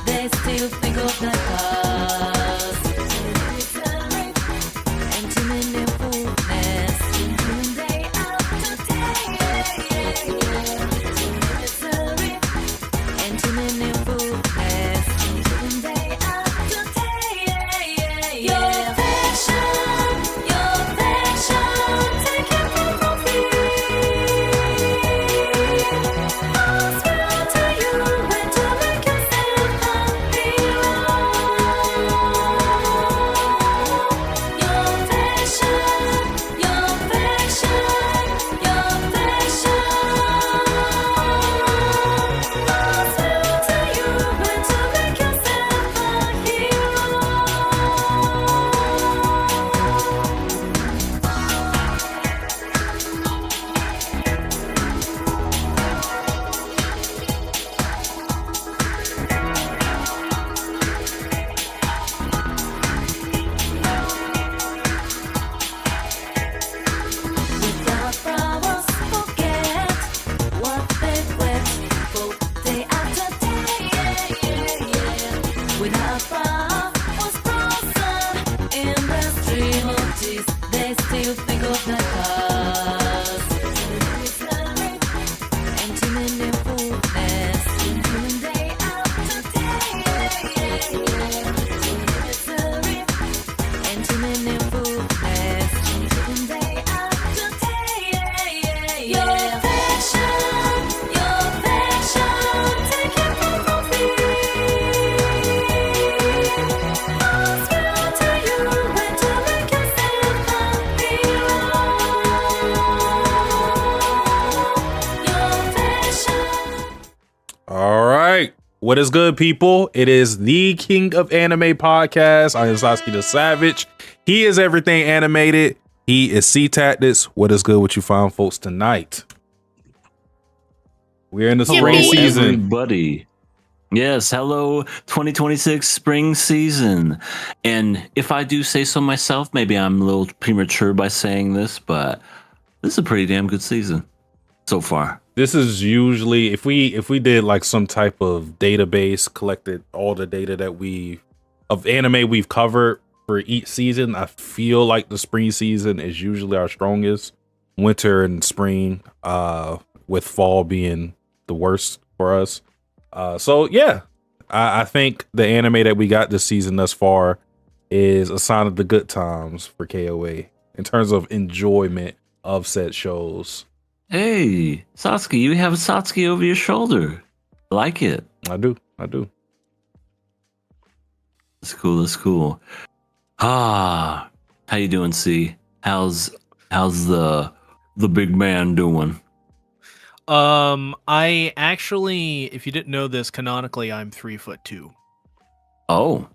they still think of the past. Intimate fullness, day after day. Intimate fullness, day after day. Your passion, take it from me. I'll swear to you when to make yourself happy. Your passion, your passion, your passion. I'll swear to you when to make yourself a hero. Without flowers, forget what they've wept for day after day. Without flowers, blossom in the stream of tears, they still think of the past. Intimate fullness, day after day. Intimate fullness, day after day. Your passion, take it from me. I'll swear to you when to make yourself happy. Your passion. All right. What is good, people? It is the King of Anime podcast. I am Sasuke the Savage. He is everything animated. He is C-Tactics. What is good with you fine folks tonight? We're in the spring Hello, season. everybody. Yes, hello, 2026 spring season. And if I do say so myself, maybe I'm a little premature by saying this, but this is a pretty damn good season so far. This is usually if we did like some type of database, collected all the data that of anime we've covered for each season, I feel like the spring season is usually our strongest. Winter and spring, with fall being the worst for us. So yeah, I think the anime that we got this season thus far is a sign of the good times for KOA in terms of enjoyment of said shows. Hey, Satsuki, you have Satsuki over your shoulder. I like it. I do. That's cool. That's cool. Ah, how you doing, C? How's the big man doing? I actually, if you didn't know this, canonically, I'm 3'2". Oh,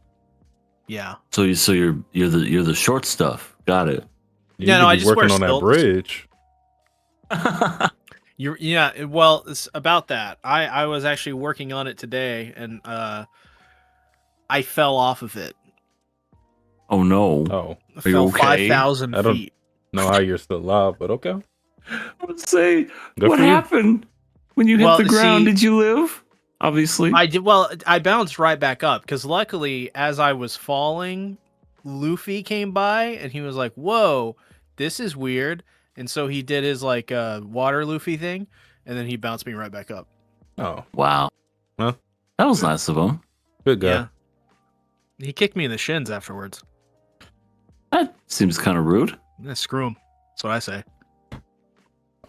Yeah. so you're the short stuff. Got it. You Yeah, could no, I be just wear working on that stilts. bridge. Yeah. Well, it's about that. I was actually working on it today, and I fell off of it. Oh no. Oh, I you fell okay? 5,000 I don't- feet. know how you're still alive, but okay. I would say, Good what for you. happened when you hit Well, the ground? see- Did you live? Obviously. I did. Well, I bounced right back up because luckily, as I was falling, Luffy came by and he was like, "Whoa, this is weird." And so he did his like water Luffy thing, and then he bounced me right back up. Oh, Wow. Huh? That was nice of him. good guy. Yeah. He kicked me in the shins afterwards. That seems kind of rude. Screw him. That's what I say.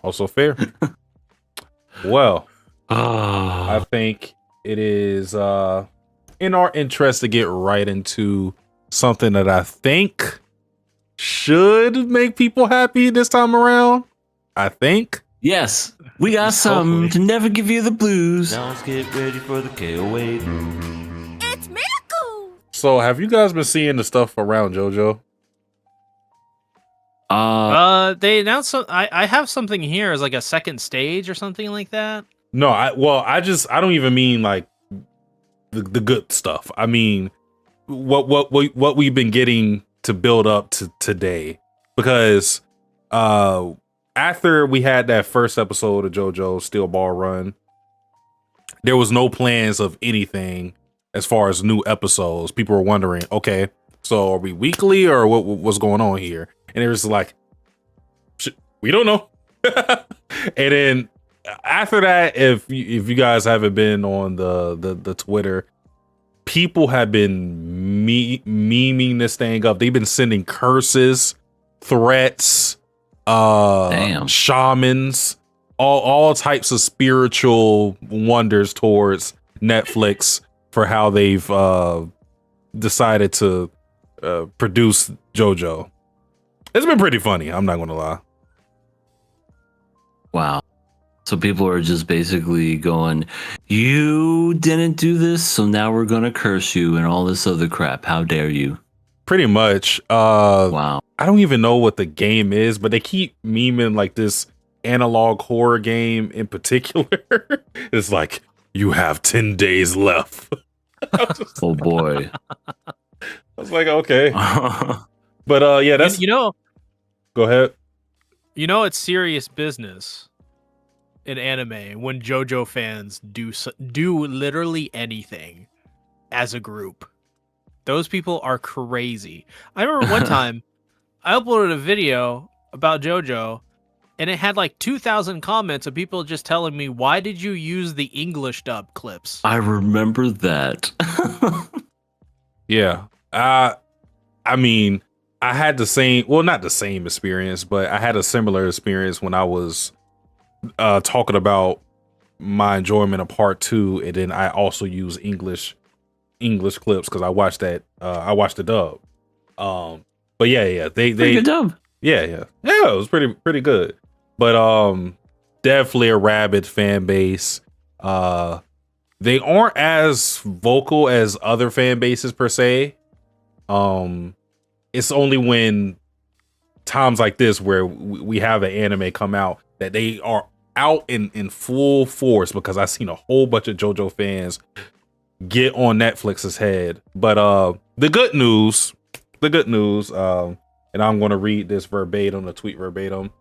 Also fair. Well, I Ah, think it is in our interest to get right into something that I think should make people happy this time around. I think. yes, we got some Hopefully. to never give you the blues. Now let's get ready for the KOA. It's Miracle! So, have you guys been seeing the stuff around JoJo? They announced I have something here as like a second stage or something like that. No, I don't even mean like the good stuff. I mean what we've been getting to build up to today, because after we had that first episode of JoJo Steel Ball Run, there was no plans of anything as far as new episodes. People were wondering, okay, so are we weekly or what's going on here? And it was like, we don't know. And then after that, if you guys haven't been on the Twitter, people have been memeing this thing up. They've been sending curses, threats, shamans, all types of spiritual wonders towards Netflix for how they've decided to produce JoJo. It's been pretty funny, I'm not gonna lie. Wow. So people are just basically going, you didn't do this, so now we're gonna curse you and all this other crap. How dare you? Pretty much. Wow. I don't even know what the game is, but they keep memeing like this analog horror game in particular. It's like, you have 10 days left. Oh boy. I was like, okay. But yeah, that's go ahead. It's serious business in anime when JoJo fans do literally anything as a group. Those people are crazy. I remember one time I uploaded a video about JoJo and it had like 2,000 comments of people just telling me, why did you use the English dub clips? I remember that. Yeah. I mean, I had the same, well, not the same experience, but I had a similar experience when I was talking about my enjoyment of part 2, and then I also use English clips because I watched that. I watched the dub. But yeah, they good dub. Yeah, it was pretty good. But definitely a rabid fan base. They aren't as vocal as other fan bases per se. It's only when times like this where we have an anime come out that they are out in full force, because I've seen a whole bunch of JoJo fans get on Netflix's head. But the good news, and I'm going to read this verbatim, the tweet verbatim.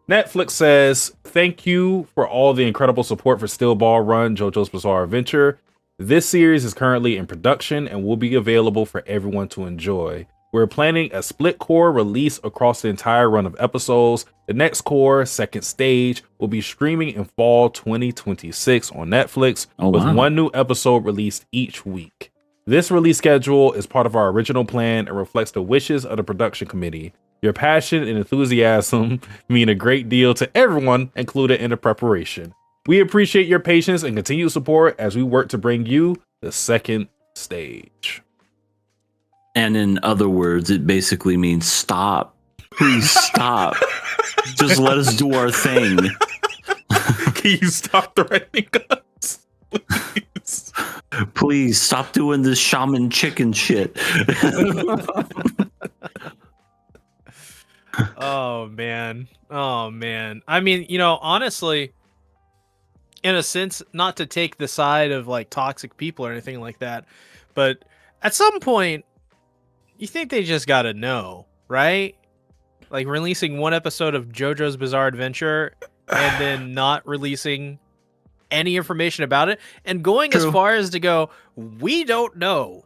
Netflix says, thank you for all the incredible support for Steel Ball Run, JoJo's Bizarre Adventure. This series is currently in production and will be available for everyone to enjoy. We're planning a split core release across the entire run of episodes. The next core, second stage, will be streaming in fall 2026 on Netflix, with one new episode released each week. This release schedule is part of our original plan and reflects the wishes of the production committee. Your passion and enthusiasm mean a great deal to everyone included in the preparation. We appreciate your patience and continued support as we work to bring you the second stage. And in other words, it basically means stop. Please stop. Just let us do our thing. Can you stop threatening us? Please. Please stop doing this shaman chicken shit. Oh man. I mean, honestly, in a sense, not to take the side of like toxic people or anything like that, but at some point, you think they just gotta know, right? Like releasing one episode of JoJo's Bizarre Adventure and then not releasing any information about it, and going as far as to go, we don't know.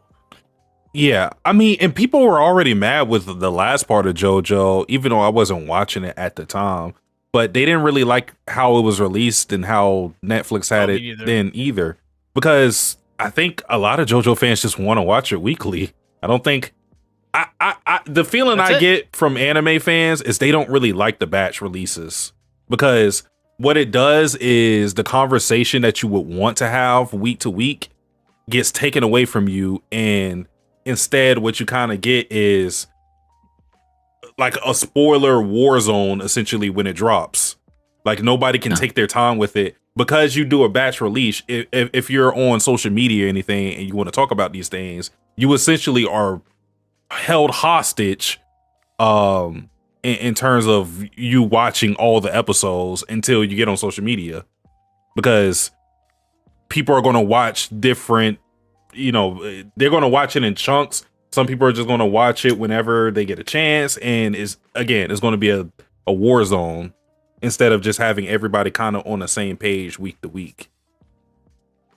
Yeah, I mean, and people were already mad with the last part of JoJo, even though I wasn't watching it at the time. But they didn't really like how it was released and how Netflix had it then either. Because I think a lot of JoJo fans just want to watch it weekly. I don't think... the feeling I get from anime fans is they don't really like the batch releases. Because what it does is the conversation that you would want to have week to week gets taken away from you, and instead what you kind of get is like a spoiler war zone essentially when it drops. Like nobody can take their time with it, because you do a batch release. If you're on social media or anything and you want to talk about these things, you essentially are held hostage in terms of you watching all the episodes until you get on social media, because people are going to watch different, they're going to watch it in chunks. Some people are just going to watch it whenever they get a chance, and it's going to be a war zone instead of just having everybody kind of on the same page week to week.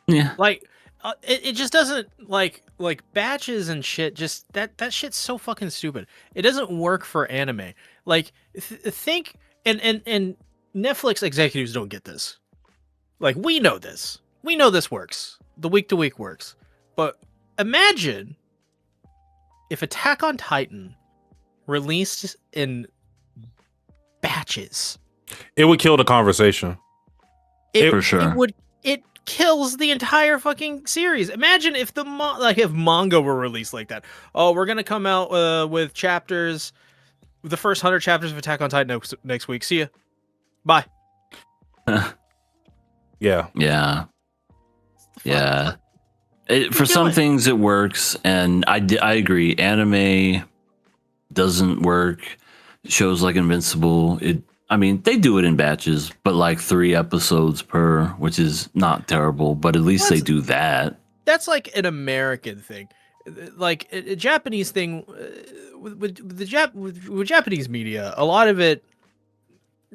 Yeah, like it just doesn't like batches and shit. Just that shit's so fucking stupid. It doesn't work for anime. Like think and Netflix executives don't get this. Like we know this. We know this works. The week to week works. But imagine if Attack on Titan released in batches. It would kill the conversation. For sure. It kills the entire fucking series. Imagine if if manga were released like that. Oh, we're gonna come out with chapters, the first 100 chapters of Attack on Titan next week. See ya. Bye. Yeah. Yeah. Yeah. For some things it works, and I agree. Anime doesn't work. Shows like Invincible, they do it in batches, but like 3 episodes per, which is not terrible, but at least they do that. That's like an American thing. Like a Japanese thing with Japanese media, a lot of it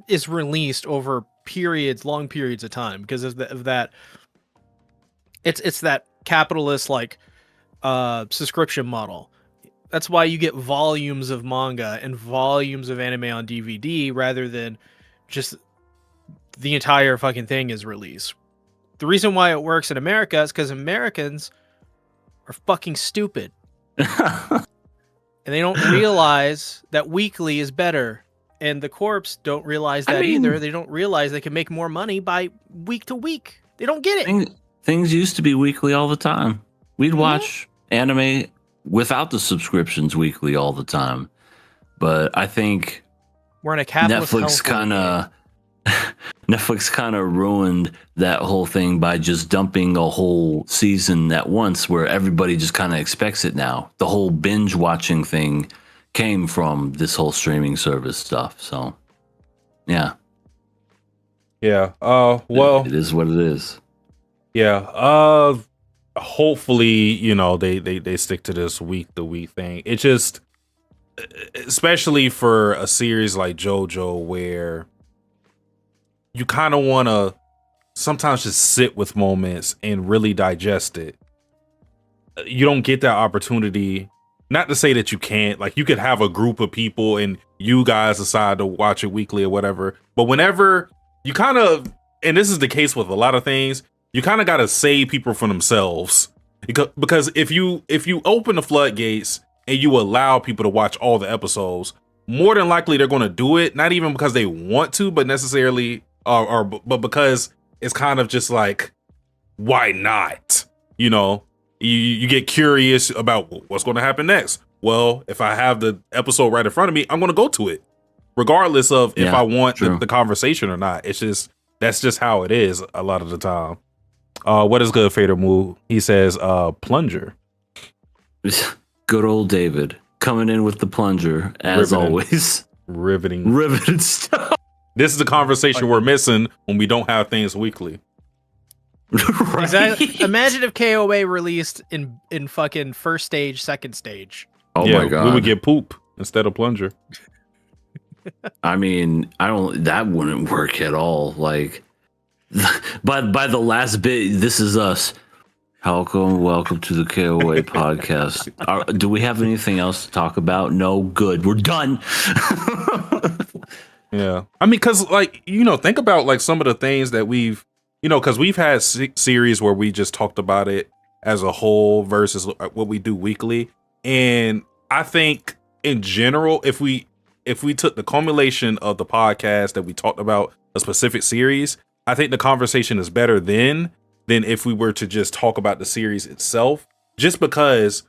is released over long periods of time because of that. It's that capitalist like subscription model. That's why you get volumes of manga and volumes of anime on DVD rather than just the entire fucking thing is released. The reason why it works in America is because Americans are fucking stupid. And they don't realize that weekly is better. And the corps don't realize that either. They don't realize they can make more money by week to week. They don't get it. Things used to be weekly all the time. We'd watch anime without the subscriptions weekly all the time. But I think we're in a capitalist Netflix kind of ruined that whole thing by just dumping a whole season at once where everybody just kind of expects it now. The whole binge watching thing came from this whole streaming service stuff. So, yeah. Yeah. Well, it is what it is. Yeah. Hopefully, they stick to this week to week thing. It just, especially for a series like JoJo, where you kind of want to sometimes just sit with moments and really digest it. You don't get that opportunity. Not to say that you can't, like you could have a group of people and you guys decide to watch it weekly or whatever. But whenever you kind of, and this is the case with a lot of things, you kind of got to save people from themselves, because if you open the floodgates and you allow people to watch all the episodes, more than likely they're going to do it, not even because they want to, but necessarily but because it's kind of just like, why not? You get curious about what's going to happen next. Well, if I have the episode right in front of me, I'm going to go to it, regardless of if I want the conversation or not. That's just how it is a lot of the time. What is good, Fader Moo? He says, plunger. Good old David coming in with the plunger as always. Riveting stuff. This is the conversation we're missing when we don't have things weekly. Right? Exactly. Imagine if KOA released in fucking first stage, second stage. Oh my god, we would get poop instead of plunger. That wouldn't work at all. Like, by the last bit, this is us. Welcome to the KOA podcast. Do we have anything else to talk about? No, good. We're done. Yeah. Because, think about, some of the things that we've, because we've had series where we just talked about it as a whole versus what we do weekly. And I think, in general, if we took the culmination of the podcast that we talked about a specific series, I think the conversation is better than if we were to just talk about the series itself, just because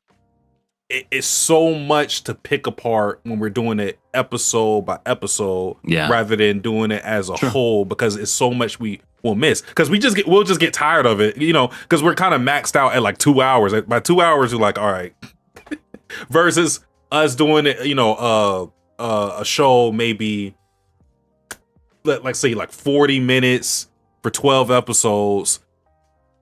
it's so much to pick apart when we're doing it episode by episode, rather than doing it as a whole, because it's so much we will miss, because we'll just get tired of it, because we're kind of maxed out at 2 hours. By 2 hours, we're like, all right. Versus us doing it, a show maybe, let's say 40 minutes for 12 episodes.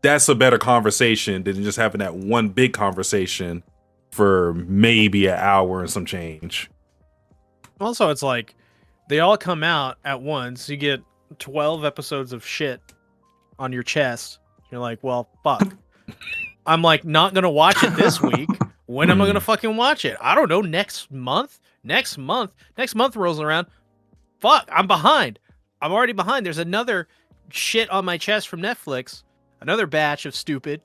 That's a better conversation than just having that one big conversation for maybe an hour and some change. Also, it's like they all come out at once. You get 12 episodes of shit on your chest. You're like, well, fuck. I'm like not gonna watch it this week. When am I gonna fucking watch it? I don't know. Next month. Next month rolls around. Fuck, I'm behind. I'm already behind. There's another shit on my chest from Netflix. Another batch of stupid.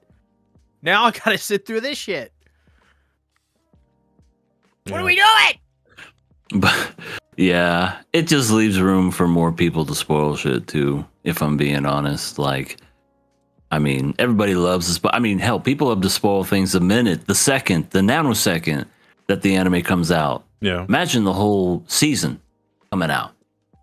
Now I gotta sit through this shit. What are we doing? But yeah, it just leaves room for more people to spoil shit too. If I'm being honest, like, I mean, everybody loves this, but I mean, hell, people love to spoil things the minute, the second, the nanosecond that the anime comes out. Yeah. Imagine the whole season coming out.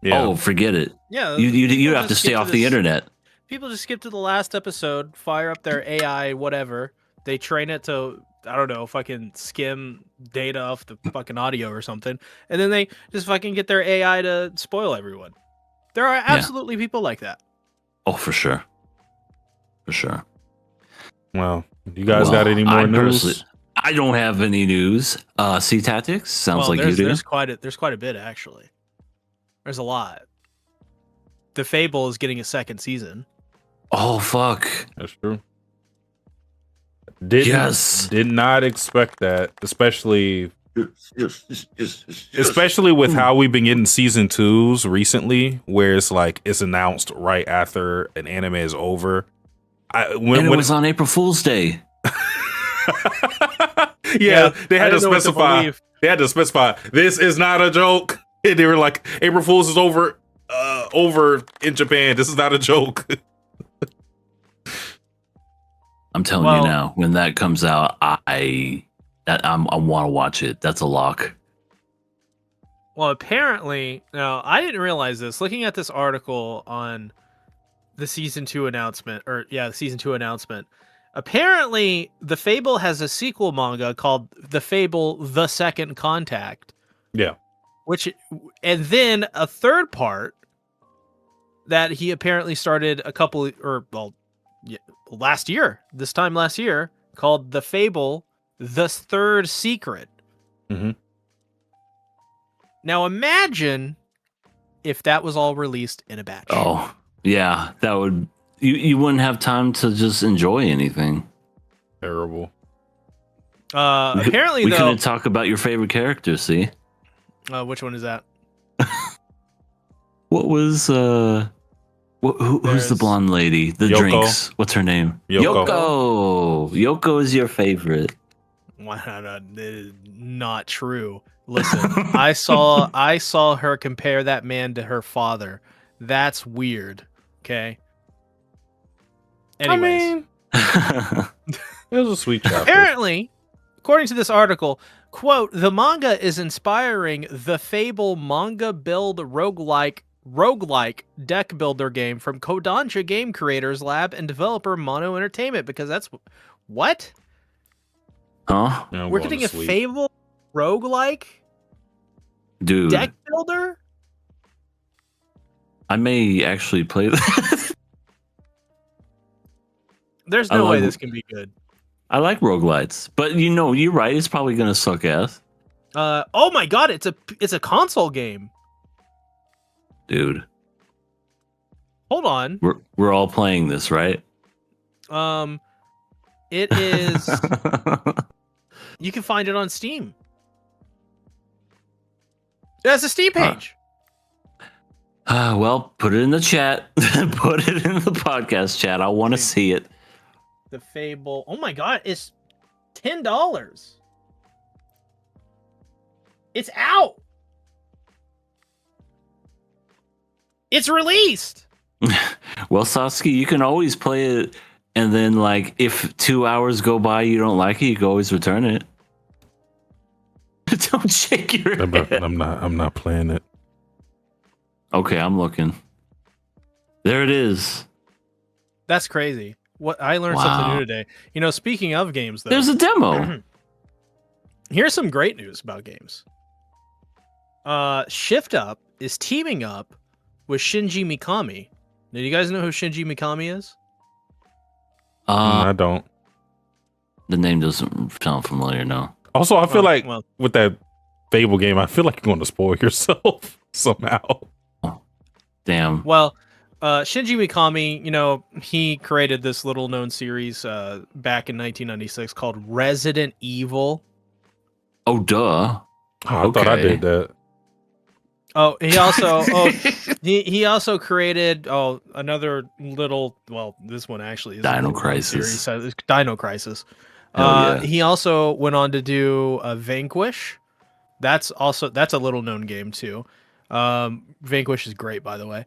Yeah. Oh, forget it. Yeah, You have to stay off the internet. People just skip to the last episode, fire up their AI, whatever. They train it to, I don't know, fucking skim data off the fucking audio or something, and then they just fucking get their AI to spoil everyone. There are absolutely people like that. Oh, for sure. For sure. Well, you guys got any more news? I don't have any news. Sea Tactics sounds like you do. There's quite a bit actually. There's a lot. The Fable is getting a second season. Oh fuck! That's true. Did not expect that, especially with how we've been getting season 2s recently, where it's like it's announced right after an anime is over. When it was on April Fool's Day. Yeah, they had to specify. They had to specify this is not a joke. And they were like, April Fool's is over in Japan. This is not a joke. I'm telling you now, when that comes out, I want to watch it. That's a lock. Well, apparently, now I didn't realize this. Looking at this article on the season 2 announcement, the season 2 announcement. Apparently, The Fable has a sequel manga called The Fable: The Second Contact. Yeah. And then a third part that he apparently started last year, called The Fable: The Third Secret. Mm-hmm. Now imagine if that was all released in a batch. Oh, yeah, that would you wouldn't have time to just enjoy anything. Terrible. Apparently, we though, couldn't talk about your favorite character. See, which one is that? What was who's the blonde lady? The Yoko. drinks. What's her name? Yoko. Yoko is your favorite. Not true. Listen, I saw her compare that man to her father. That's weird. Okay. Anyways, I mean, it was a sweet chapter. apparently, according to this article, quote, the manga is inspiring the Fable manga build roguelike deck builder game from Kodansha Game Creators Lab and developer Mono Entertainment, because that's what? Huh? Yeah, We're getting a Fable roguelike Dude, deck builder? I may actually play that. There's no way this can be good. I like roguelites, but you're right. It's probably gonna suck ass, Oh my god, it's a console game. dude. Hold on. We're all playing this, right? It is. You can find it on Steam. It has a Steam page. Well, put it in the chat. Put it in the podcast chat. I want to see it. The Fable. Oh my god, it's $10. It's out. It's released. Well, Sasuke, you can always play it, and then like if 2 hours go by, you don't like it, you can always return it. Don't shake your head. I'm not playing it. Okay, I'm looking. There it is. That's crazy. What I learned something new today. Speaking of games, though, There's a demo. here's some great news about games. Shift Up is teaming up with Shinji Mikami. Now, do you guys know who Shinji Mikami is? I don't. The name doesn't sound familiar, no. Also, I feel like with that Fable game, I feel like you're going to spoil yourself somehow. Damn. Well, Shinji Mikami, you know, he created this little known series back in 1996 called Resident Evil. Oh, duh. Oh, I thought I did that. Oh, he also created another little, well, this one actually is a Dino little known Crisis. series, it's Dino Crisis. Hell yeah. He also went on to do Vanquish. That's a little known game too. Vanquish is great, by the way.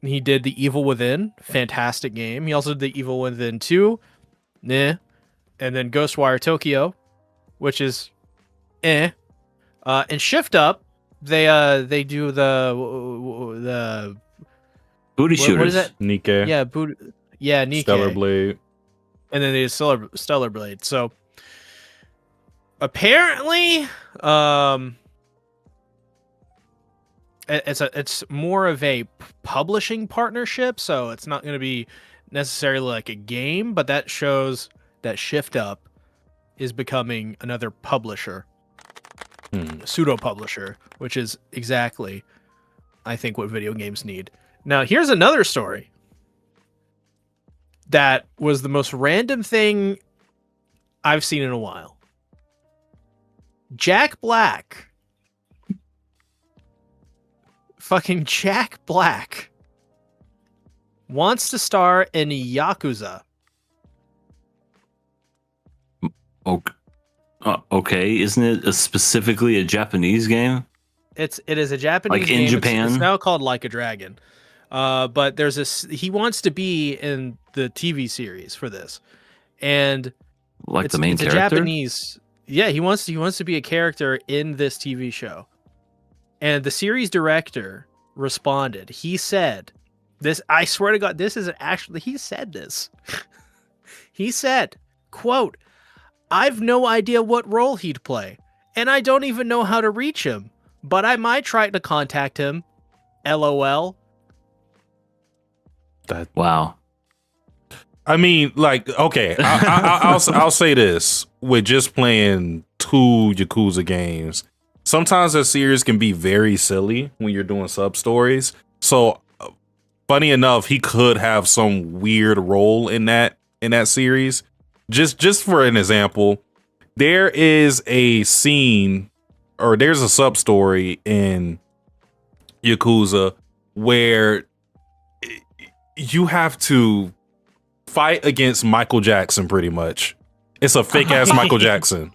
He did The Evil Within, fantastic game. He also did The Evil Within 2, and then Ghostwire Tokyo, which is and Shift Up. They do the Booty shooters. what is that? Nikke. Nikke. Stellar Blade. And then they did Stellar Blade. So apparently, it's more of a publishing partnership, so it's not going to be necessarily like a game, but that shows that Shift Up is becoming another publisher, pseudo publisher, which is exactly, I think, what video games need. Now, here's another story that was the most random thing I've seen in a while. Jack Black. Fucking Jack Black wants to star in Yakuza. Okay, isn't it specifically a Japanese game? It is a Japanese Like game. in Japan? It's now called Like a Dragon. But there's he wants to be in the TV series for this. And Like the main it's character? a Japanese. Yeah, he wants to be a character in this TV show. And the series director responded. He said, this, I swear to God, this is actually, he said this. He said, quote, "I've no idea what role he'd play, and I don't even know how to reach him, but I might try to contact him. LOL." Wow. I mean, like, okay, I'll say this with just playing 2 Yakuza games. Sometimes a series can be very silly when you're doing sub stories. So, funny enough, he could have some weird role in that series. Just for an example, there is a scene or there's a sub story in Yakuza where you have to fight against Michael Jackson, pretty much. It's a fake ass Michael Jackson.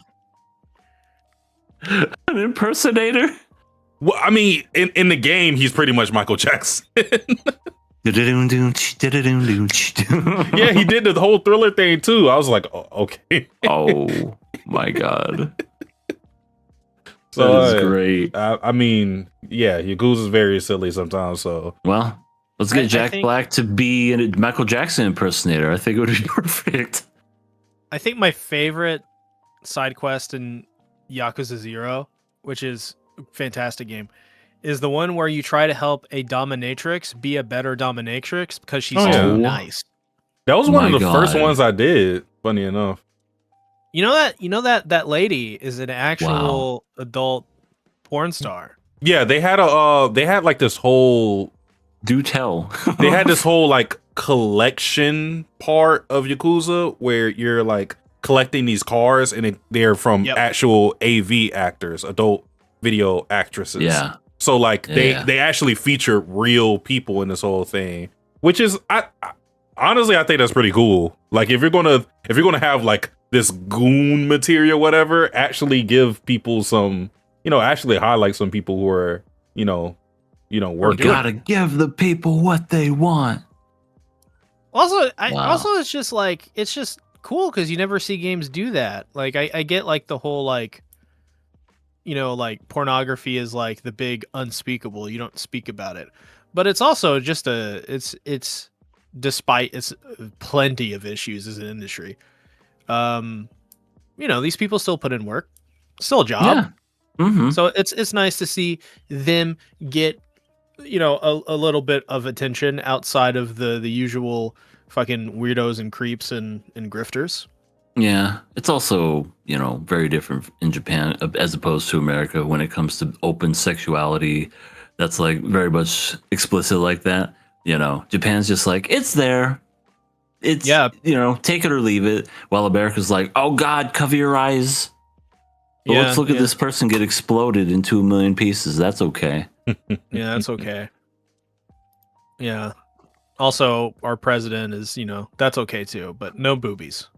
An impersonator? Well, I mean, in the game, he's pretty much Michael Jackson. Yeah, he did the whole Thriller thing too. I was like, oh, okay. Oh my God. So that is great. I mean, yeah, Yakuza's very silly sometimes. So, Well, let's get I Jack think- Black to be a Michael Jackson impersonator. I think it would be perfect. I think my favorite side quest in Yakuza 0, which is a fantastic game, is the one where you try to help a dominatrix be a better dominatrix because she's Oh, too yeah. nice. that was one My of the first God. ones I did. Funny enough. You know that lady is an actual adult porn star. Yeah, they had like this whole Do tell. they had this whole like collection part of Yakuza where you're like collecting these cars and they're from Yep. actual AV actors, adult video actresses. Yeah. So like Yeah. they actually feature real people in this whole thing, which is I honestly I think that's pretty cool. Like if you're gonna have like this goon material, whatever, actually give people some, actually highlight some people who are, You working. gotta give the people what they want. Also, Wow. it's just like it's just cool because you never see games do that. Like I get like the whole like, like pornography is like the big unspeakable. You don't speak about it, but it's also just it's despite its plenty of issues as an industry. These people still put in work, still a job. Yeah. Mm-hmm. So it's nice to see them get, a little bit of attention outside of the usual fucking weirdos and creeps and grifters. Yeah. It's also, very different in Japan as opposed to America when it comes to open sexuality. That's like very much explicit like that. Japan's just like, it's there. It's, take it or leave it. While America's like, oh God, cover your eyes. But let's look at this person get exploded into a million pieces. That's okay. Yeah, that's okay. Yeah. Also, our president is, that's okay too, but no boobies.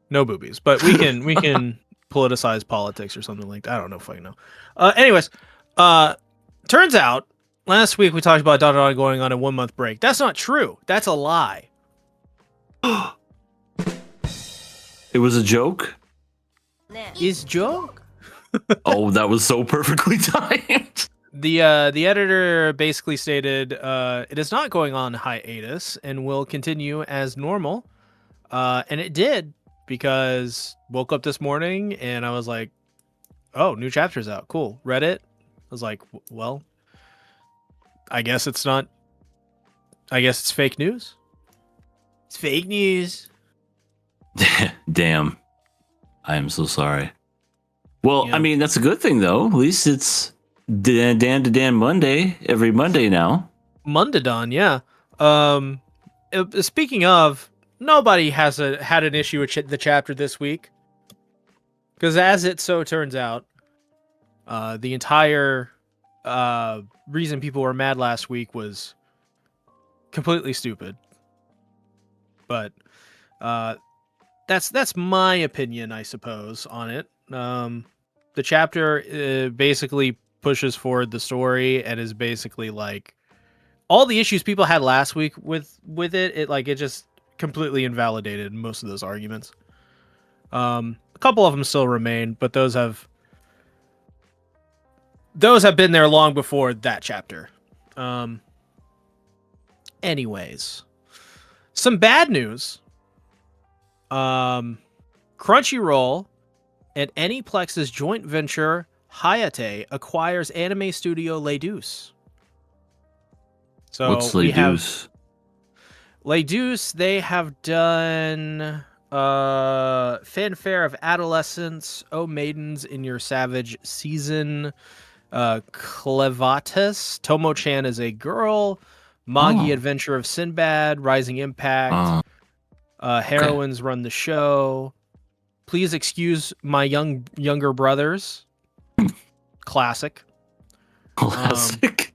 No boobies. But we can politicize politics or something like that. I don't know if I know. Anyways, turns out last week we talked about Dada going on a 1 month break. That's not true. That's a lie. It was a joke? Is joke? Oh, that was so perfectly timed. The editor basically stated it is not going on hiatus and will continue as normal. And it did, because woke up this morning and I was like, oh, new chapter's out. Cool. Read it. I was like, well, I guess it's not. I guess it's fake news. It's fake news. Damn. I am so sorry. Well, Yeah. I mean, that's a good thing, though. At least it's Dan to Dan Monday, every Monday now. Mundadon, yeah. Speaking of, nobody had an issue with the chapter this week. Because as it so turns out, the entire reason people were mad last week was completely stupid. But that's my opinion, I suppose, on it. The chapter basically pushes forward the story and is basically like all the issues people had last week with it. It just completely invalidated most of those arguments. A couple of them still remain, but those have been there long before that chapter. Anyways, some bad news. Crunchyroll and Aniplex's joint venture Hayate acquires anime studio Les Deuce. So What's Les Deuce? Les Deuce, they have done Fanfare of Adolescence, Oh Maidens in Your Savage Season, Clevatus, Tomo-chan is a Girl, Magi Adventure of Sinbad, Rising Impact, Heroines Run the Show, Please Excuse My Younger Brothers, classic. Classic.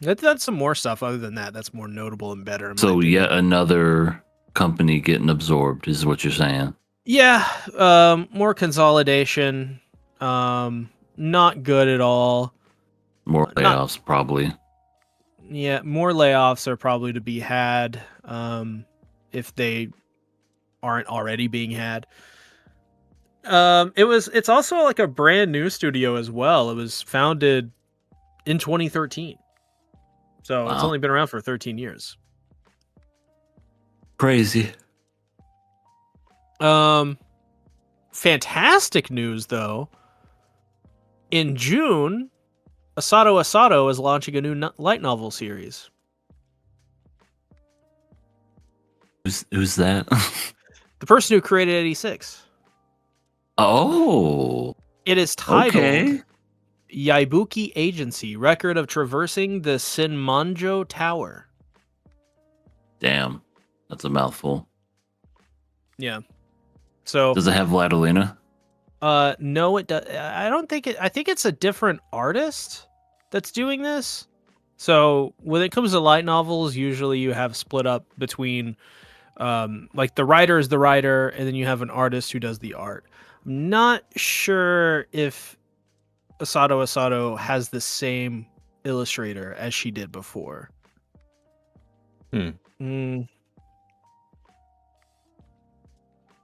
That's some more stuff other than that. That's more notable and better. So yet another company getting absorbed is what you're saying. Yeah, more consolidation. Not good at all. More layoffs, probably. Yeah, more layoffs are probably to be had, if they aren't already being had. It's also like a brand new studio as well. It was founded in 2013. So It's only been around for 13 years. Crazy. Fantastic news though. In June, Asato is launching a new light novel series. Who's that? The person who created 86. Oh. It is titled Yaibuki Agency, Record of Traversing the Sinmanjo Tower. Damn. That's a mouthful. Yeah. So does it have Vladilena? No, it does. I don't think it. I think it's a different artist that's doing this. So when it comes to light novels, usually you have split up between, like the writer is the writer, and then you have an artist who does the art. I'm not sure if Asato has the same illustrator as she did before.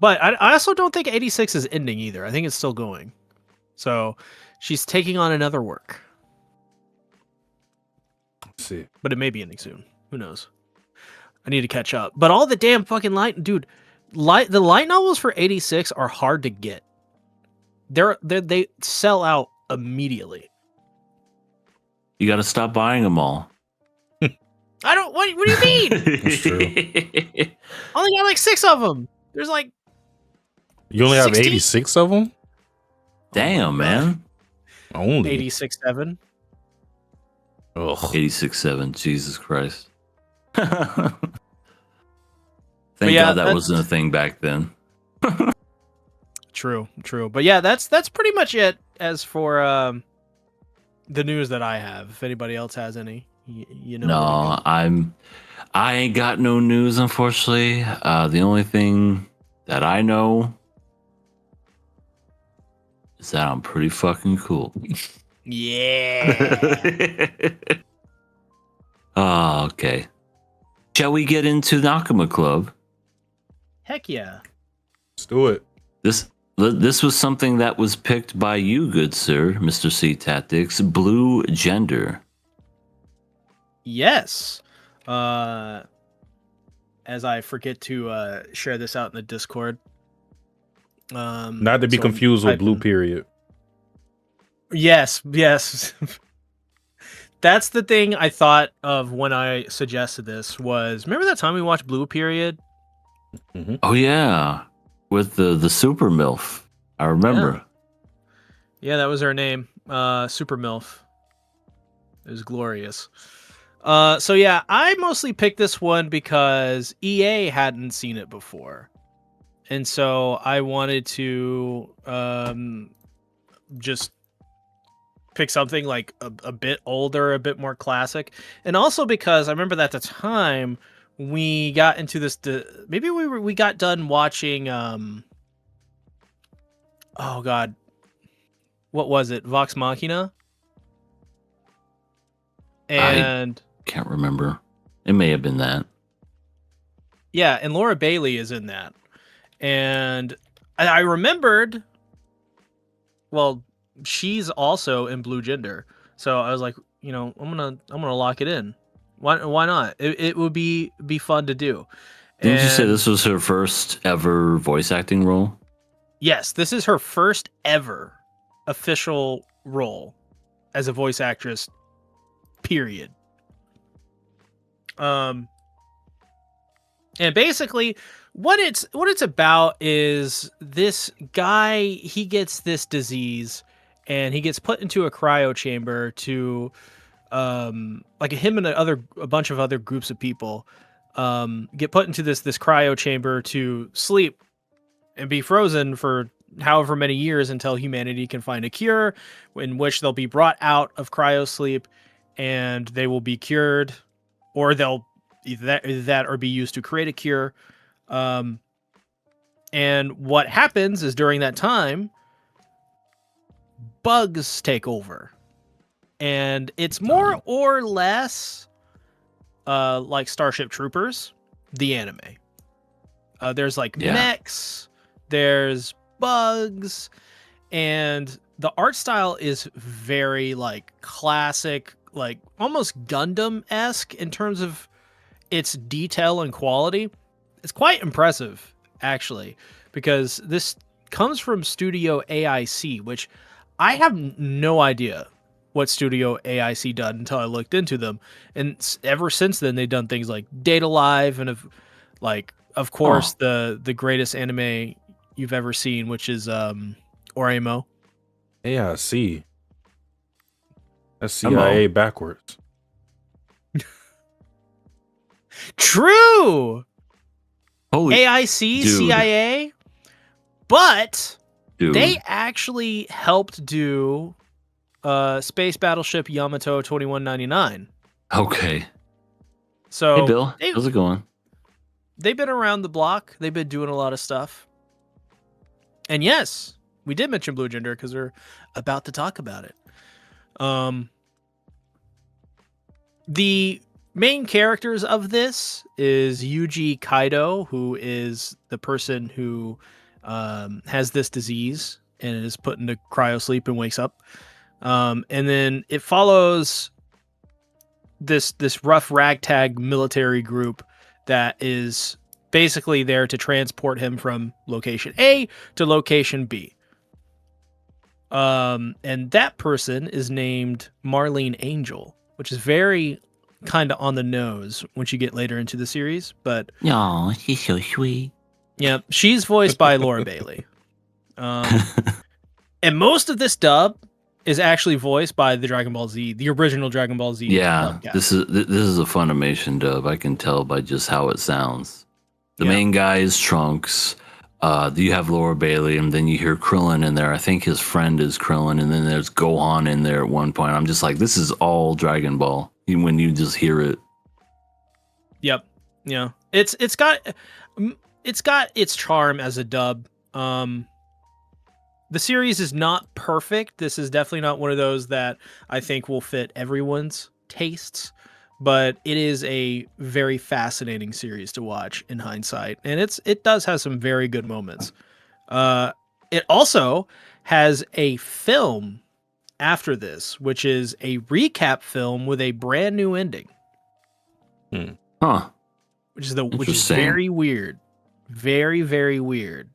But I also don't think 86 is ending either. I think it's still going. So she's taking on another work. Let's see. But it may be ending soon. Who knows? I need to catch up. But all the damn fucking the light novels for 86 are hard to get. They sell out immediately. You got to stop buying them all. I don't. What do you mean? That's true. I only got like 6 of them. There's like. You only have 16? 86 of them? Damn, man. Only 86.7. Ugh. 86.7. Jesus Christ. Thank yeah, God that that's- wasn't a thing back then. True. But yeah, that's pretty much it as for the news that I have. If anybody else has any, you know. No, I ain't got no news, unfortunately. The only thing that I know is that I'm pretty fucking cool. Yeah. Oh, okay. Shall we get into Nakama Club? Heck yeah. Let's do it. This was something that was picked by you, good sir, Mr. C Tactics. Blue gender. Yes. As I forget to share this out in the Discord. Not to be so confused with typing- Blue Period. Yes. That's the thing I thought of when I suggested this was, remember that time we watched Blue Period? Oh yeah, with the super milf. I remember. Yeah, that was her name. Super MILF. It was glorious. So yeah, I mostly picked this one because EA hadn't seen it before. And so I wanted to just pick something like a bit older, a bit more classic. And also because I remember that at the time we got into this maybe we got done watching oh god. What was it? Vox Machina? And Can't remember. It may have been that. yeah, and Laura Bailey is in that. And I remembered, well, she's also in Blue Gender. So I was like, you know, I'm gonna lock it in. Why not? It would be fun to do. Didn't you say And this was her first ever voice acting role? yes, this is her first ever official role as a voice actress. Period. And basically what it's about is this guy, he gets this disease and he gets put into a cryo chamber to like him and a bunch of other groups of people get put into this cryo chamber to sleep and be frozen for however many years until humanity can find a cure, in which they'll be brought out of cryo sleep and they will be cured, or they'll either that or be used to create a cure. And what happens is during that time, bugs take over, and it's more or less like Starship Troopers, the anime. There's like mechs, there's bugs, and the art style is very like classic, like almost Gundam-esque in terms of its detail and quality. It's quite impressive, actually, because this comes from Studio AIC, which I have no idea what Studio AIC done until I looked into them. And ever since then, they've done things like Data Live and of course, the greatest anime you've ever seen, which is Oremo. Yeah, I see. That's CIA backwards. True. Holy AIC, dude. CIA, but dude. they actually helped do Space Battleship Yamato 2199. Okay. So Hey Bill, how's it going? They've been around the block. They've been doing a lot of stuff. And yes, we did mention Blue Gender because we're about to talk about it. The main characters of this is Yuji Kaido, who is the person who has this disease and is put into cryosleep and wakes up. And then it follows this rough ragtag military group that is basically there to transport him from location A to location B. And that person is named Marlene Angel, which is very kind of on the nose once you get later into the series. But Oh, she's so sweet. yeah, she's voiced by Laura Bailey. And most of this dub is actually voiced by the Dragon Ball Z, the original Dragon Ball Z. Yeah, dubcast. this is a Funimation dub. I can tell by just how it sounds. The Yeah. main guy is Trunks. You have Laura Bailey, and then you hear Krillin in there. I think his friend is Krillin, and then there's Gohan in there at one point. I'm just like, this is all Dragon Ball when you just hear it. Yep. Yeah. It's got its charm as a dub. The series is not perfect. This is definitely not one of those that I think will fit everyone's tastes, but it is a very fascinating series to watch in hindsight, and it does have some very good moments. It also has a film after this, which is a recap film with a brand new ending. Huh. Which is Interesting. very weird. Very, very weird.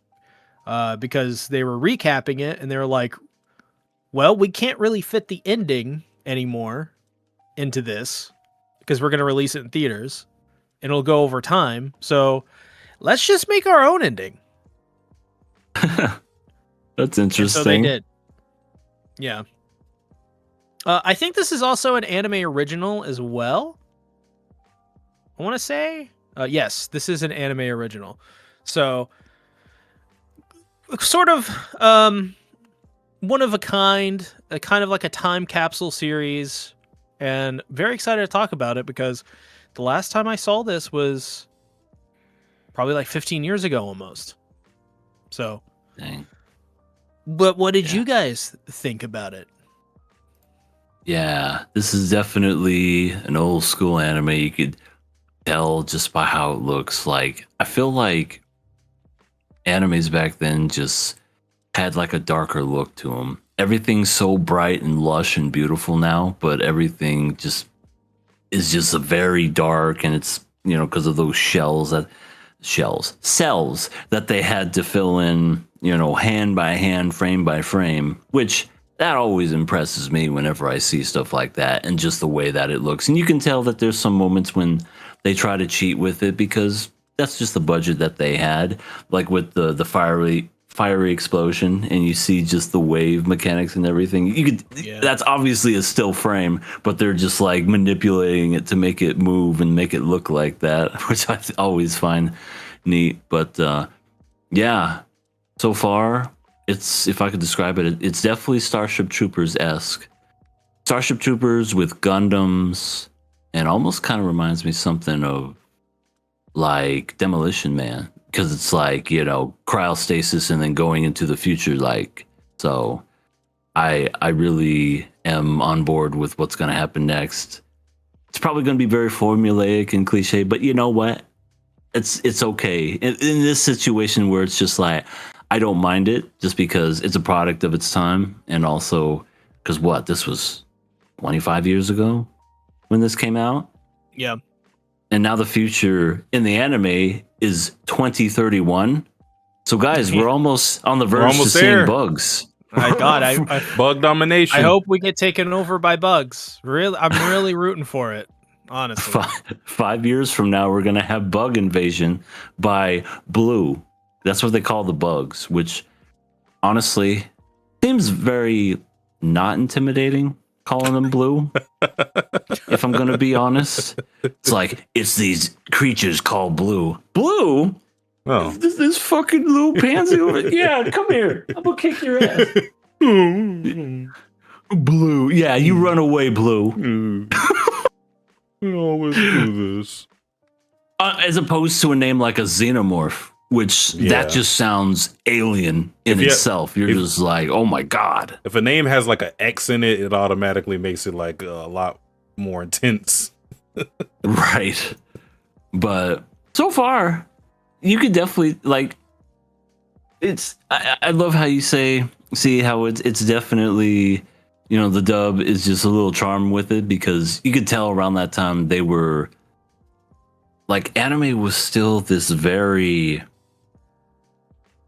Because they were recapping it and they were like, well, we can't really fit the ending anymore into this because we're going to release it in theaters and it'll go over time. So let's just make our own ending. That's And interesting. so they did. Yeah. I think this is also an anime original as well. I want to say, yes, this is an anime original. So, sort of one of a kind of like a time capsule series, and very excited to talk about it because the last time I saw this was probably like 15 years ago almost. So, Dang. but what did Yeah. you guys think about it? Yeah, this is definitely an old school anime. You could tell just by how it looks. Like, I feel like animes back then just had like a darker look to them. Everything's so bright and lush and beautiful now, but everything just is just a very dark, and it's, you know, because of those cells that they had to fill in, you know, hand by hand, frame by frame, which that always impresses me whenever I see stuff like that, and just the way that it looks. And you can tell that there's some moments when they try to cheat with it because that's just the budget that they had, like with the fiery explosion, and you see just the wave mechanics and everything. You could That's obviously a still frame, but they're just like manipulating it to make it move and make it look like that, which I always find neat. But yeah, so far it's, if I could describe it, it's definitely Starship Troopers-esque. Starship Troopers with Gundams, and almost kind of reminds me something of like Demolition Man, because it's like, you know, cryostasis and then going into the future. Like, so I really am on board with what's going to happen next. It's probably going to be very formulaic and cliche, but you know what? It's okay in this situation where it's just like, I don't mind it, just because it's a product of its time, and also because this was 25 years ago when this came out. Yeah. And now the future in the anime is 2031. So guys, we're almost on the verge almost to seeing there. bugs. My God, I Bug domination. I hope we get taken over by bugs. Really, I'm really rooting for it. Honestly, 5 years from now, we're gonna have bug invasion by blue. That's what they call the bugs, which honestly seems very not intimidating, calling them blue. If I'm gonna be honest, it's like, it's these creatures called blue. Blue? Oh. This fucking little pansy over. Yeah, come here. I'm gonna kick your ass. Blue. Yeah, you run away, Blue. We always do this. As opposed to a name like a xenomorph, which that just sounds alien in itself. You're just like, oh my God. If a name has like an X in it, it automatically makes it like a lot more intense. Right. But so far, you could definitely like, it's, I love how you see how it's definitely, you know, the dub is just a little charm with it, because you could tell around that time they were like, anime was still this very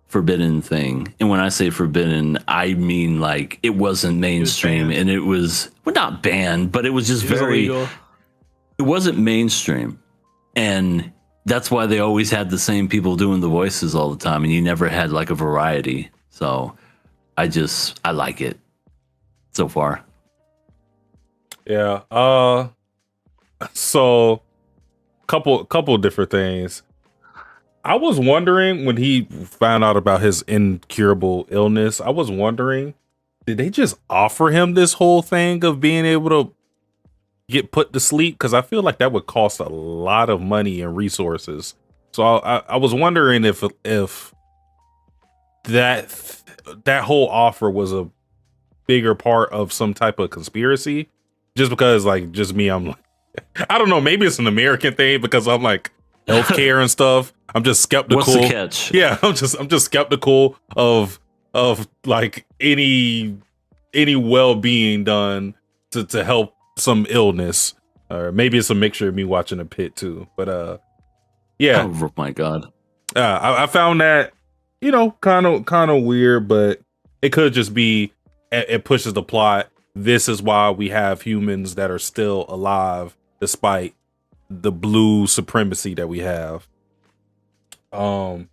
forbidden thing. And when I say forbidden, I mean like it wasn't mainstream, and it was, well, not banned, but it was just it wasn't mainstream. And that's why they always had the same people doing the voices all the time, and you never had like a variety. So I like it. so far. Yeah. So couple different things. I was wondering when he found out about his incurable illness, I was wondering, did they just offer him this whole thing of being able to get put to sleep? Because I feel like that would cost a lot of money and resources. So I was wondering if that whole offer was a bigger part of some type of conspiracy. Just because, like, just me, I'm like, I don't know, maybe it's an American thing because I'm like healthcare and stuff. I'm just skeptical. What's the catch? Yeah, I'm just skeptical of like any well-being done to help some illness. Or maybe it's a mixture of me watching a pit too. But yeah. Oh my god. I found that, you know, kind of weird, but it could just be it pushes the plot. This is why we have humans that are still alive despite the blue supremacy that we have. And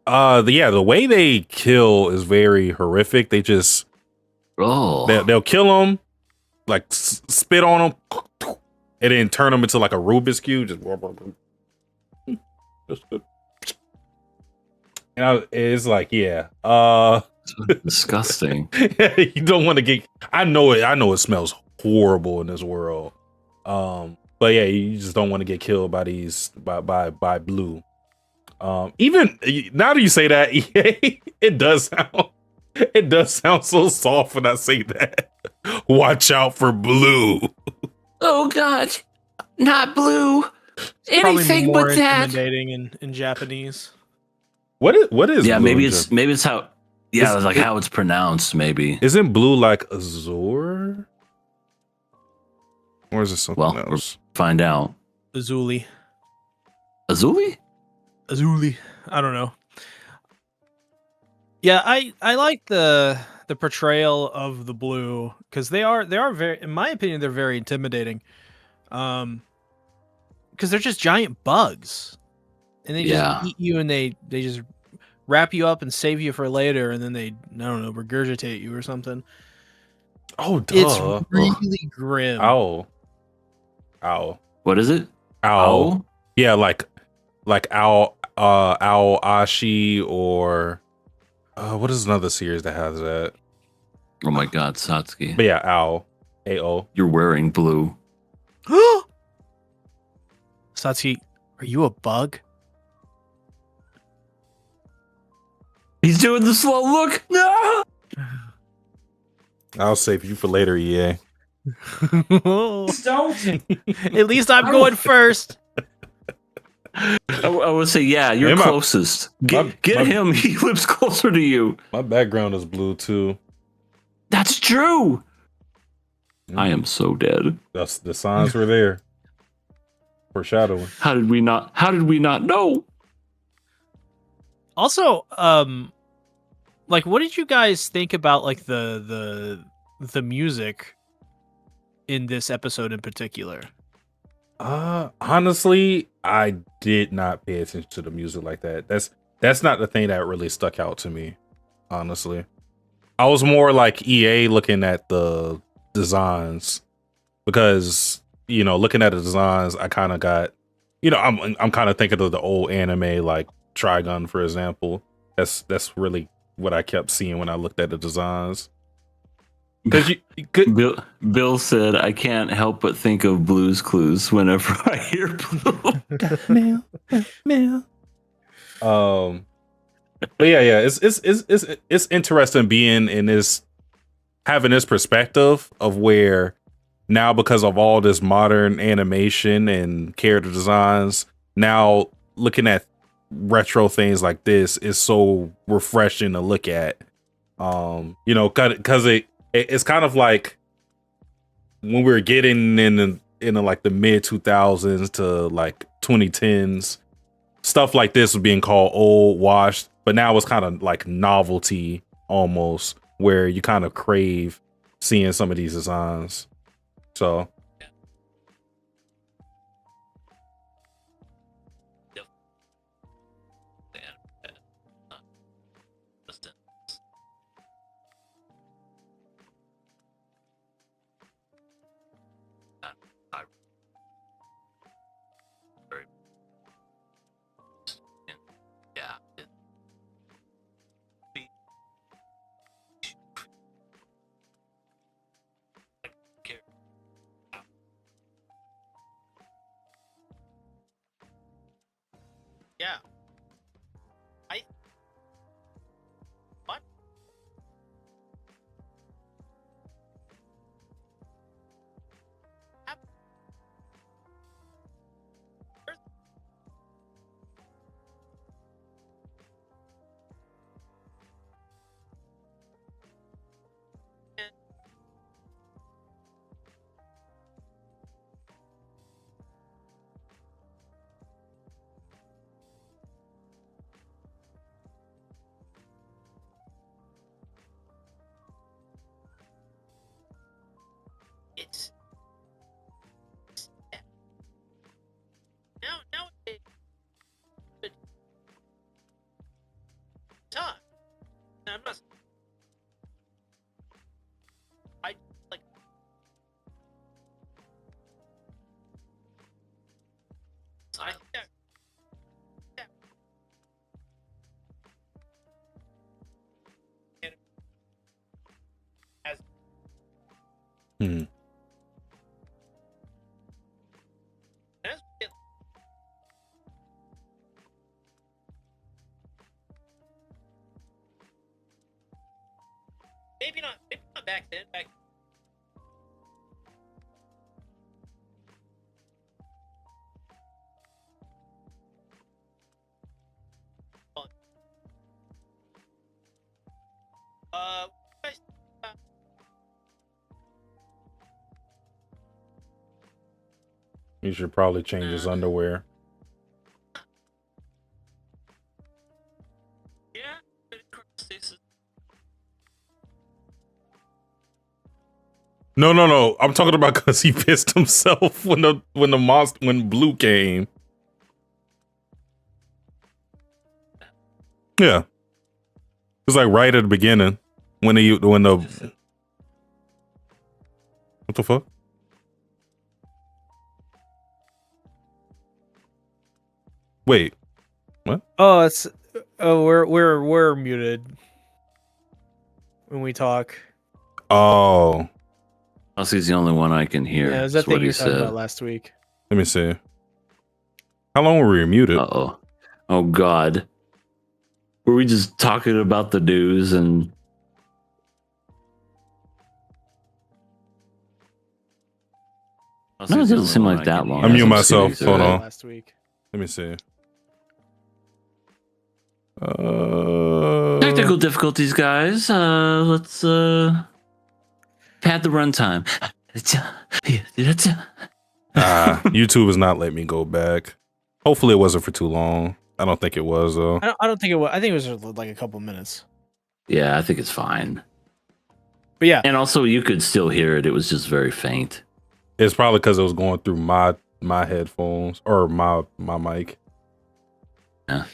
the way they kill is very horrific. They just they'll kill them, like spit on them, and then turn them into like a Rubik's cube. It's like, yeah, disgusting. You don't want to get. I know it smells horrible in this world. But yeah, you just don't want to get killed by these by blue. Even now that you say that, it does sound so soft when I say that. Watch out for blue. Oh god, not blue. Probably Anything more but that. intimidating in Japanese. What is? Yeah, blue maybe in it's how. Yeah, Is- like how it's pronounced. Maybe. Isn't blue like azure? Or is it something Well, else? Find out. Azuli. Azuli? Azuli. I don't know. Yeah, I like the portrayal of the blue because they are very, in my opinion, they're very intimidating. Because they're just giant bugs, and they just eat you, and they just wrap you up and save you for later, and then they, I don't know, regurgitate you or something. Oh, duh. It's really grim. Ow. What is it? Ow. Yeah, like Owl Ashi, or what is another series that has that? Oh my god, Satsuki. But yeah, Owl. AO. You're wearing blue. Satsuki, are you a bug? He's doing the slow look. No. I'll save you for later, EA. Don't. At least I'm going first. I would say, yeah, you're Hey, closest. Get him. He lives closer to you. My background is blue too. That's true. I am so dead. That's the signs were there. Foreshadowing. How did we not know? Also, like, what did you guys think about like the music in this episode in particular? Honestly, I did not pay attention to the music like that. That's not the thing that really stuck out to me, honestly. I was more like EA looking at the designs, because, you know, looking at the designs, I kind of got, you know, I'm kind of thinking of the old anime like Trigun, for example. That's really what I kept seeing when I looked at the designs. Because you could, Bill said, I can't help but think of Blue's Clues whenever I hear blue. Mail. But yeah, it's interesting being in this, having this perspective of where now, because of all this modern animation and character designs, now looking at retro things like this is so refreshing to look at. You know, because it's kind of like when we were getting in like the mid 2000s to like 2010s, stuff like this was being called old, washed, but now it's kind of like novelty almost, where you kind of crave seeing some of these designs. So it's now it's tough. And I'm not. I like. I think that. As Hmm. as maybe not back then. Back uh, guys, He should probably change his underwear. yeah, but of course, No. I'm talking about because he pissed himself when Blue came. Yeah, it's like right at the beginning when the what the fuck? Wait, Oh, it's we're muted when we talk. oh, Hussey's the only one I can hear. Yeah, it was that That's what thing you he were talking said. about last week. let me see. How long were we muted? Uh-oh. Oh, God. Were we just talking about the news and... No, it doesn't seem like that long. I'm muting That's what myself. Stevie Hold said. on. Last week. Let me see. Technical difficulties, guys. Let's pad the runtime. YouTube is not letting me go back. Hopefully, it wasn't for too long. I don't think it was though. I don't think it was. I think it was like a couple minutes. Yeah, I think it's fine. But yeah, And also, you could still hear it. It was just very faint. It's probably because it was going through my headphones or my mic.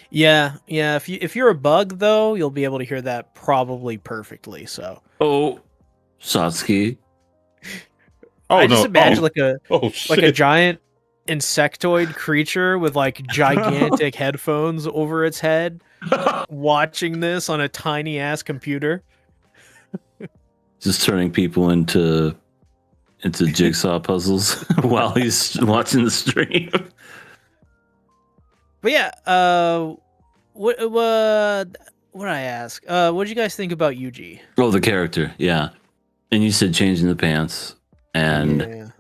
yeah. If you're a bug though, you'll be able to hear that probably perfectly. So Oh, Satsuki. Oh I no! just imagine like a shit. giant insectoid creature with like gigantic headphones over its head, watching this on a tiny ass computer. Just turning people into jigsaw puzzles while he's watching the stream. But yeah, what did I ask? What did you guys think about Yuji? Oh, the character, yeah. And you said changing the pants, and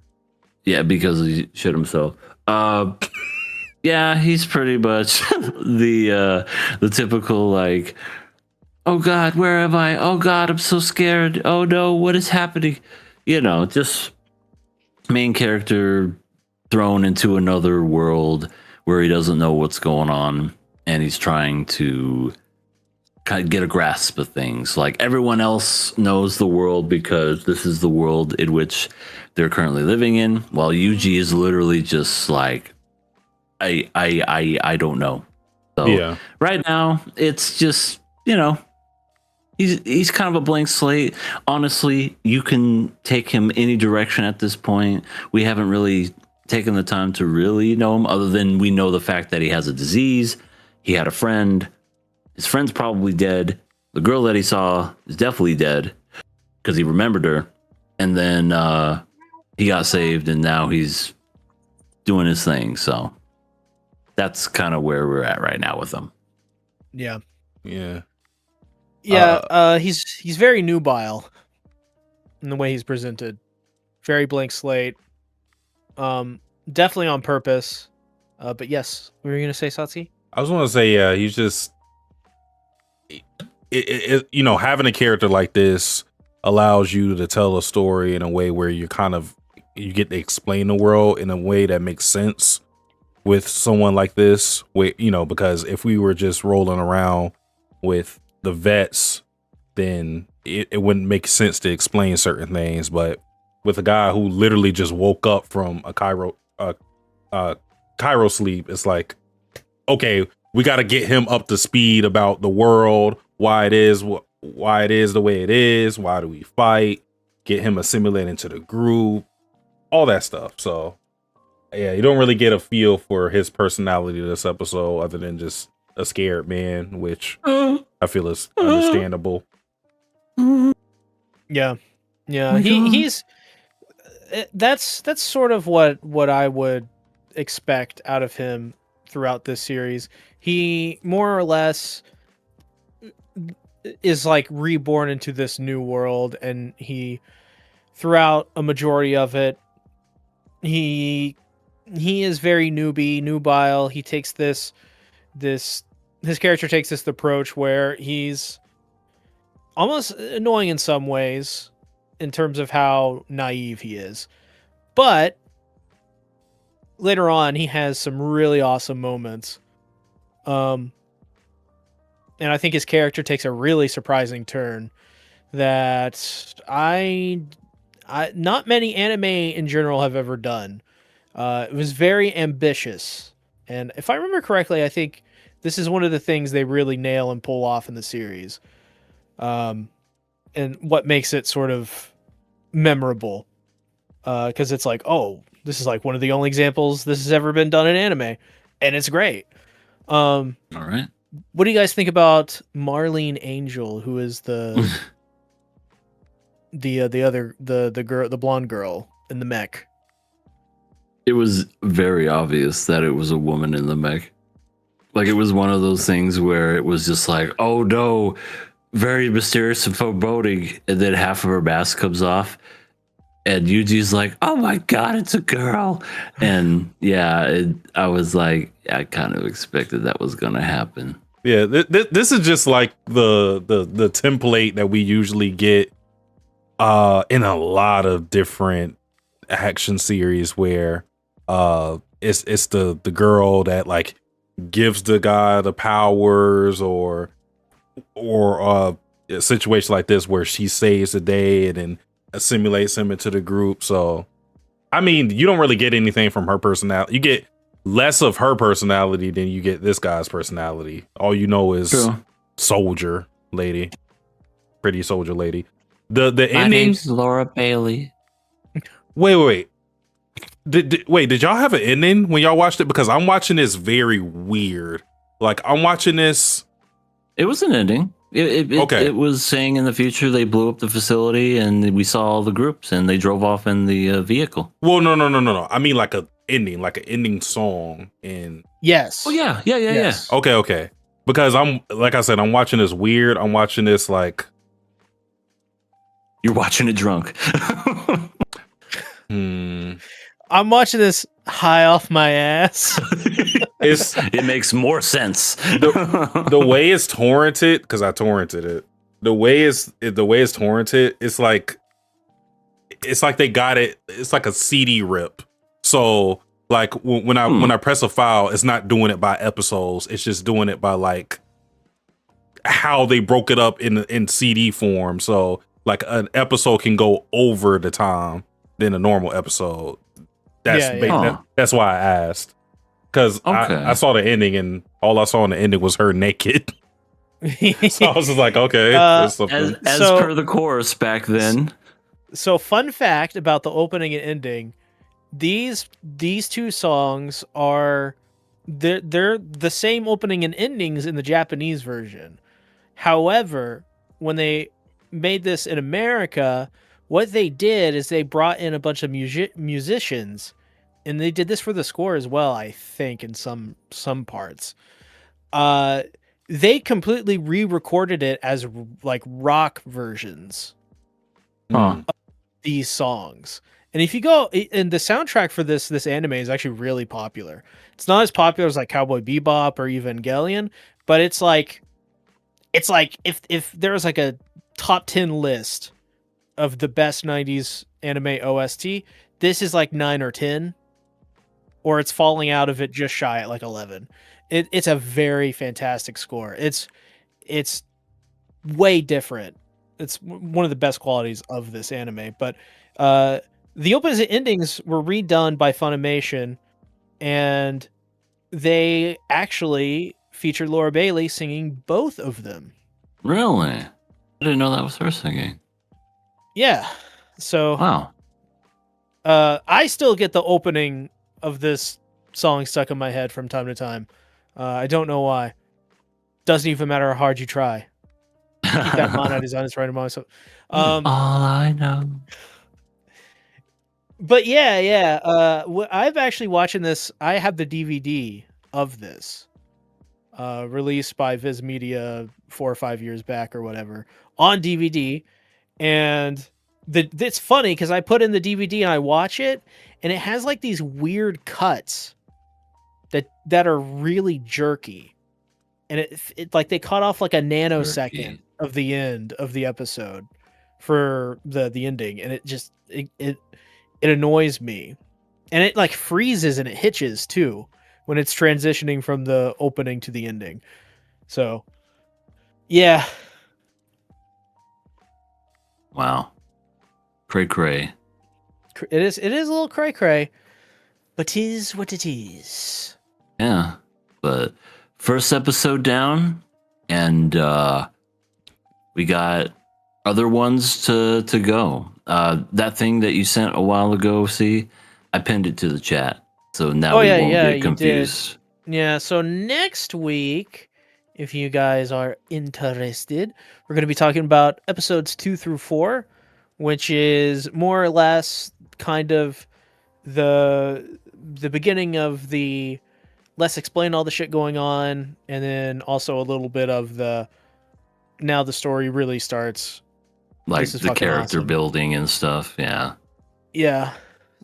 yeah, because he shit himself. Yeah, he's pretty much the typical like, oh God, where am I? Oh God, I'm so scared. Oh no, what is happening? You know, just main character thrown into another world where he doesn't know what's going on, and he's trying to kind of get a grasp of things. Like everyone else knows the world because this is the world in which they're currently living in, while Yuji is literally just like, I don't know. So Yeah. right now it's just, you know, he's kind of a blank slate. Honestly, you can take him any direction at this point. We haven't really taken the time to really know him, other than we know the fact that he has a disease. He had a friend. His friend's probably dead. The girl that he saw is definitely dead because he remembered her. And then he got saved, and now he's doing his thing. So that's kind of where we're at right now with him. Yeah. Yeah. Yeah, he's very nubile in the way he's presented. Very blank slate. Definitely on purpose. But yes, what were you gonna say, Satsuki? I was going to say, yeah, he's just, you know, having a character like this allows you to tell a story in a way where you get to explain the world in a way that makes sense with someone like this. You know, because if we were just rolling around with the vets, then it wouldn't make sense to explain certain things. But with a guy who literally just woke up from a Cairo sleep. It's like, okay, we got to get him up to speed about the world, why it is the way it is, why do we fight, get him assimilated into the group, all that stuff. So yeah, you don't really get a feel for his personality this episode other than just a scared man, which I feel is understandable. Yeah. My God. He's that's sort of what I would expect out of him throughout this series. He more or less is like reborn into this new world, and he throughout a majority of it he is very nubile. He takes this his character takes this approach where he's almost annoying in some ways in terms of how naive he is. But later on he has some really awesome moments. And I think his character takes a really surprising turn that I not many anime in general have ever done. It was very ambitious. And if I remember correctly, I think this is one of the things they really nail and pull off in the series. And what makes it sort of memorable. Because it's like, oh, this is like one of the only examples this has ever been done in anime. And it's great. All right. What do you guys think about Marlene Angel, who is the the blonde girl in the mech? It was very obvious that it was a woman in the mech. Like, it was one of those things where it was just like, oh no, very mysterious and foreboding, and then half of her mask comes off, and Yuji's like, oh my god, it's a girl. And yeah, I was like, I kind of expected that was gonna happen. Yeah, this is just like the template that we usually get in a lot of different action series where it's the girl that like gives the guy the powers, or a situation like this where she saves the day and then assimilates him into the group. So I mean, you don't really get anything from her personality. You get less of her personality than you get this guy's personality. All you know is True. soldier lady, pretty soldier lady. The My ending. name's Laura Bailey. Wait. Did y'all have an ending when y'all watched it? Because I'm watching this very weird. Like, I'm watching this. It was an ending. Okay. It was saying in the future they blew up the facility and we saw all the groups and they drove off in the vehicle. Well, no. I mean, like an ending song. And Yes. Oh yeah. Yes. okay. Because I'm, like I said, I'm watching this weird. I'm watching this like. You're watching it drunk. I'm watching this high off my ass. It makes more sense. The way it's torrented, because I torrented it. The way it's torrented, it's like they got it. It's like a CD rip. So like when I press a file, it's not doing it by episodes. It's just doing it by like how they broke it up in CD form. So like an episode can go over the time than a normal episode. That's why I asked. Because I saw the ending and all I saw in the ending was her naked. So I was just like, okay. There's something. As per the chorus back then. So fun fact about the opening and ending, these two songs are they're the same opening and endings in the Japanese version. However, when they made this in America, what they did is they brought in a bunch of musicians, and they did this for the score as well, I think, in some parts. They completely re-recorded it as like rock versions of these songs. And if you go, and the soundtrack for this anime is actually really popular. It's not as popular as like Cowboy Bebop or Evangelion, but it's like if there was like a top 10 list of the best 90s anime OST, this is like 9 or 10, or it's falling out of it just shy at like 11. It's a very fantastic score. It's way different. It's one of the best qualities of this anime. But the openings and endings were redone by Funimation, and they actually featured Laura Bailey singing both of them. Really? I didn't know that was her singing. Yeah. So Wow. I still get the opening of this song stuck in my head from time to time. I don't know why. Doesn't even matter how hard you try. Keep that in mind. I designed this right in mind. So, All I know. but yeah. I've actually watching this. I have the DVD of this, released by Viz Media 4 or 5 years back or whatever on DVD, and it's funny because I put in the DVD and I watch it, and it has like these weird cuts that are really jerky, and it like they cut off like a nanosecond Jerky. of the end of the episode for the ending, and it annoys me, and it like freezes and it hitches too when it's transitioning from the opening to the ending. So yeah, Wow. Cray cray. it is a little cray cray, but 'tis what it is. Yeah. But first episode down, and we got other ones to go. That thing that you sent a while ago, see, I pinned it to the chat, so now we won't you get did. confused. Yeah, so next week, if you guys are interested, we're going to be talking about episodes 2 through 4, which is more or less kind of the beginning of the let's explain all the shit going on, and then also a little bit of now the story really starts. Like This is the fucking character awesome. building and stuff. Yeah. Yeah.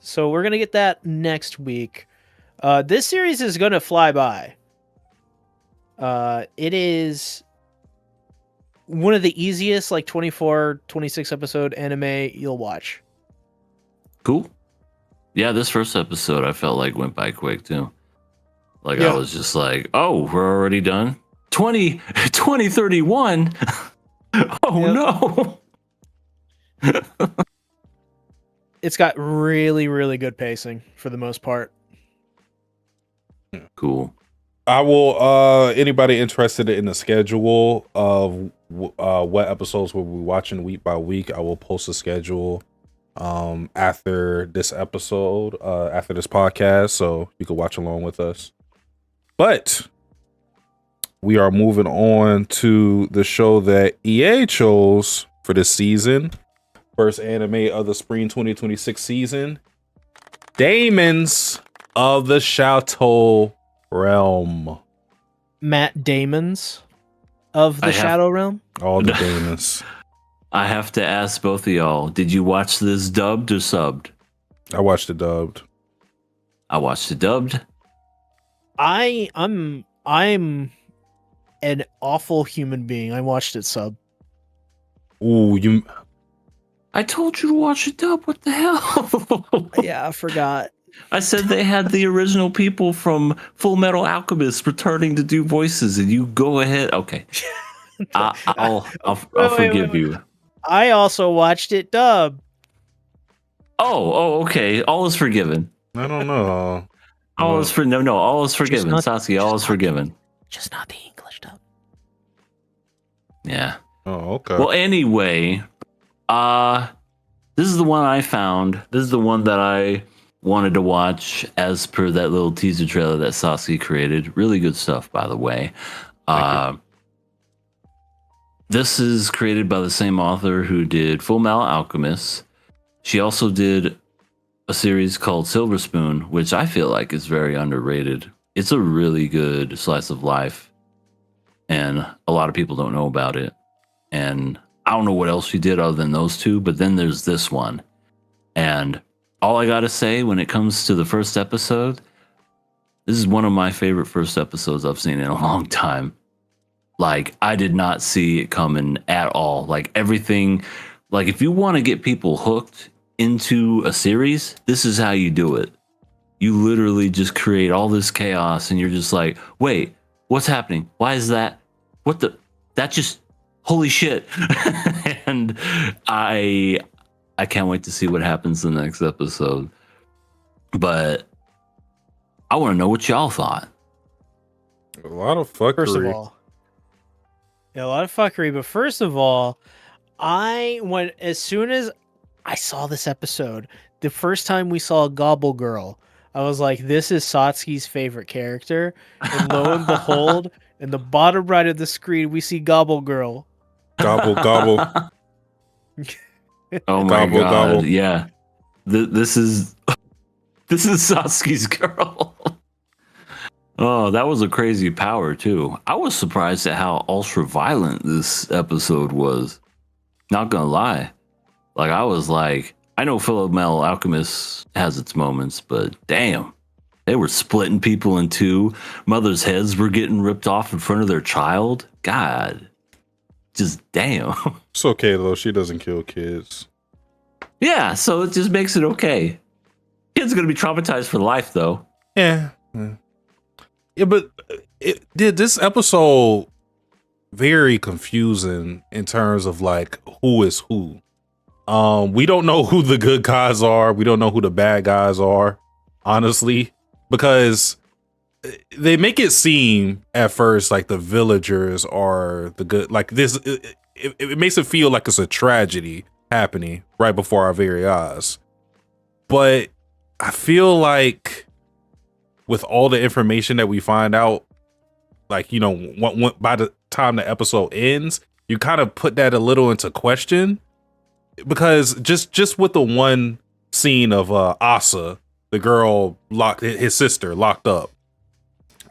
So we're going to get that next week. This series is going to fly by. It is one of the easiest, like 24, 26 episode anime you'll watch. Cool. Yeah, this first episode I felt like went by quick too. Like Yeah. I was just like, oh, we're already done? 2031? Oh Yep. no. It's got really, really good pacing for the most part. Cool. I will anybody interested in the schedule of what episodes we'll be watching week by week, I will post a schedule after this episode, after this podcast, so you can watch along with us. But we are moving on to the show that EA chose for this season. First anime of the spring 2026 season. Daemons of the Chateau Realm. Matt Damon's of the Shadow Realm. All the Daemons. I have to ask both of y'all, did you watch this dubbed or subbed? I watched it dubbed. I watched it dubbed. I'm an awful human being. I watched it sub. Ooh, you. I told you to watch it dubbed. What the hell? Yeah, I forgot. I said they had the original people from Full Metal Alchemist returning to do voices, and you go ahead. Okay, I'll forgive you. I also watched it dub. Oh, okay. All is forgiven. I don't know. All is all is forgiven. not- Sasuke, all is forgiven. Just not the English dub. Yeah. Oh, okay. Well, anyway, this is the one I found. This is the one that I wanted to watch as per that little teaser trailer that Sasuke created. Really good stuff, by the way. This is created by the same author who did Full Metal Alchemist. She also did a series called Silver Spoon, which I feel like is very underrated. It's a really good slice of life, and a lot of people don't know about it. And I don't know what else she did other than those two, but then there's this one. And all I gotta say when it comes to the first episode, this is one of my favorite first episodes I've seen in a long time. Like, I did not see it coming at all. Like, everything, like, if you want to get people hooked into a series, this is how you do it. You literally just create all this chaos, and you're just like, wait, what's happening? Why is that? That just, holy shit. And I I can't wait to see what happens in the next episode. But I want to know what y'all thought. A lot of fuckery. First of all, yeah, a lot of fuckery. But first of all, as soon as I saw this episode, the first time we saw Gobble Girl, I was like, "This is Satsuki's favorite character." And lo and behold, in the bottom right of the screen, we see Gobble Girl. Gobble, gobble. Oh my Gobble, god! gobble. Yeah, this is Satsuki's girl. Oh, that was a crazy power too. I was surprised at how ultra violent this episode was. Not gonna lie, like I was like, I know Fellow Metal Alchemist has its moments, but damn, they were splitting people in two. Mothers' heads were getting ripped off in front of their child. God, just damn. It's okay though. She doesn't kill kids. Yeah, so it just makes it okay. Kid's gonna be traumatized for life, though. Yeah. Yeah, but it did this episode very confusing in terms of like who is who. We don't know who the good guys are. We don't know who the bad guys are, honestly, because they make it seem at first like the villagers are the good. Like this, it makes it feel like it's a tragedy happening right before our very eyes. But I feel like with all the information that we find out, like, you know, by the time the episode ends, you kind of put that a little into question, because just with the one scene of Asa, the girl his sister locked up,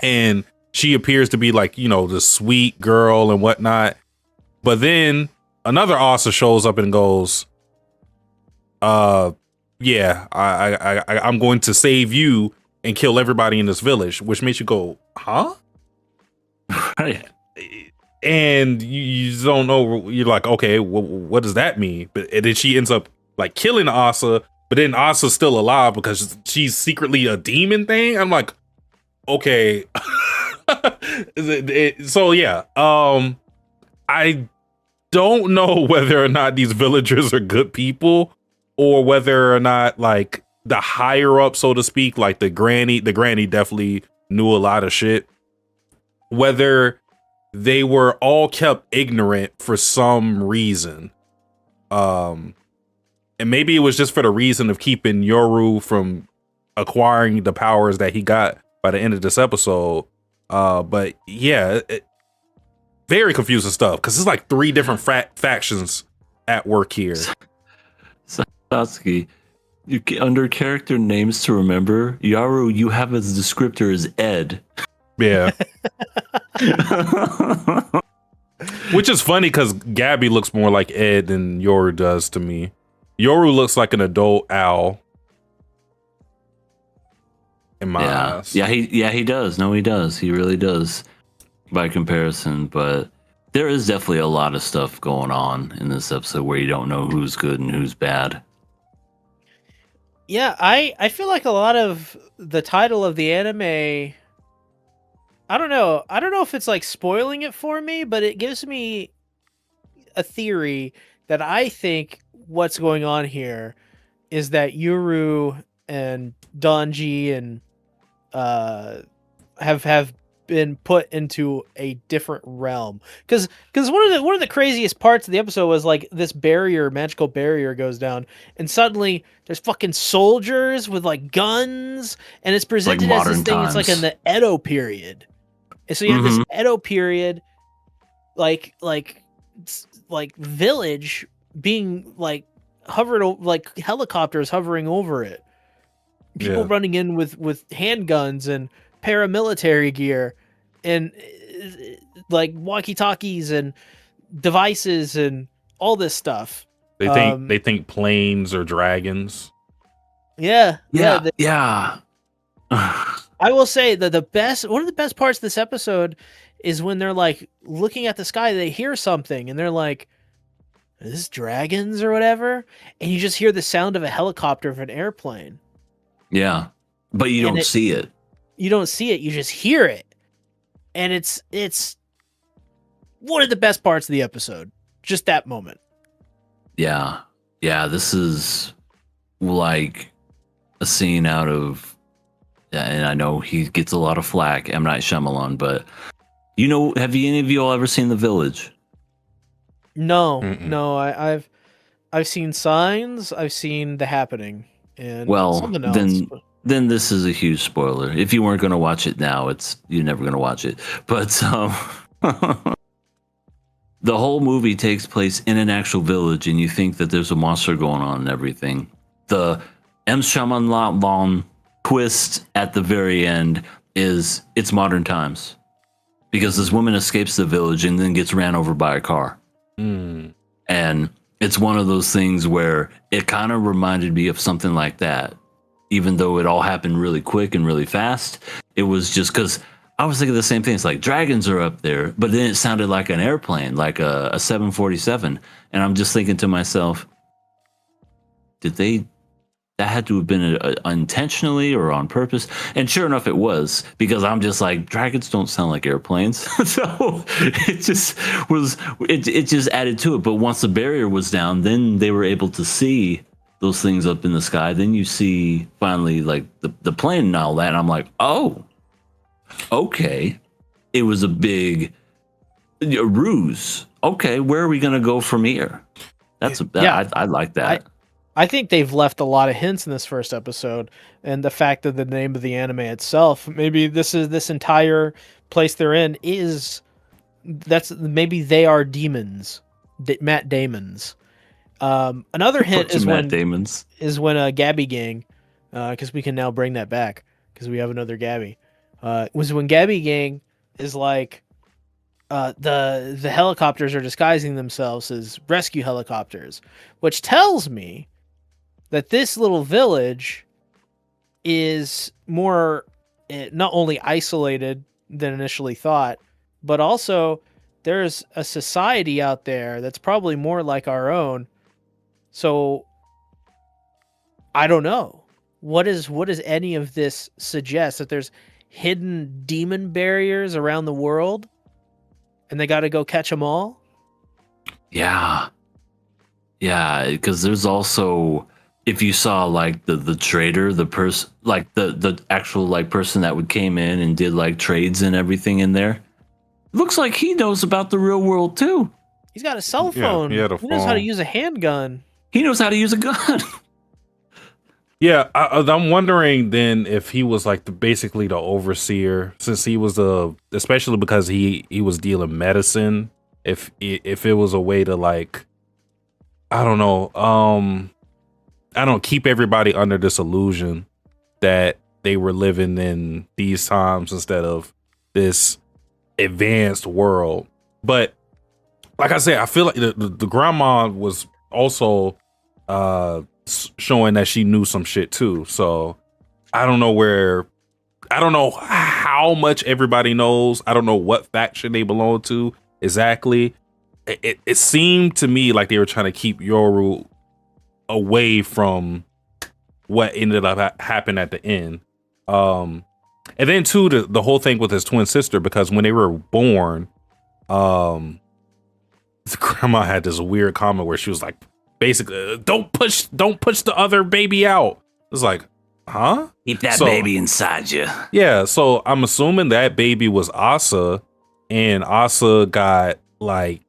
and she appears to be like, you know, the sweet girl and whatnot, but then another Asa shows up and goes, yeah, I'm going to save you and kill everybody in this village, which makes you go, huh? Right. And you don't know. You're like, okay, what does that mean? And then she ends up like killing Asa, but then Asa's still alive because she's secretly a demon thing. I'm like, okay. So yeah, I don't know whether or not these villagers are good people, or whether or not like the higher up, so to speak, like the granny definitely knew a lot of shit. Whether they were all kept ignorant for some reason. And maybe it was just for the reason of keeping Yoru from acquiring the powers that he got by the end of this episode. But yeah, very confusing stuff, because it's like 3 different factions at work here. Satsuki, under character names to remember, Yaru, you have as descriptor as Ed. Yeah. Which is funny because Gabby looks more like Ed than Yoru does to me. Yoru looks like an adult owl in my eyes. He does. No, he does. He really does by comparison. But there is definitely a lot of stuff going on in this episode where you don't know who's good and who's bad. Yeah, I feel like a lot of the title of the anime, I don't know if it's like spoiling it for me, but it gives me a theory that I think what's going on here is that Yuru and Donji and have been put into a different realm, because one of the craziest parts of the episode was like this magical barrier goes down, and suddenly there's fucking soldiers with like guns, and it's presented Like as this modern thing. It's like in times. the Edo period, and so you have this Edo period, like village being like hovered like helicopters hovering over it, people running in with handguns and paramilitary gear and like walkie-talkies and devices and all this stuff. They think planes are dragons. Yeah. I I will say that one of the best parts of this episode is when they're like looking at the sky, they hear something and they're like, "Is this dragons or whatever?" And you just hear the sound of a helicopter of an airplane. Yeah, but you don't see it. You don't see it, you just hear it. And it's one of the best parts of the episode. Just that moment. Yeah. Yeah, this is like a scene out of, yeah, and I know he gets a lot of flack, M. Night Shyamalan, but have any of you all ever seen The Village? No, Mm-mm. no, I've seen Signs, I've seen The Happening, and Well, something else. then this is a huge spoiler. If you weren't going to watch it now, you're never going to watch it. But the whole movie takes place in an actual village, and you think that there's a monster going on and everything. The M. Shyamalan twist at the very end is it's modern times, because this woman escapes the village and then gets ran over by a car. Mm. And it's one of those things where it kind of reminded me of something like that. Even though it all happened really quick and really fast, it was just because I was thinking the same thing. It's like dragons are up there, but then it sounded like an airplane, like a 747. And I'm just thinking to myself, that had to have been intentionally or on purpose? And sure enough, it was, because I'm just like, dragons don't sound like airplanes. So it just it just added to it. But once the barrier was down, then they were able to see those things up in the sky. Then you see finally like the plane and all that. And I'm like, oh, okay. It was a big ruse. Okay, where are we going to go from here? I like that. I think they've left a lot of hints in this first episode, and the fact that the name of the anime itself, maybe this entire place they're in maybe they are demons, Matt Daemons. Another hint is Matt Damon's. when Gabby Gang, because we can now bring that back because we have another Gabby. Was when Gabby Gang is like, the helicopters are disguising themselves as rescue helicopters, which tells me that this little village is more not only isolated than initially thought, but also there's a society out there that's probably more like our own. So I don't know. What does any of this suggest? That there's hidden demon barriers around the world and they got to go catch them all? Yeah, because there's also, if you saw like the trader, the person, like the actual like person that would came in and did like trades and everything in there, looks like he knows about the real world too. He's got a cell phone. he had a He knows how to phone. use a handgun. He knows how to use a gun. Yeah, I'm wondering then if he was like basically the overseer, since he was especially because he was dealing medicine. If it was a way to like, I don't know, keep everybody under this illusion that they were living in these times instead of this advanced world. But like I said, I feel like the grandma was also showing that she knew some shit too. So I don't know how much everybody knows. I don't know what faction they belong to exactly. It seemed to me like they were trying to keep Yoru away from what ended up happening at the end. And then too, the whole thing with his twin sister, because when they were born, the grandma had this weird comment where she was like, basically, don't push the other baby out. It's like, huh? Keep that baby inside you. Yeah, so I'm assuming that baby was Asa, and Asa got like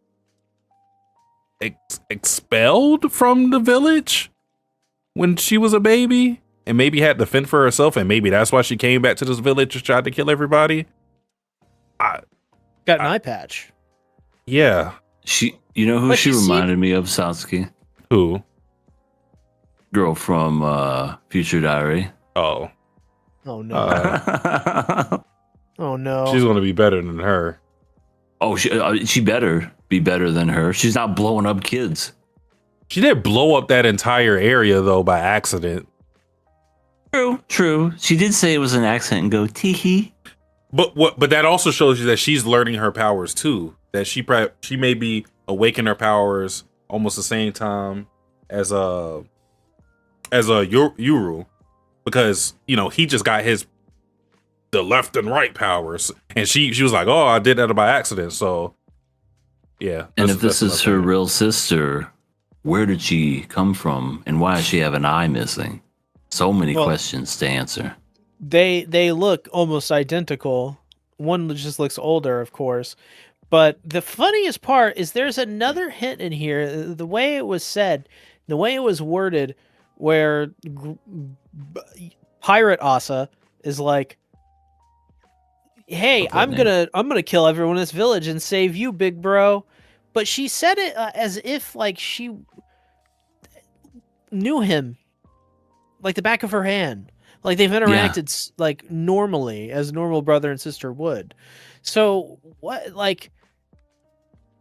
expelled from the village when she was a baby, and maybe had to fend for herself, and maybe that's why she came back to this village and tried to kill everybody. Got an eye patch. Yeah. You know who But she you see- reminded me of, Satsuki? Who? Girl from Future Diary. Oh. Oh no. Oh no. She's gonna be better than her. Oh, she better be better than her. She's not blowing up kids. She did blow up that entire area though by accident. True. She did say it was an accident and go tee. But that also shows you that she's learning her powers too. That she may be awakening her powers almost the same time as a Yuru, because he just got the left and right powers, and she was like, oh, I did that by accident. So yeah. And if this is her real sister, where did she come from, and why does she have an eye missing? So many Well- questions to answer. They look almost identical. One just looks older, of course. But the funniest part is there's another hint in here. The way it was said, the way it was worded, where Pirate Asa is like, "Hey, Love that I'm gonna kill everyone in this village and save you, big bro." But she said it as if like she knew him, like the back of her hand. Like they've interacted like normally, as normal brother and sister would. So what? Like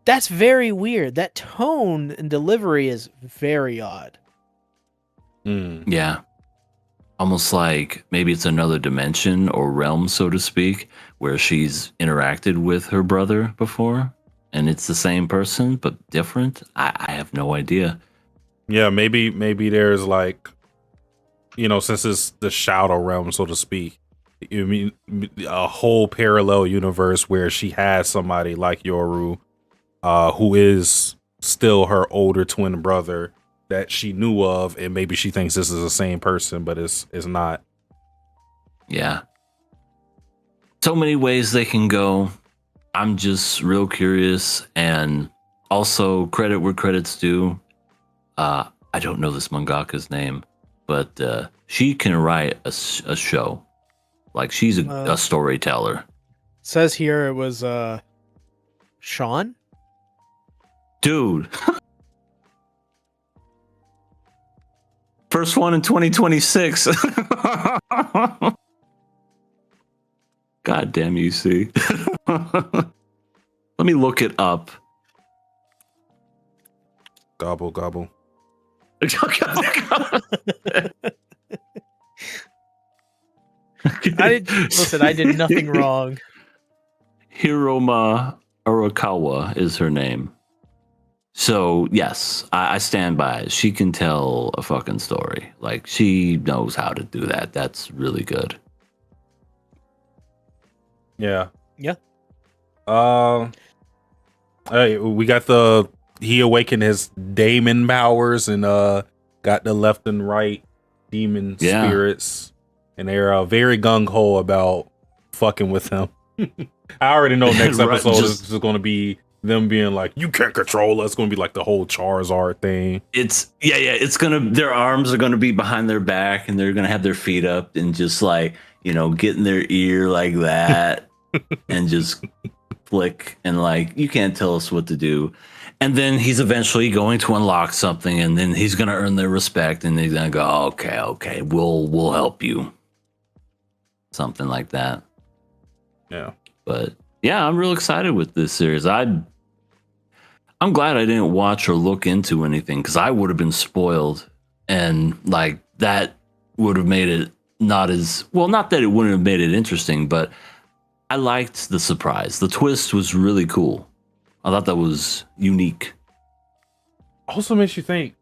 that's very weird. That tone and delivery is very odd. Mm. Yeah. Almost like maybe it's another dimension or realm, so to speak, where she's interacted with her brother before and it's the same person but different. I have no idea. Yeah, maybe there's like, since it's the shadow realm, so to speak, you mean a whole parallel universe where she has somebody like Yoru, who is still her older twin brother that she knew of, and maybe she thinks this is the same person, but it's not. Yeah. So many ways they can go. I'm just real curious, and also credit where credit's due. I don't know this mangaka's name, but she can write a show. Like she's a storyteller. Says here it was Sean. Dude. First one in 2026. God damn you, see. Let me look it up. Gobble gobble. I did nothing wrong. Hiroma Arakawa is her name. So, yes, I stand by it. She can tell a fucking story. Like, she knows how to do that. That's really good. Yeah. Yeah. Hey, we got he awakened his Daemon powers and got the left and right demon spirits, and they're very gung ho about fucking with him. I already know next Right, episode is just going to be them being like, "You can't control us." It's going to be like the whole Charizard thing. It's their arms are gonna be behind their back and they're gonna have their feet up and just like, get in their ear like that and just flick and like, you can't tell us what to do. And then he's eventually going to unlock something, and then he's gonna earn their respect, and he's gonna go, okay, we'll help you. Something like that. Yeah. But yeah, I'm real excited with this series. I'm glad I didn't watch or look into anything, because I would have been spoiled, and like that would have made it not as well. Not that it wouldn't have made it interesting, but I liked the surprise. The twist was really cool. I thought that was unique. Also makes you think,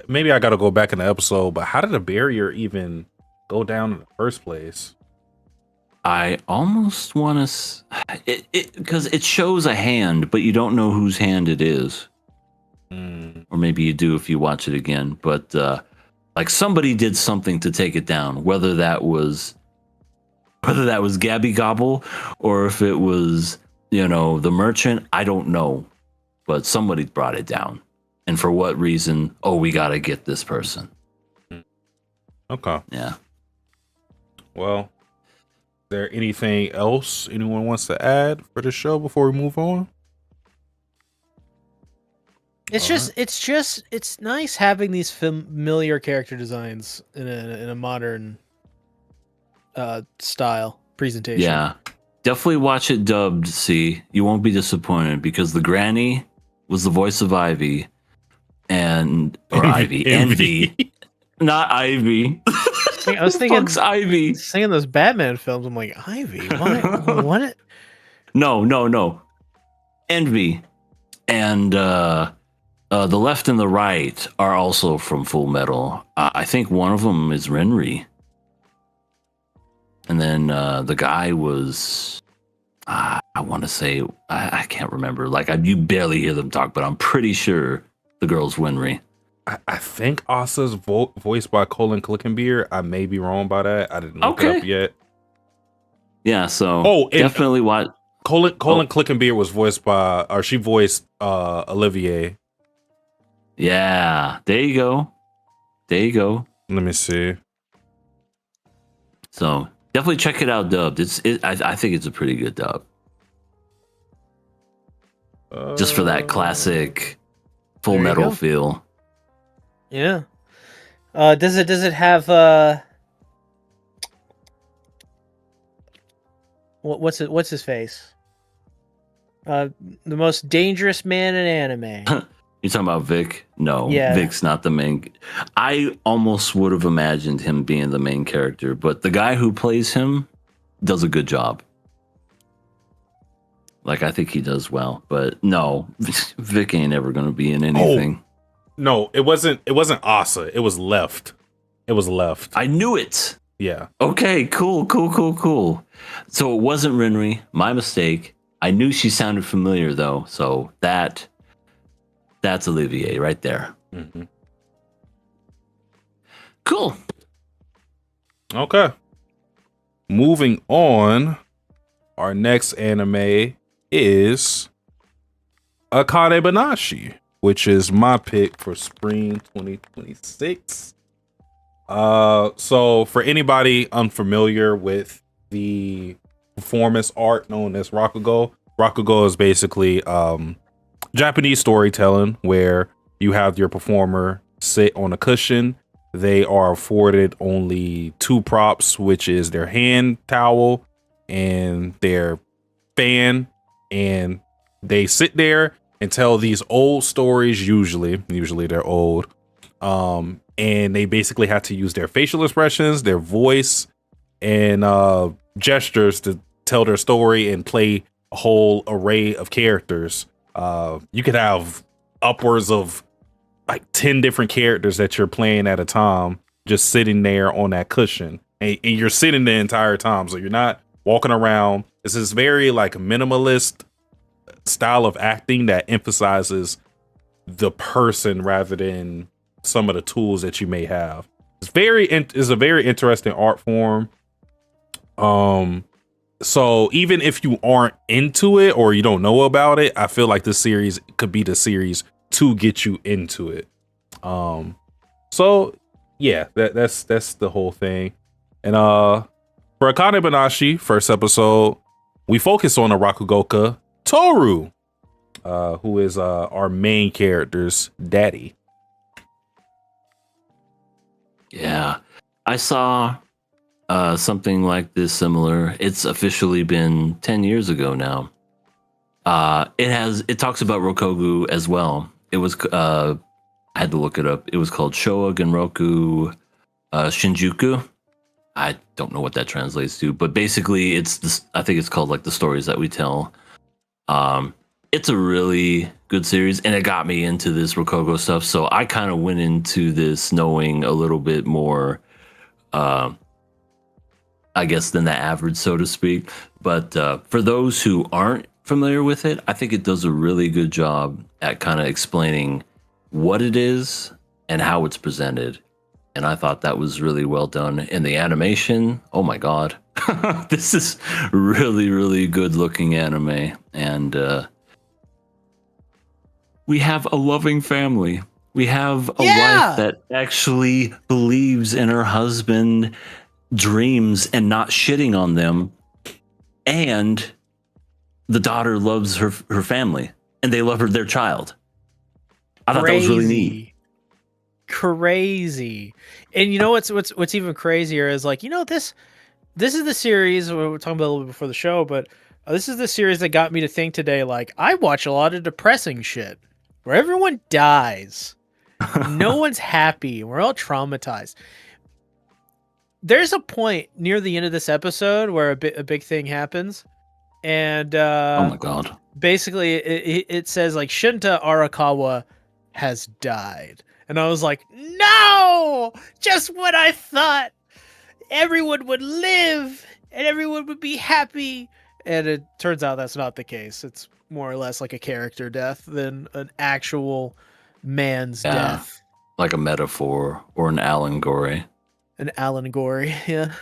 maybe I got to go back in the episode, but how did the barrier even go down in the first place? I almost want to, because it shows a hand, but you don't know whose hand it is. Or maybe you do if you watch it again. But like somebody did something to take it down, whether that was Gabby Gobble or if it was, the merchant, I don't know. But somebody brought it down. And for what reason? Oh, we got to get this person. Okay. Yeah. Well, is there anything else anyone wants to add for the show before we move on? It's nice having these familiar character designs in a modern style presentation. Yeah. Definitely watch it dubbed, see. You won't be disappointed, because the granny was the voice of Ivy. Envy. Not Ivy. I was thinking Fuck's Ivy. Seeing those Batman films, I'm like, Ivy? What? What? No. Envy. And the left and the right are also from Full Metal. I think one of them is Renri. And then the guy was, I want to say, I can't remember. Like, you barely hear them talk, but I'm pretty sure the girl's Winry. I think Asa's voiced by Colin Clickenbeer. I may be wrong by that. I didn't look it up Okay. yet. Yeah, so Oh, and definitely watch. Colin Clickenbeer was voiced by, or she voiced Olivier. Yeah, there you go. There you go. Let me see. So definitely check it out dubbed. I think it's a pretty good dub. Just for that classic Full There you Metal go. feel. Yeah. Does it have what's his face? The most dangerous man in anime. You talking about Vic? No, Yeah. Vic's not the main. I almost would have imagined him being the main character, but the guy who plays him does a good job. Like, I think he does well, but no, Vic ain't ever going to be in anything. No, it wasn't Asa. It was Left. It was Left. I knew it. Yeah. Okay, cool. So it wasn't Rinri. My mistake. I knew she sounded familiar though, so that's Olivier right there. Mm-hmm. Cool. Okay. Moving on, our next anime is Akane-Banashi, which is my pick for spring 2026. So for anybody unfamiliar with the performance art known as Rakugo is basically Japanese storytelling where you have your performer sit on a cushion. They are afforded only two props, which is their hand towel and their fan, and they sit there and tell these old stories. Usually they're old, and they basically have to use their facial expressions, their voice, and gestures to tell their story and play a whole array of characters. You could have upwards of like 10 different characters that you're playing at a time, just sitting there on that cushion, and you're sitting the entire time, so you're not walking around. It's this very like minimalist style of acting that emphasizes the person rather than some of the tools that you may have. It's a very interesting art form. So even if you aren't into it or you don't know about it, I feel like this series could be the series to get you into it. So yeah, that's the whole thing. And for Akane-Banashi, first episode, we focus on the Rakugoka Toru, who is our main character's daddy. Yeah, I saw something like this similar. It's officially been 10 years ago now. It talks about Rokogu as well. It was I had to look it up. It was called Showa Genroku Shinjuku. I don't know what that translates to, but basically I think it's called like the stories that we tell. It's a really good series, and it got me into this Rokogo stuff. So I kind of went into this knowing a little bit more, I guess, than the average, so to speak. But for those who aren't familiar with it, I think it does a really good job at kind of explaining what it is and how it's presented. And I thought that was really well done. And the animation, oh my God, this is really, really good looking anime. And we have a loving family. We have a wife that actually believes in her husband, dreams, and not shitting on them. And the daughter loves her family, and they love their child. I thought that was really neat. Crazy. And you know what's even crazier is, like, you know, this is the series we were talking about a little bit before the show, but this is the series that got me to think today, like, I watch a lot of depressing shit where everyone dies. No one's happy. We're all traumatized. There's a point near the end of this episode where a big thing happens, and Oh my God. basically it says like Shinta Arakawa has died. And I was like, no, just what I thought. Everyone would live and everyone would be happy. And it turns out that's not the case. It's more or less like a character death than an actual man's Yeah. death. Like a metaphor or an allegory. An allegory, yeah.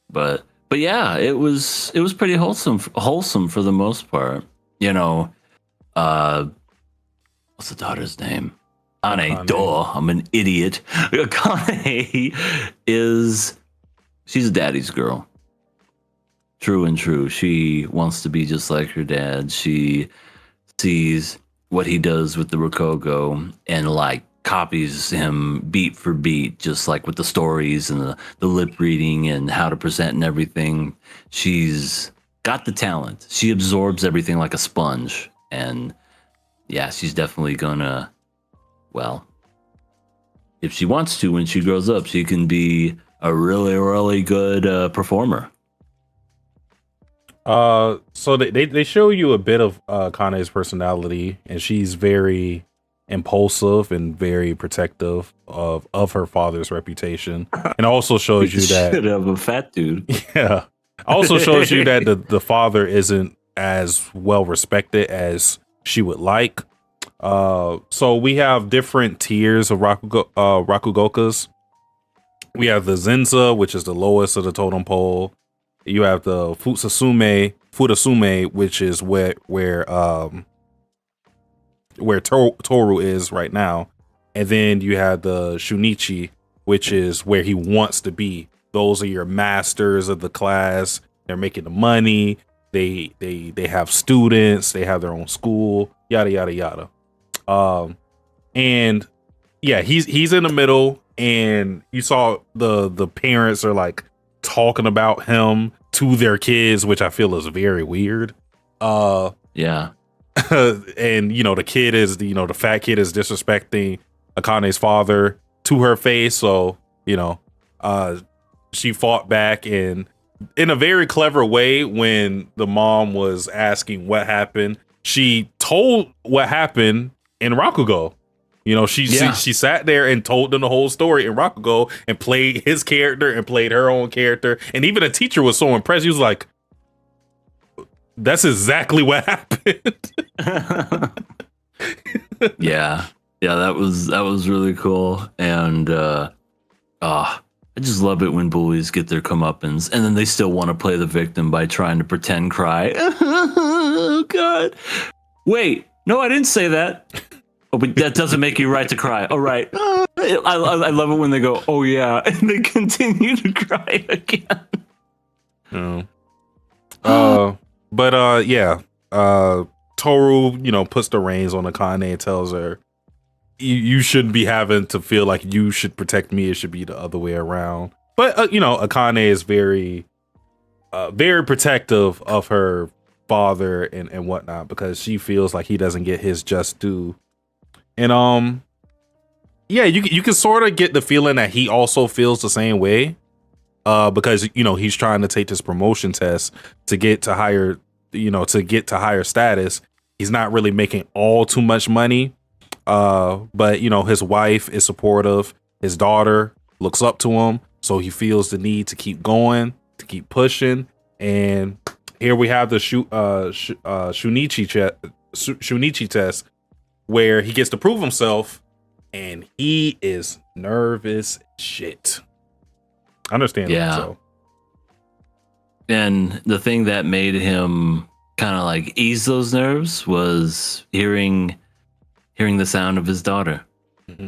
but yeah, it was pretty wholesome for the most part. You know, what's the daughter's name? Akane. Akane. Duh, I'm an idiot. Akane she's a daddy's girl. True and true. She wants to be just like her dad. She sees what he does with the Rokogo and like copies him beat for beat, just like with the stories and the lip reading and how to present and everything. She's got the talent. She absorbs everything like a sponge. And yeah, she's definitely gonna, well, if she wants to, when she grows up, she can be a really, really good performer. So they show you a bit of Kane's personality, and she's very impulsive and very protective of her father's reputation, and also shows you that Shit of a fat dude. yeah, also shows you that the father isn't as well respected as she would like. So we have different tiers of Rakugokas. We have the Zenza, which is the lowest of the totem pole. You have the Futasume, which is where Toru is right now, and then you have the Shunichi, which is where he wants to be. Those are your masters of the class. They're making the money. They have students. They have their own school. Yada yada yada. And yeah, he's in the middle, and you saw the parents are like talking about him to their kids, which I feel is very weird. Yeah. And you know, the kid is the fat kid is disrespecting Akane's father to her face. So, you know, she fought back in a very clever way. When the mom was asking what happened, she told what happened in Rakugo. You know, she sat there and told them the whole story in Rakugo and played his character and played her own character. And even a teacher was so impressed. He was like, that's exactly what happened. Yeah, that was really cool. And I just love it when bullies get their comeuppance and then they still want to play the victim by trying to pretend cry. Oh God. Wait, no, I didn't say that. Oh, but that doesn't make you right to cry. All right. I love it when they go, oh yeah, and they continue to cry again. Yeah. Toru, puts the reins on Akane and tells her, you shouldn't be having to feel like you should protect me. It should be the other way around. But, Akane is very, very protective of her father and whatnot, because she feels like he doesn't get his just due. And, yeah, you can sort of get the feeling that he also feels the same way. Because, he's trying to take this promotion test to get to higher, higher status. He's not really making all too much money. But his wife is supportive. His daughter looks up to him, so he feels the need to keep going, to keep pushing. And here we have the Shunichi test, where he gets to prove himself, and he is nervous as shit. I understand. Yeah. That, so. And the thing that made him kind of like ease those nerves was hearing the sound of his daughter,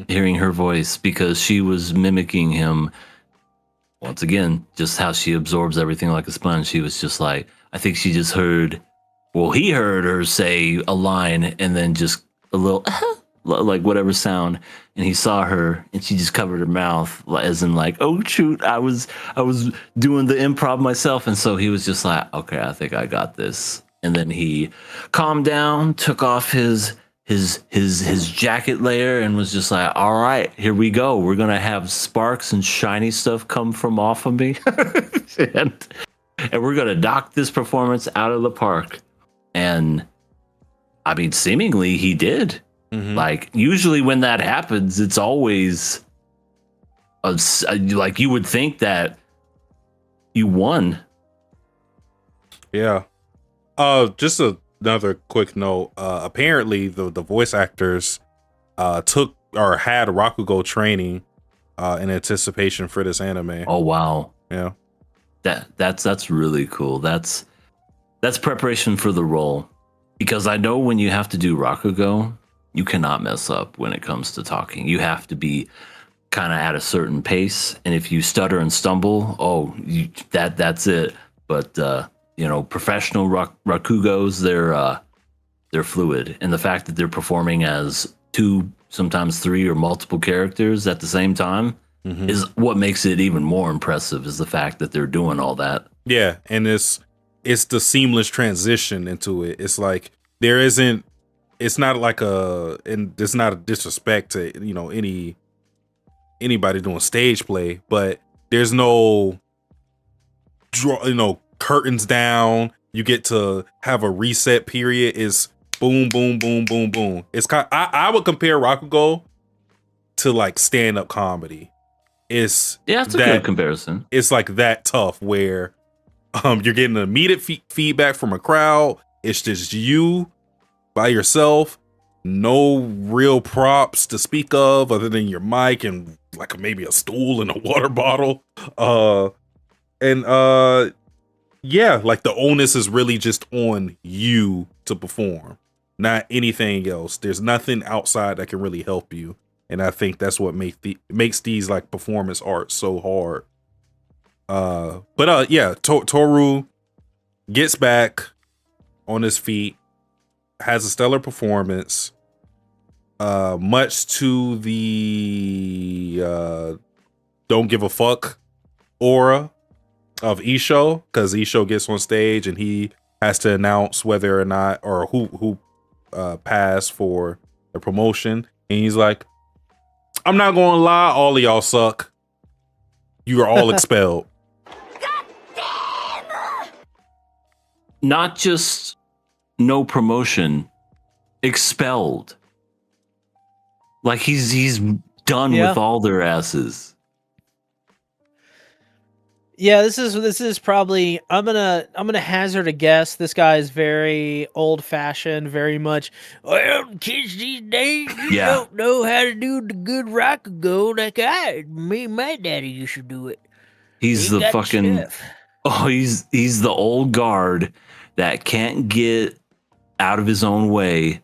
hearing her voice, because she was mimicking him. Once again, just how she absorbs everything like a sponge. She was just like, I think she just heard, well, he heard her say a line and then just a little, like whatever sound. And he saw her and she just covered her mouth, as in like, oh shoot, I was doing the improv myself. And so he was just like, okay, I think I got this. And then he calmed down, took off his jacket layer and was just like, all right, here we go. We're going to have sparks and shiny stuff come from off of me. and we're going to knock this performance out of the park. And I mean, seemingly he did. Like, usually when that happens, it's always like you would think that you won. Yeah. Just another quick note. Apparently, the voice actors took or had Rakugo training in anticipation for this anime. Oh wow, Yeah. that's really cool. That's preparation for the role, because I know when you have to do Rakugo, you cannot mess up when it comes to talking. You have to be kind of at a certain pace, and if you stutter and stumble, that's it. But professional Rakugos, they're fluid, and the fact that they're performing as 2, sometimes 3 or multiple characters at the same time is what makes it even more impressive, is the fact that they're doing all that. Yeah, and it's the seamless transition into it. It's like it's not like and it's not a disrespect to anybody doing stage play, but there's no curtains down. You get to have a reset period. Is boom, boom, boom, boom, boom. It's I would compare Rakugo to like stand up comedy. It's a good comparison. It's like that tough where you're getting immediate feedback from a crowd. It's just you by yourself, no real props to speak of other than your mic and like maybe a stool and a water bottle. Yeah, like the onus is really just on you to perform, not anything else. There's nothing outside that can really help you. And I think that's what makes these like performance art so hard. Toru gets back on his feet, has a stellar performance, much to the don't give a fuck aura of Isho, because Isho gets on stage and he has to announce whether or not or who passed for the promotion, and he's like, I'm not gonna lie, all of y'all suck. You are all expelled. Not just no promotion, expelled. Like he's done with all their asses. Yeah, this is probably I'm gonna hazard a guess. This guy is very old fashioned, very much. Well, kids these days don't know how to do the good Rakugo like my daddy used to do it. He's the fucking stuff. Oh, he's the old guard that can't get out of his own way.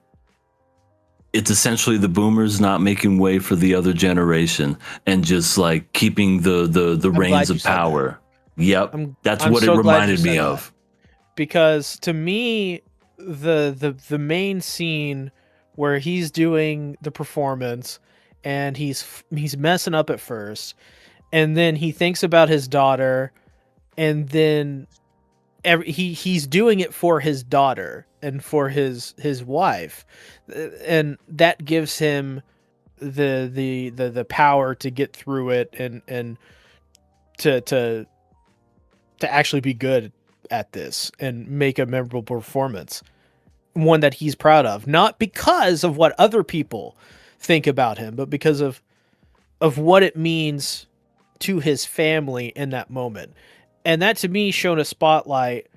It's essentially the boomers not making way for the other generation and just like keeping the reins of power. Yep, that's what it reminded me of. Because to me, the main scene where he's doing the performance and he's messing up at first, and then he thinks about his daughter, and then he's doing it for his daughter and for his wife, and that gives him the power to get through it and to actually be good at this and make a memorable performance, one that he's proud of, not because of what other people think about him, but because of what it means to his family in that moment. And that to me shone a spotlight,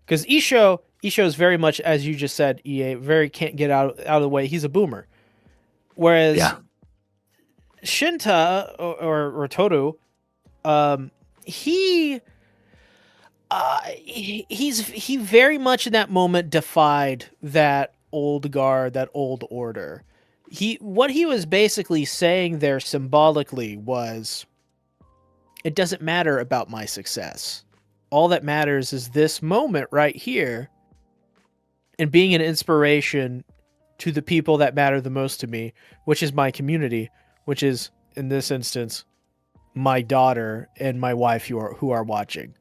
because Isho is very much, as you just said, EA, very can't get out of the way. He's a boomer. Whereas Shinta or Toru, he very much in that moment defied that old guard, that old order. What he was basically saying there symbolically was, it doesn't matter about my success. All that matters is this moment right here, and being an inspiration to the people that matter the most to me, which is my community, which is, in this instance, my daughter and my wife who are watching.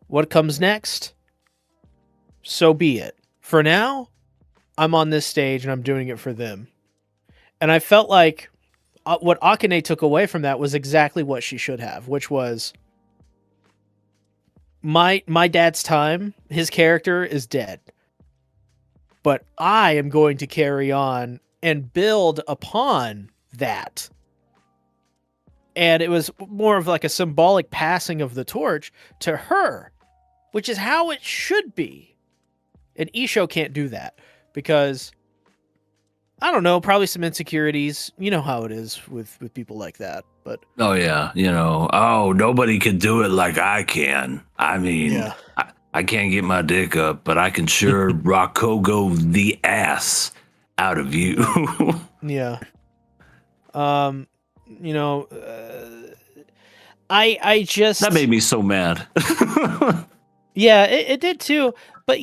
What comes next? So be it. For now, I'm on this stage and I'm doing it for them. And I felt like what Akane took away from that was exactly what she should have, which was, my dad's time, his character is dead. But I am going to carry on and build upon that. And it was more of like a symbolic passing of the torch to her, which is how it should be. And Isho can't do that because I don't know, probably some insecurities. You know how it is with people like that. But Oh yeah, oh, nobody can do it like I can. I mean, yeah. I can't get my dick up, but I can sure Rakogo the ass out of you. Yeah. You know, I just That made me so mad. yeah, it did too. But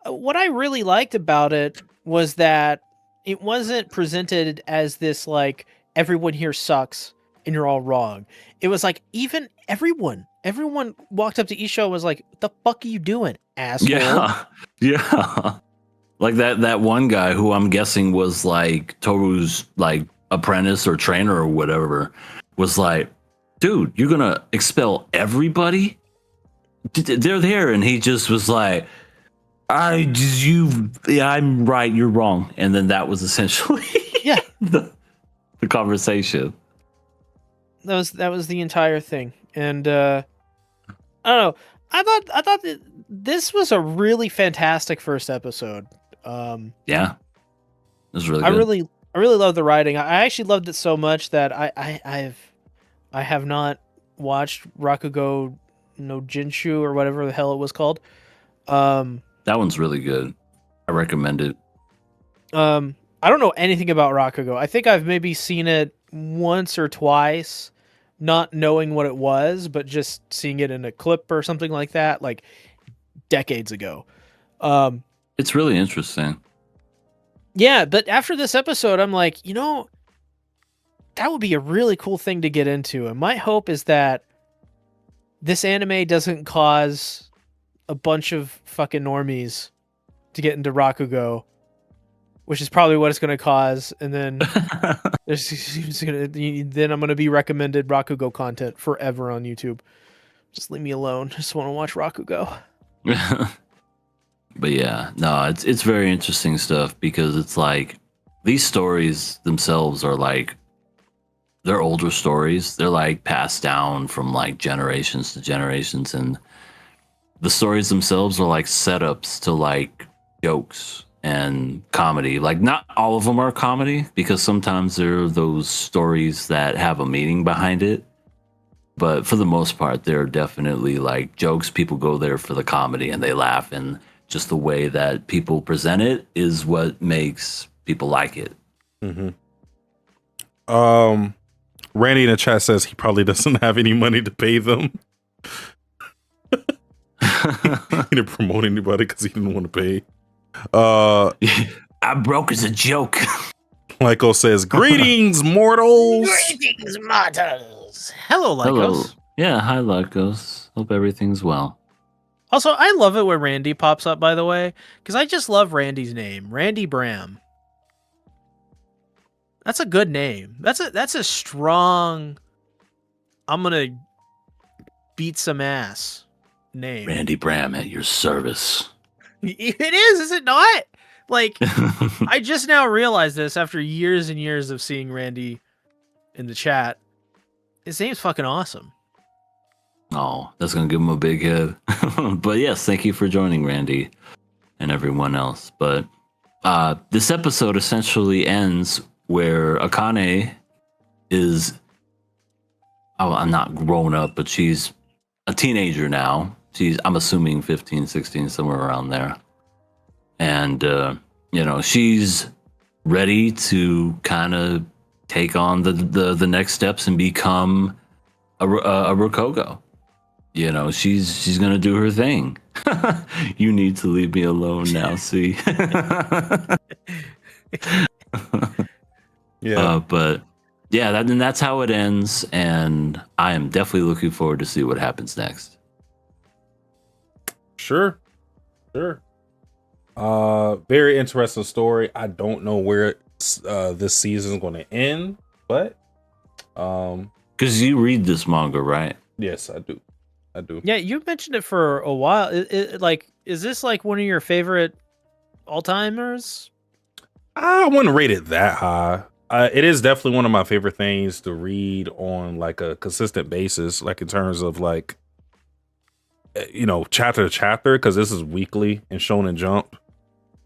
what I really liked about it was that it wasn't presented as this like everyone here sucks and you're all wrong. It was like even everyone walked up to Isho and was like, "What the fuck are you doing, asshole?" Yeah. Yeah. Like that one guy who I'm guessing was like Toru's like apprentice or trainer or whatever was like, dude, you're gonna expel everybody? They're there, and he just was like, I'm right, you're wrong. And then that was essentially Yeah. the conversation. That was the entire thing. And I don't know. I thought that this was a really fantastic first episode. Yeah. It was really I good. really love the writing. I actually loved it so much that I have not watched Rakugo no Jinshu or whatever the hell it was called. That one's really good. I recommend it. I don't know anything about Rakugo. I think I've maybe seen it once or twice, not knowing what it was, but just seeing it in a clip or something like that, like decades ago. It's really interesting. Yeah, but after this episode, I'm like, that would be a really cool thing to get into. And my hope is that this anime doesn't cause a bunch of fucking normies to get into Rakugo, which is probably what it's going to cause. And then then I'm going to be recommended Rakugo content forever on YouTube. Just leave me alone. Just want to watch Rakugo. But yeah, no, it's very interesting stuff because it's like these stories themselves are like they're older stories. They're like passed down from like generations to generations, and the stories themselves are like setups to like jokes and comedy. Like not all of them are comedy because sometimes there are those stories that have a meaning behind it. But for the most part, they're definitely like jokes. People go there for the comedy and they laugh, and just the way that people present it is what makes people like it. Mm-hmm. Randy in the chat says he probably doesn't have any money to pay them. He didn't promote anybody because he didn't want to pay. I'm broke as a joke. Lyco says, "Greetings, mortals." Greetings, mortals. Hello, Lycos. Hello. Yeah, hi, Lycos. Hope everything's well. Also, I love it when Randy pops up, by the way, because I just love Randy's name, Randy Bram. That's a good name. That's a strong. I'm gonna beat some ass name. Randy Bram at your service. It is it not? Like, I just now realized this after years and years of seeing Randy in the chat. His name's fucking awesome. Oh, that's going to give him a big head. But yes, thank you for joining, Randy, and everyone else. But this episode essentially ends where Akane is, I'm not grown up, but she's a teenager now. I'm assuming 15, 16, somewhere around there. And, she's ready to kind of take on the next steps and become a Rokogo. She's gonna do her thing. You need to leave me alone now. See. Yeah, but yeah, that's how it ends, and I am definitely looking forward to see what happens next. sure. Very interesting story. I don't know where this season is going to end, but Because you read this manga, right? yes, I do. Yeah, you mentioned it for a while. Is this like one of your favorite all-timers? I wouldn't rate it that high. It is definitely one of my favorite things to read on like a consistent basis, like in terms of like, chapter to chapter, because this is weekly in Shonen Jump.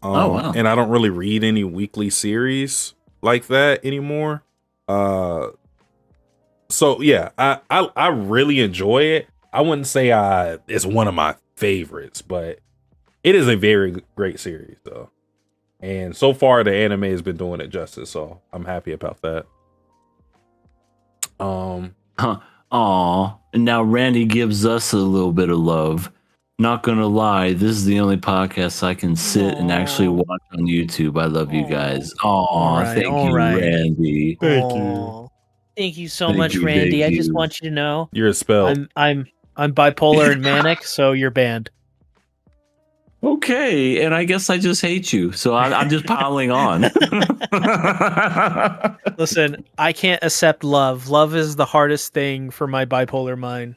wow. And I don't really read any weekly series like that anymore. So yeah, I really enjoy it. I wouldn't say it's one of my favorites, but it is a very great series though. And so far the anime has been doing it justice, so I'm happy about that. Aw. And now Randy gives us a little bit of love. Not gonna lie, this is the only podcast I can sit and actually Aw. watch on YouTube. I love you guys. Aw, Alright, thank you, alright. Randy. Thank you. Aw. Thank you so Thank much, you, Randy. thank I just you. want you to know You're a spell. I'm bipolar and manic, so you're banned. Okay, and I guess I just hate you, so I'm just piling on. Listen, I can't accept love. Love is the hardest thing for my bipolar mind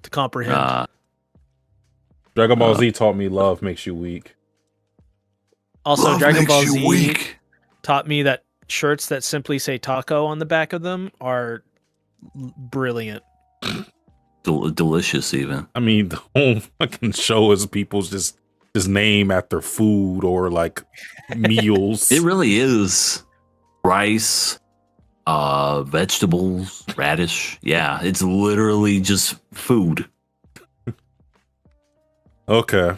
to comprehend. Dragon Ball Z taught me love makes you weak. Also, Love Dragon makes Ball you Z weak. taught me that shirts that simply say taco on the back of them are brilliant. Delicious, even. I mean, the whole fucking show is people's just name after food or like meals. It really is. Rice, vegetables, radish. Yeah, it's literally just food. Okay.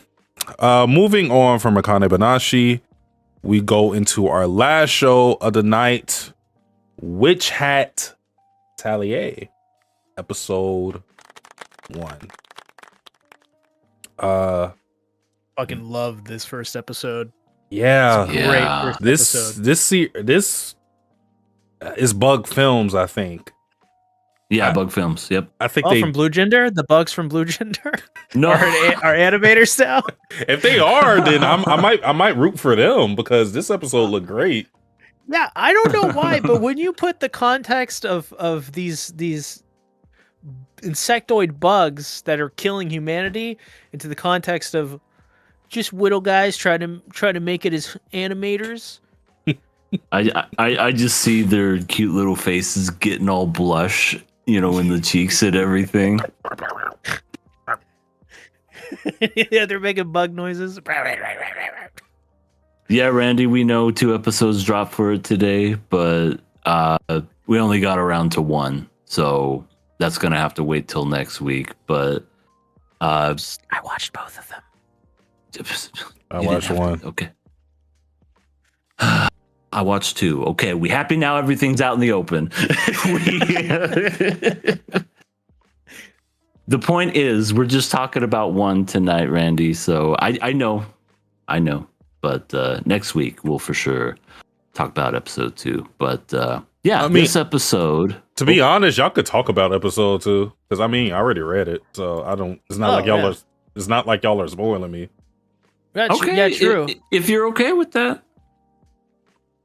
Moving on from Akane-Banashi, we go into our last show of the night, Witch Hat Atelier, episode 1. Fucking love this first episode. Yeah. Yeah. Great first episode. This is Bug Films, I think. Yeah, Bug Films. Yep. I think Oh, they from Blue Gender? The bugs from Blue Gender? No. Our animators now? if they are, then I might root for them because this episode looked great. Yeah, I don't know why, but when you put the context of these insectoid bugs that are killing humanity into the context of just whittle guys try to make it as animators. I just see their cute little faces getting all blush, in the cheeks and everything. Yeah, they're making bug noises. Yeah, Randy, we know 2 episodes dropped for it today, but we only got around to 1, so that's gonna have to wait till next week. But I watched both of them. I watched 1. Okay. I watched 2. Okay, we happy now? Everything's out in the open. The point is, we're just talking about 1 tonight, Randy. So I know, but next week we'll for sure talk about episode 2. But yeah, this episode. To be honest, y'all could talk about episode 2 because I already read it, so I don't. It's not like y'all are. It's not like y'all are spoiling me. Okay, yeah, true. If you're okay with that.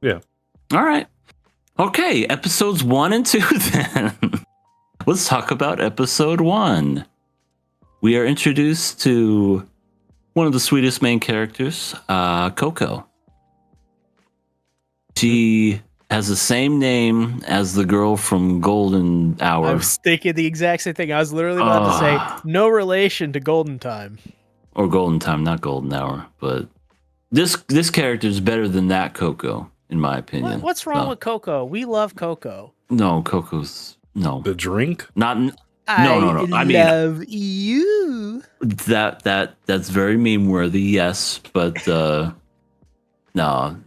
Yeah. All right. Okay, episodes 1 and 2 then. Let's talk about episode 1. We are introduced to one of the sweetest main characters, Coco. She has the same name as the girl from Golden Hour. I was thinking the exact same thing. I was literally about to say no relation to Golden Time. Or Golden Time, not Golden Hour. But this character is better than that Coco, in my opinion. What's wrong with Coco? We love Coco. No, Coco's no. The drink? Not no. I I mean, love you. that's very meme worthy, yes, but no.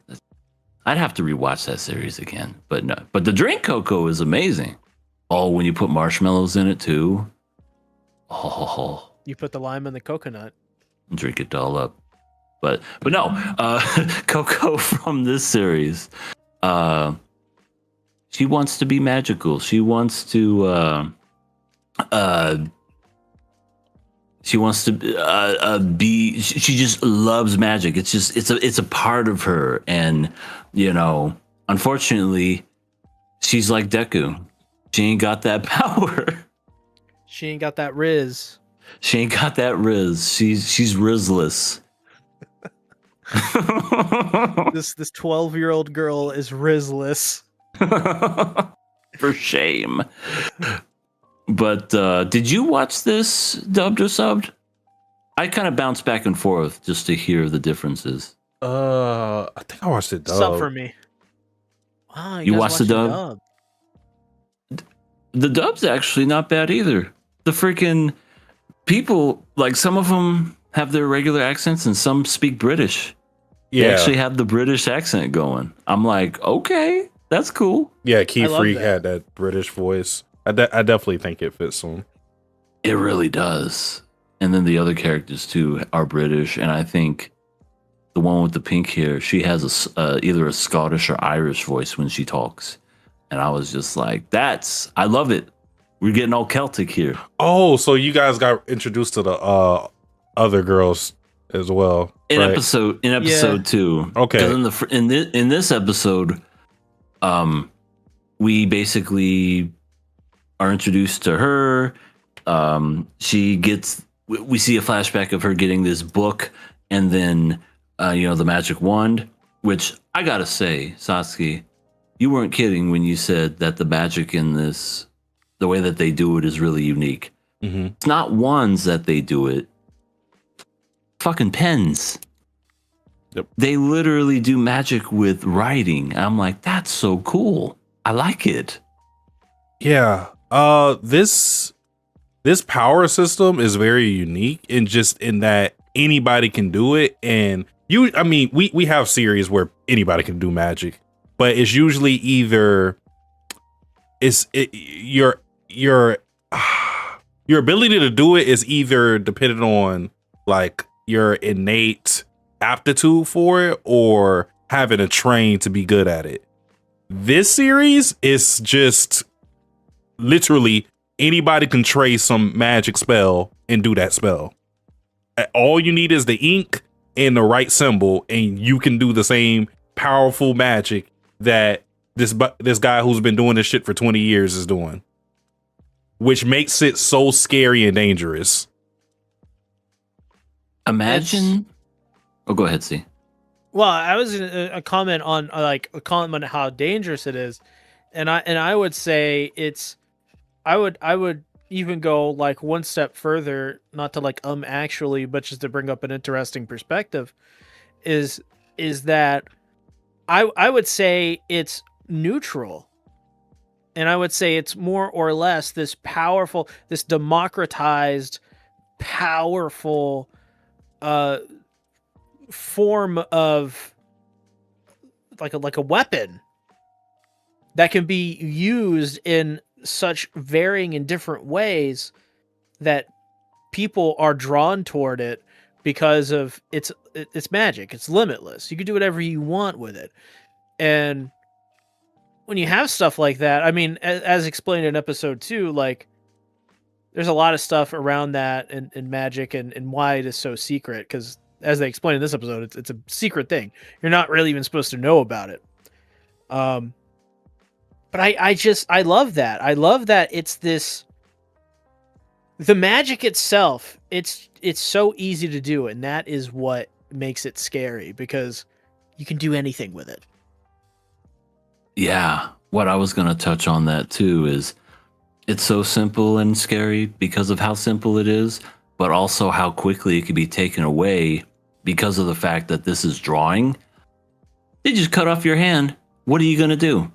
I'd have to rewatch that series again. But no. But the drink Coco is amazing. Oh, when you put marshmallows in it too. Oh, You put the lime in the coconut. drink it all up. But no, Coco from this series, she wants to be magical. She wants to be. She just loves magic. It's a part of her, and unfortunately, she's like Deku. She ain't got that power. She ain't got that Riz. She ain't got that Riz. She's Rizless. This 12-year-old girl is Rizless. For shame. But did you watch this dubbed or subbed? I kind of bounce back and forth just to hear the differences. I think I watched it Sub for dub. me. Wow, You guys watched the dub? The dub's actually not bad either. The freaking people, like some of them have their regular accents and some speak British. They Yeah, actually have the British accent going. I'm like, okay, that's cool. yeah. Key I love Freak that. had that British voice. I definitely think it fits him. It really does. And then the other characters too are British, and I think the one with the pink hair, she has either a Scottish or Irish voice when she talks. And I was just like, I love it. We're getting all Celtic here. Oh, so you guys got introduced to the other girls as well, In right? episode Yeah. 2. Okay. 'Cause in this episode, we basically are introduced to her. She gets, we see a flashback of her getting this book, and then the magic wand. Which I gotta say, Satsuki, you weren't kidding when you said that the magic in this, the way that they do it, is really unique. Mm-hmm. It's not wands that they do it. Fucking pens. Yep. They literally do magic with writing. I'm like, that's so cool. I like it. Yeah. This power system is very unique in just in that anybody can do it, and we have series where anybody can do magic, but it's usually either your ability to do it is either dependent on like your innate aptitude for it or having a train to be good at it. This series is just literally anybody can trace some magic spell and do that spell. All you need is the ink and the right symbol, and you can do the same powerful magic that this guy who's been doing this shit for 20 years is doing, which makes it so scary and dangerous. Imagine. Oh, go ahead, see. Well, I was gonna a comment on a comment on how dangerous it is, and I would say I would even go like one step further, not to actually, but just to bring up an interesting perspective, is that I would say it's neutral, and I would say it's more or less this powerful, this democratized, powerful form of like a weapon that can be used in such varying and different ways that people are drawn toward it because of it's magic. It's limitless. You can do whatever you want with it. And when you have stuff like that, I mean, as explained in episode 2, like there's a lot of stuff around that and magic and why it is so secret, because as they explain in this episode, it's a secret thing. You're not really even supposed to know about it. But I love that. I love that it's this, the magic itself, it's so easy to do, and that is what makes it scary, because you can do anything with it. Yeah, what I was going to touch on that too is it's so simple and scary because of how simple it is, but also how quickly it can be taken away because of the fact that this is drawing. They just cut off your hand. What are you going to do?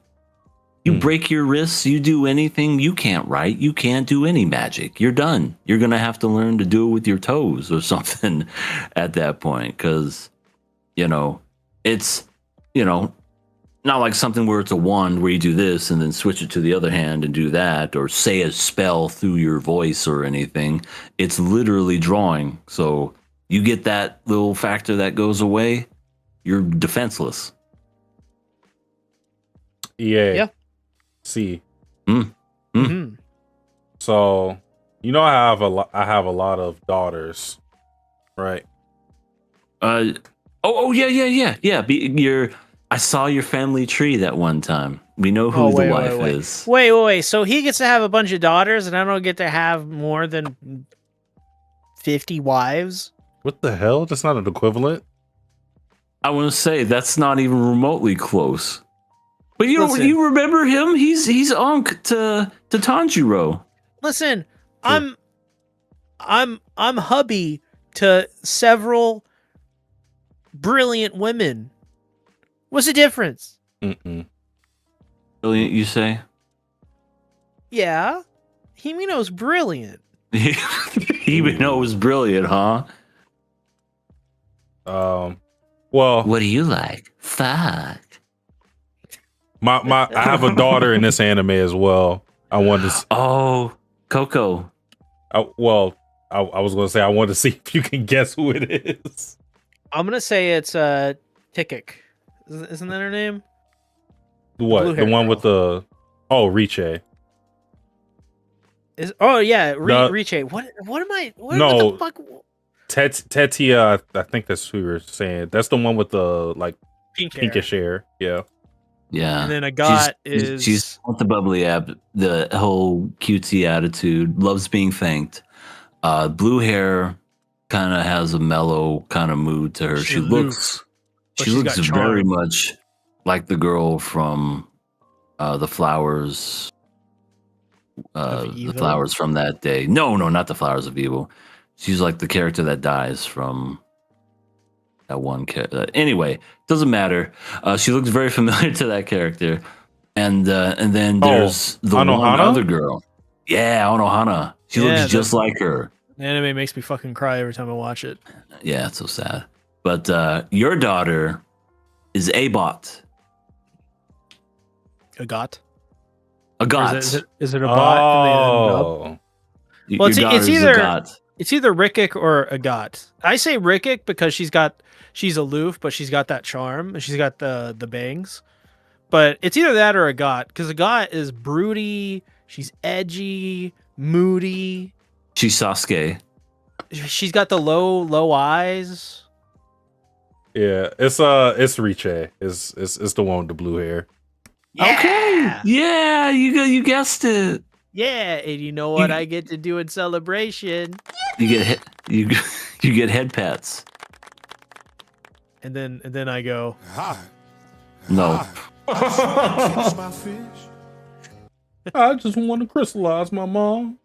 You break your wrists, you do anything, you can't write, you can't do any magic. You're done. You're going to have to learn to do it with your toes or something at that point, because, it's, not like something where it's a wand where you do this and then switch it to the other hand and do that, or say a spell through your voice or anything. It's literally drawing. So you get that little factor that goes away, you're defenseless. Yeah. See. Mm-hmm. So, I have a lot of daughters, right? Yeah. I saw your family tree that one time. We know who the wife is. Wait. So he gets to have a bunch of daughters, and I don't get to have more than 50 wives? What the hell? That's not an equivalent. I want to say that's not even remotely close. But Listen. you remember him? He's Ankh to Tanjiro. Listen, I'm hubby to several brilliant women. What's the difference? Mm-mm. Brilliant, you say? Yeah, Himeno's brilliant. Even though it was brilliant, huh? Well, What do you like? Fuck. I have a daughter in this anime as well. I wanted to. Oh, Coco. I was going to say I wanted to see if you can guess who it is. I'm gonna say it's Tikik. Isn't that her name? What? The blue-haired one girl. with the Riche. Oh yeah, No. Riche. What am I? What No. the fuck? Tetia, I think that's who you were saying. That's the one with the like Pink hair. pinkish hair. Yeah. Yeah. And then Agat She's not the bubbly the whole cutesy attitude, loves being thanked. Blue hair kind of has a mellow kind of mood to her. She's She aloof, but she's looks got very charm. much like the girl from the flowers. Of The Evil? flowers from that day. No, not the flowers of evil. She's like the character that dies from that one character. Anyway, doesn't matter. She looks very familiar to that character. And then there's the one Anohana? other girl. Yeah, Anohana. She Yeah, looks just like her. The anime makes me fucking cry every time I watch it. Yeah, it's so sad. But your daughter is Abot. Agat. Agot. Is it a bot? in the dub? Oh. Well, it's Your daughter's either- Agot. It's either Rikik or Agat. I say Rikik because she's aloof, but she's got that charm and she's got the bangs. But it's either that or Agat because Agat is broody. She's edgy, moody. She's Sasuke. She's got the low eyes. Yeah, it's Riche. It's the one with the blue hair. Okay. Yeah, you guessed it. Yeah, and you know what I get to do in celebration? You get you get head pats. And then I go, No. I just want to crystallize my mom.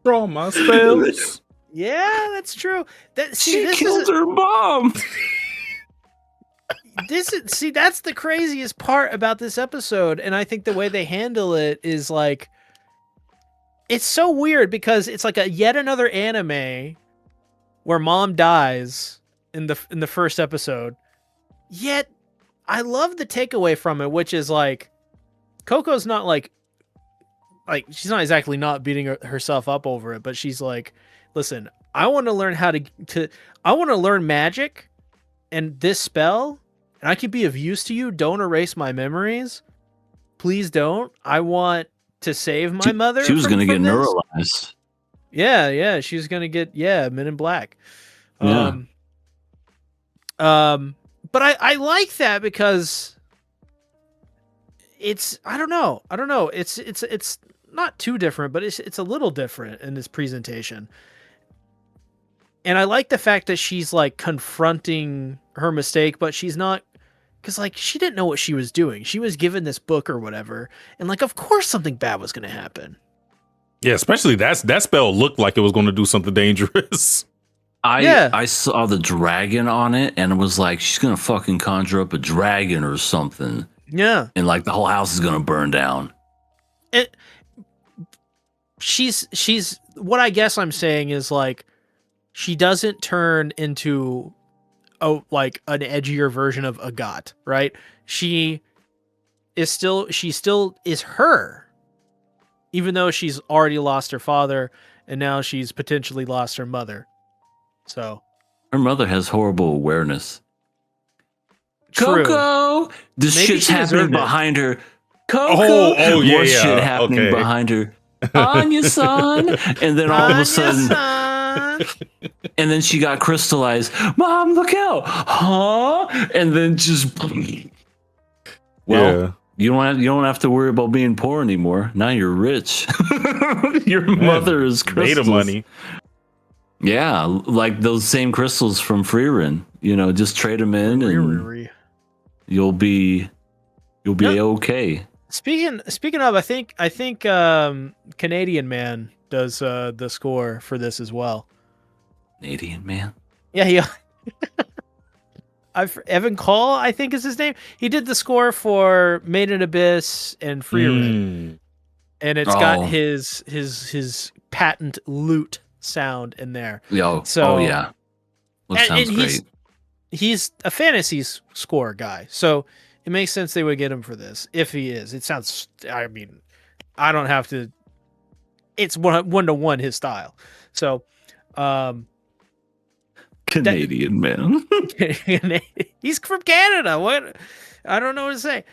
Draw my spells. yeah, that's true. This She is killed her mom. that's the craziest part about this episode, and I think the way they handle it is like it's so weird because it's like a yet another anime where mom dies in the first episode. Yet I love the takeaway from it, which is like Coco's not like she's not exactly not beating herself up over it, but she's like, listen, I want to learn how I want to learn magic and this spell, and I can be of use to you. Don't erase my memories. Please don't. I want to save my mother. She was from going to get this. neuralized. Yeah, she was going to get Men in Black. Yeah. But I like that because it's I don't know. It's not too different, but it's a little different in this presentation. And I like the fact that she's like confronting her mistake, but she's not, because like she didn't know what she was doing. She was given this book or whatever, and like of course something bad was going to happen. Yeah, especially that spell looked like it was going to do something dangerous. I saw the dragon on it and it was like she's gonna fucking conjure up a dragon or something. Yeah, And like the whole house is gonna burn down. She's what I guess I'm saying is like she doesn't turn into like an edgier version of Agat, right? She still is her, even though she's already lost her father and now she's potentially lost her mother. So Her mother has horrible awareness. true. Coco, this Maybe shit's she happening deserved it. behind her. Coco, Oh, yeah, more yeah, shit happening okay. behind her. Anya son, and then all of a sudden, and then she got crystallized. Mom, look out! Huh? And then just, well, Yeah. you don't have to worry about being poor anymore. Now you're rich. Your mother is Made crystals. of money. Yeah, like those same crystals from Freerun. You know, just trade them in, and you'll be okay. Speaking of, I think Canadian Man does the score for this as well. Canadian man. Yeah, he. Evan Call, I think is his name. He did the score for Made in Abyss and Freerun, Mm. and it's got Oh. his patent lute sound in there. Yo, So oh yeah. Well, sounds and great. he's a fantasy score guy, so it makes sense they would get him for this if he is. It sounds. I mean, I don't have to. It's one to one his style. So, Canadian man. he's from Canada. What? I don't know what to say.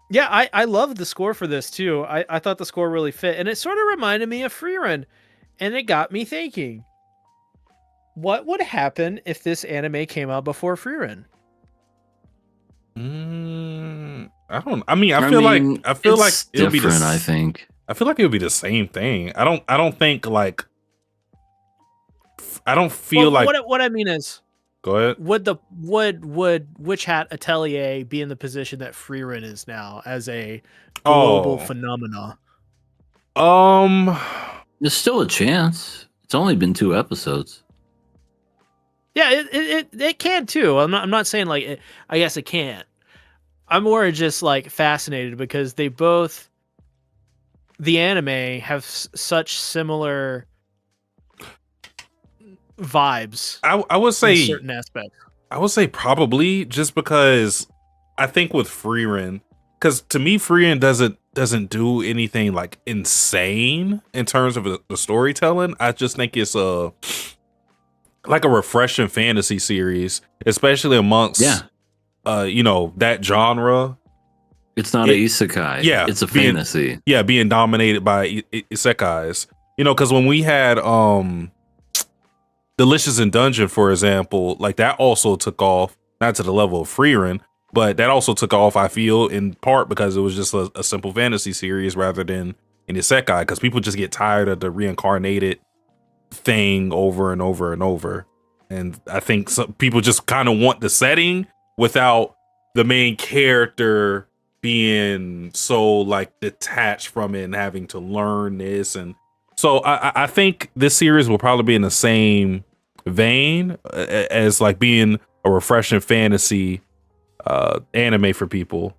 Yeah, I love the score for this too. I thought the score really fit, and it sort of reminded me of Freerun, and it got me thinking, what would happen if this anime came out before Freerun? I don't. I mean, I feel like it's it would be different. I think. I feel like it would be the same thing. I don't think like. I don't feel like. What I mean is, Go ahead. would Witch Hat Atelier be in the position that Freerun is now as a global phenomena? There's still a chance. It's only been 2 episodes. Yeah, it can too. I'm not saying like I guess it can't. I'm more just like fascinated because they both, the anime, have such similar vibes. I would say in certain aspects. I would say probably just because I think with Freerun, because to me Freerun doesn't do anything like insane in terms of the storytelling. I just think it's like a refreshing fantasy series, especially amongst that genre. It's not an isekai. Yeah, It's a fantasy. Being dominated by isekais. Because when we had Delicious in Dungeon, for example, like that also took off, not to the level of Freerun, but that also took off, I feel, in part because it was just a simple fantasy series rather than an isekai, because people just get tired of the reincarnated thing over and over and over. And I think some people just kind of want the setting without the main character being so like detached from it and having to learn this. And so I think this series will probably be in the same vein as like being a refreshing fantasy anime for people.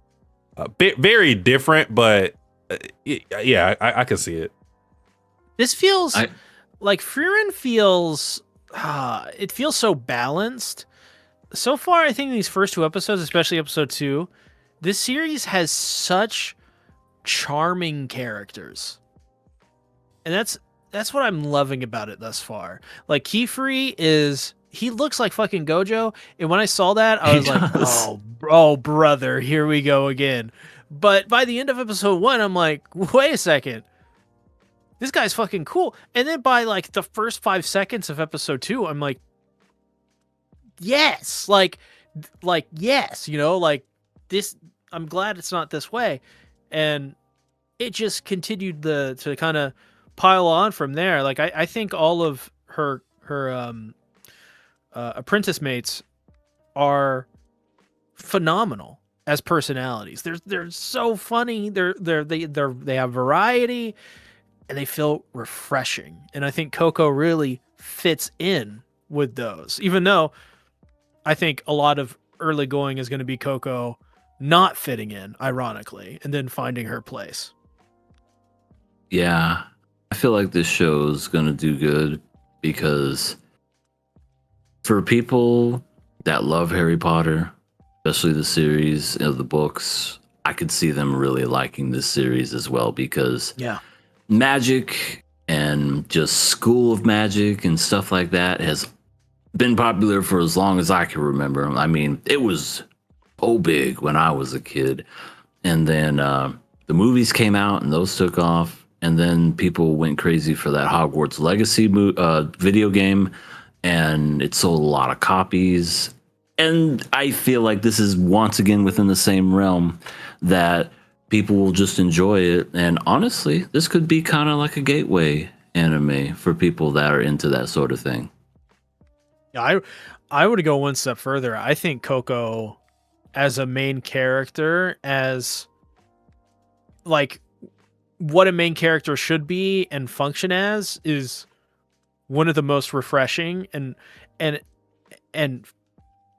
Very different, but yeah, I can see it. This feels like Freerun feels. It feels so balanced. So far, I think these first 2 episodes, especially episode 2, this series has such charming characters, and that's what I'm loving about it thus far. Like Keyfree he looks like fucking Gojo, and when I saw that, I was like, oh, brother, here we go again. But by the end of episode 1, I'm like, wait a second, this guy's fucking cool. And then by like the first 5 seconds of episode 2, I'm like, yes, like yes, like this. I'm glad it's not this way, and it just continued to kind of pile on from there. Like I think all of her apprentice mates are phenomenal as personalities. They're so funny. They have variety, and they feel refreshing. And I think Coco really fits in with those, even though I think a lot of early going is going to be Coco not fitting in, ironically, and then finding her place. Yeah, I feel like this show is going to do good because for people that love Harry Potter, especially the series of the books, I could see them really liking this series as well because magic and just School of Magic and stuff like that has been popular for as long as I can remember. I mean, it was so big when I was a kid. And then the movies came out and those took off. And then people went crazy for that Hogwarts Legacy video game. And it sold a lot of copies. And I feel like this is once again within the same realm that people will just enjoy it. And honestly, this could be kind of like a gateway anime for people that are into that sort of thing. Yeah, I would go one step further. I think Coco as a main character, as like what a main character should be and function as, is one of the most refreshing and and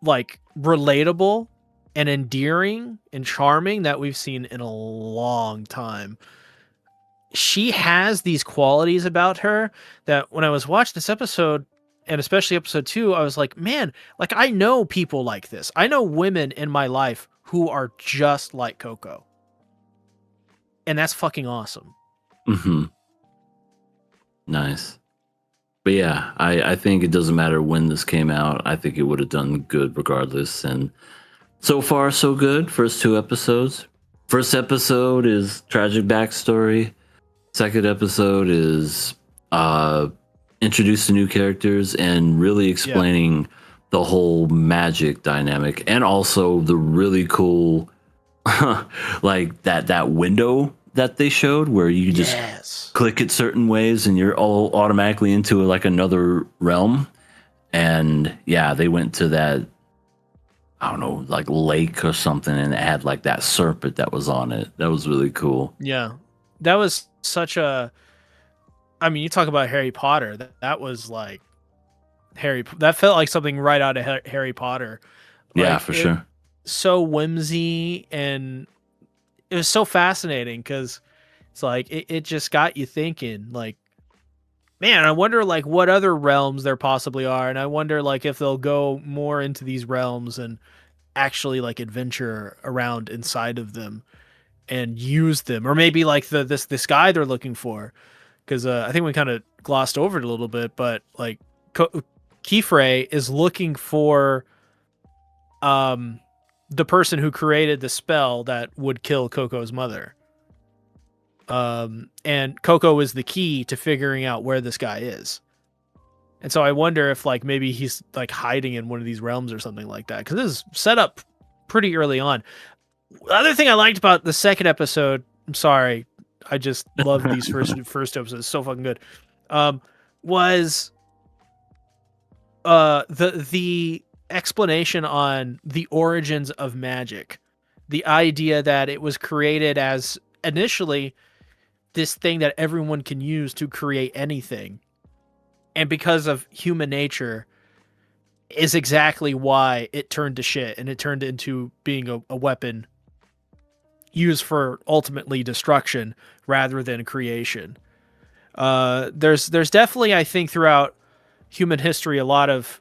like relatable and endearing and charming that we've seen in a long time. She has these qualities about her that when I was watching this episode, and especially episode 2, I was like, man, like I know people like this. I know women in my life who are just like Coco. And that's fucking awesome. Mm-hmm. Nice. But yeah, I think it doesn't matter when this came out. I think it would have done good regardless. And so far, so good. First 2 episodes. First episode is tragic backstory. Second episode is introduce the new characters and really explaining the whole magic dynamic, and also the really cool like that window that they showed where you just click it certain ways and you're all automatically into like another realm. And yeah, they went to that, I don't know, like lake or something, and it had like that serpent that was on it. That was really cool. Yeah. That was such a, I mean, you talk about Harry Potter. That was like that felt like something right out of Harry Potter. Yeah, Like, for sure. So whimsy, and it was so fascinating because it's like it just got you thinking, like, man, I wonder like what other realms there possibly are, and I wonder like if they'll go more into these realms and actually like adventure around inside of them and use them, or maybe like this guy they're looking for, because I think we kind of glossed over it a little bit, but like Kifre is looking for the person who created the spell that would kill Coco's mother, and Coco is the key to figuring out where this guy is. And so I wonder if like maybe he's like hiding in one of these realms or something like that, because this is set up pretty early on. The other thing I liked about the second episode, I'm sorry, I just love these first episodes, so fucking good, was the explanation on the origins of magic. The idea that it was created as initially this thing that everyone can use to create anything, and because of human nature is exactly why it turned to shit, and it turned into being a weapon used for ultimately destruction rather than creation. There's definitely, I think, throughout human history, a lot of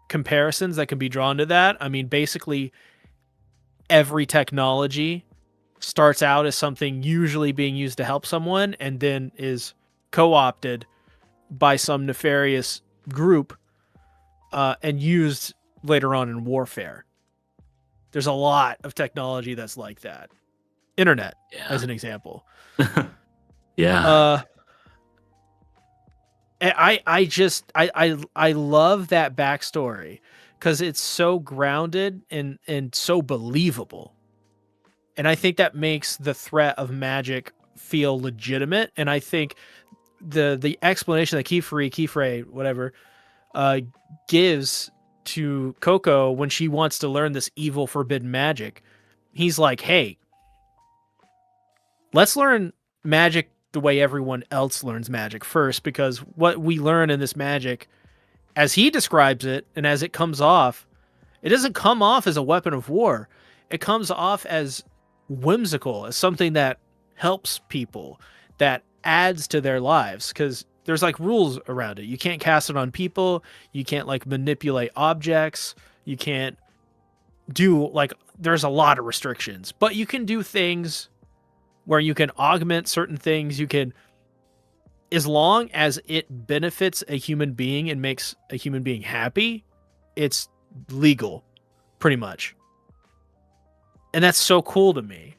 comparisons that can be drawn to that. I mean, basically, every technology starts out as something usually being used to help someone, and then is co-opted by some nefarious group and used later on in warfare. There's a lot of technology that's like that. Internet, as an example. Yeah. I love that backstory because it's so grounded and so believable. And I think that makes the threat of magic feel legitimate. And I think the explanation that Kifre, whatever, gives to Coco when she wants to learn this evil forbidden magic, he's like, hey, let's learn magic the way everyone else learns magic first, because what we learn in this magic, as he describes it and as it comes off, it doesn't come off as a weapon of war. It comes off as whimsical, as something that helps people, that adds to their lives, because there's like rules around it. You can't cast it on people. You can't like manipulate objects. You can't do like, there's a lot of restrictions, but you can do things where you can augment certain things. You can, as long as it benefits a human being and makes a human being happy, it's legal, pretty much. And that's so cool to me.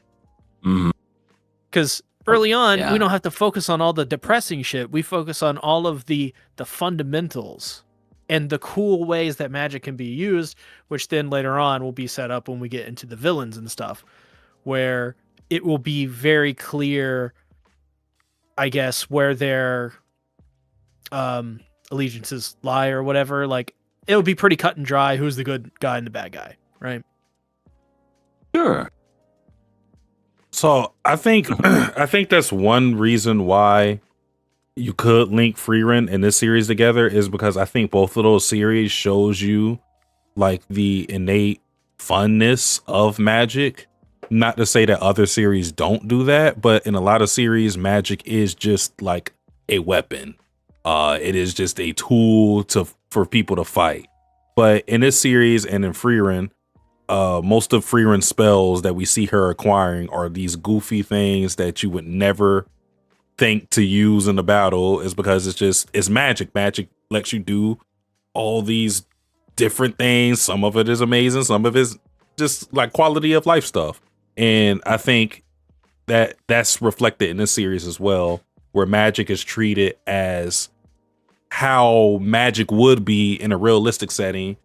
Because early on, we don't have to focus on all the depressing shit. We focus on all of the fundamentals and the cool ways that magic can be used, which then later on will be set up when we get into the villains and stuff, where it will be very clear, I guess, where their allegiances lie or whatever. Like, it'll be pretty cut and dry who's the good guy and the bad guy, right? Sure. So I think I think that's one reason why you could link Freerun and this series together is because I think both of those series shows you like the innate funness of magic. Not to say that other series don't do that, but in a lot of series, magic is just like a weapon. It is just a tool for people to fight. But in this series and in Freerun, most of Freerun's spells that we see her acquiring are these goofy things that you would never think to use in the battle, is because it's magic. Magic lets you do all these different things. Some of it is amazing, some of it's just like quality of life stuff. And I think that that's reflected in this series as well, where magic is treated as how magic would be in a realistic setting.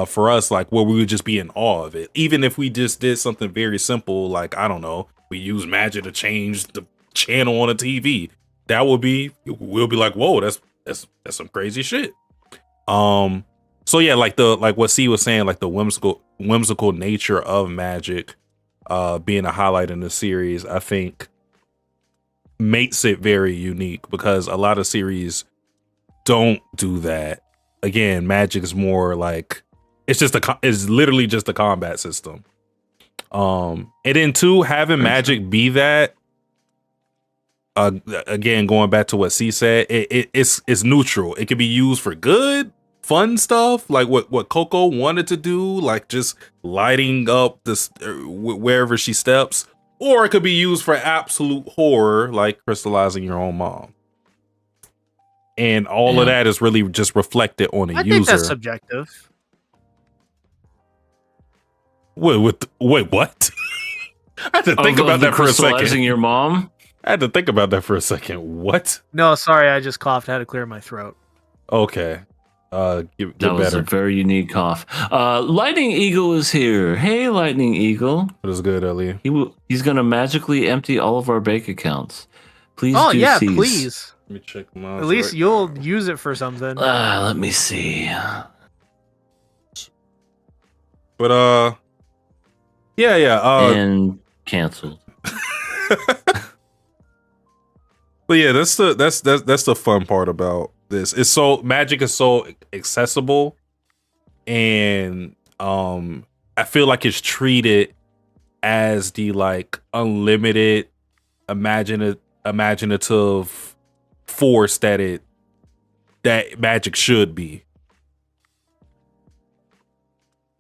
For us, like where we would just be in awe of it, even if we just did something very simple, like I don't know, we use magic to change the channel on a TV. We'll be like, whoa, that's some crazy shit. So yeah, like what C was saying, like the whimsical nature of magic being a highlight in the series, I think makes it very unique, because a lot of series don't do that. Again, magic is more like it's literally just a combat system. And then two, having magic be that, again, going back to what C said, it's neutral. It can be used for good, fun stuff, like what Coco wanted to do, like just lighting up this wherever she steps, or it could be used for absolute horror, like crystallizing your own mom. And all of that is really just reflected on a I user. think that's subjective. Wait, what? I had to think about that for a Crystallizing second. your mom? I had to think about that for a second. What? No, sorry, I just coughed. I had to clear my throat. Okay. Get That was better. a very unique cough. Lightning Eagle is here. Hey, Lightning Eagle. It was good, Ellie. He's gonna magically empty all of our bank accounts. Please Oh do yeah, seize. please. Let me check mine. At least you'll use it for something. Let me see. But yeah. And canceled. But yeah, that's the fun part about this. It's so magic is so accessible, and I feel like it's treated as the like unlimited imaginative force that magic should be.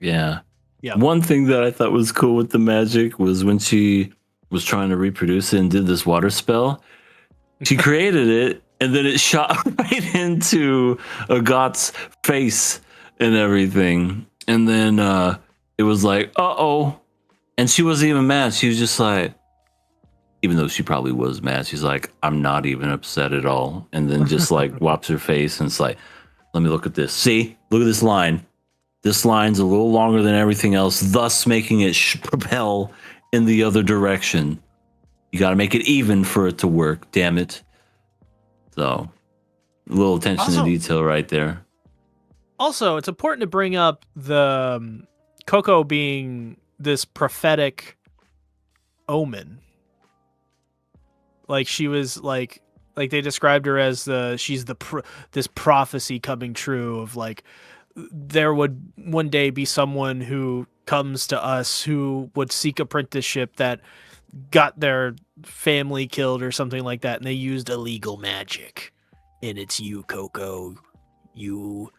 Yeah. Yeah. One thing that I thought was cool with the magic was when she was trying to reproduce it and did this water spell. She created it, and then it shot right into Agat's face and everything. And then it was like, uh-oh. And she wasn't even mad. She was just like, even though she probably was mad, she's like, I'm not even upset at all. And then just like wipes her face, and it's like, let me look at this. See, look at this line. This line's a little longer than everything else, thus making it propel in the other direction. You got to make it even for it to work, damn it. So, a little attention to detail right there. Also, it's important to bring up the Coco being this prophetic omen. Like she was like they described her as she's this prophecy coming true of like there would one day be someone who comes to us who would seek apprenticeship that got their family killed or something like that, and they used illegal magic. And it's you, Coco. You.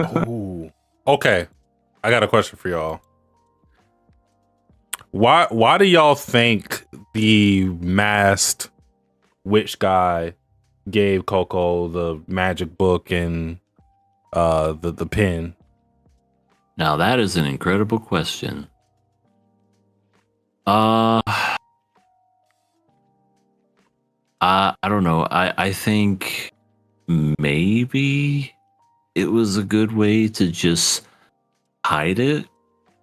Ooh. Okay. I got a question for y'all. Why do y'all think the masked witch guy gave Coco the magic book and the pin? Now that is an incredible question. I don't know. I think maybe it was a good way to just hide it.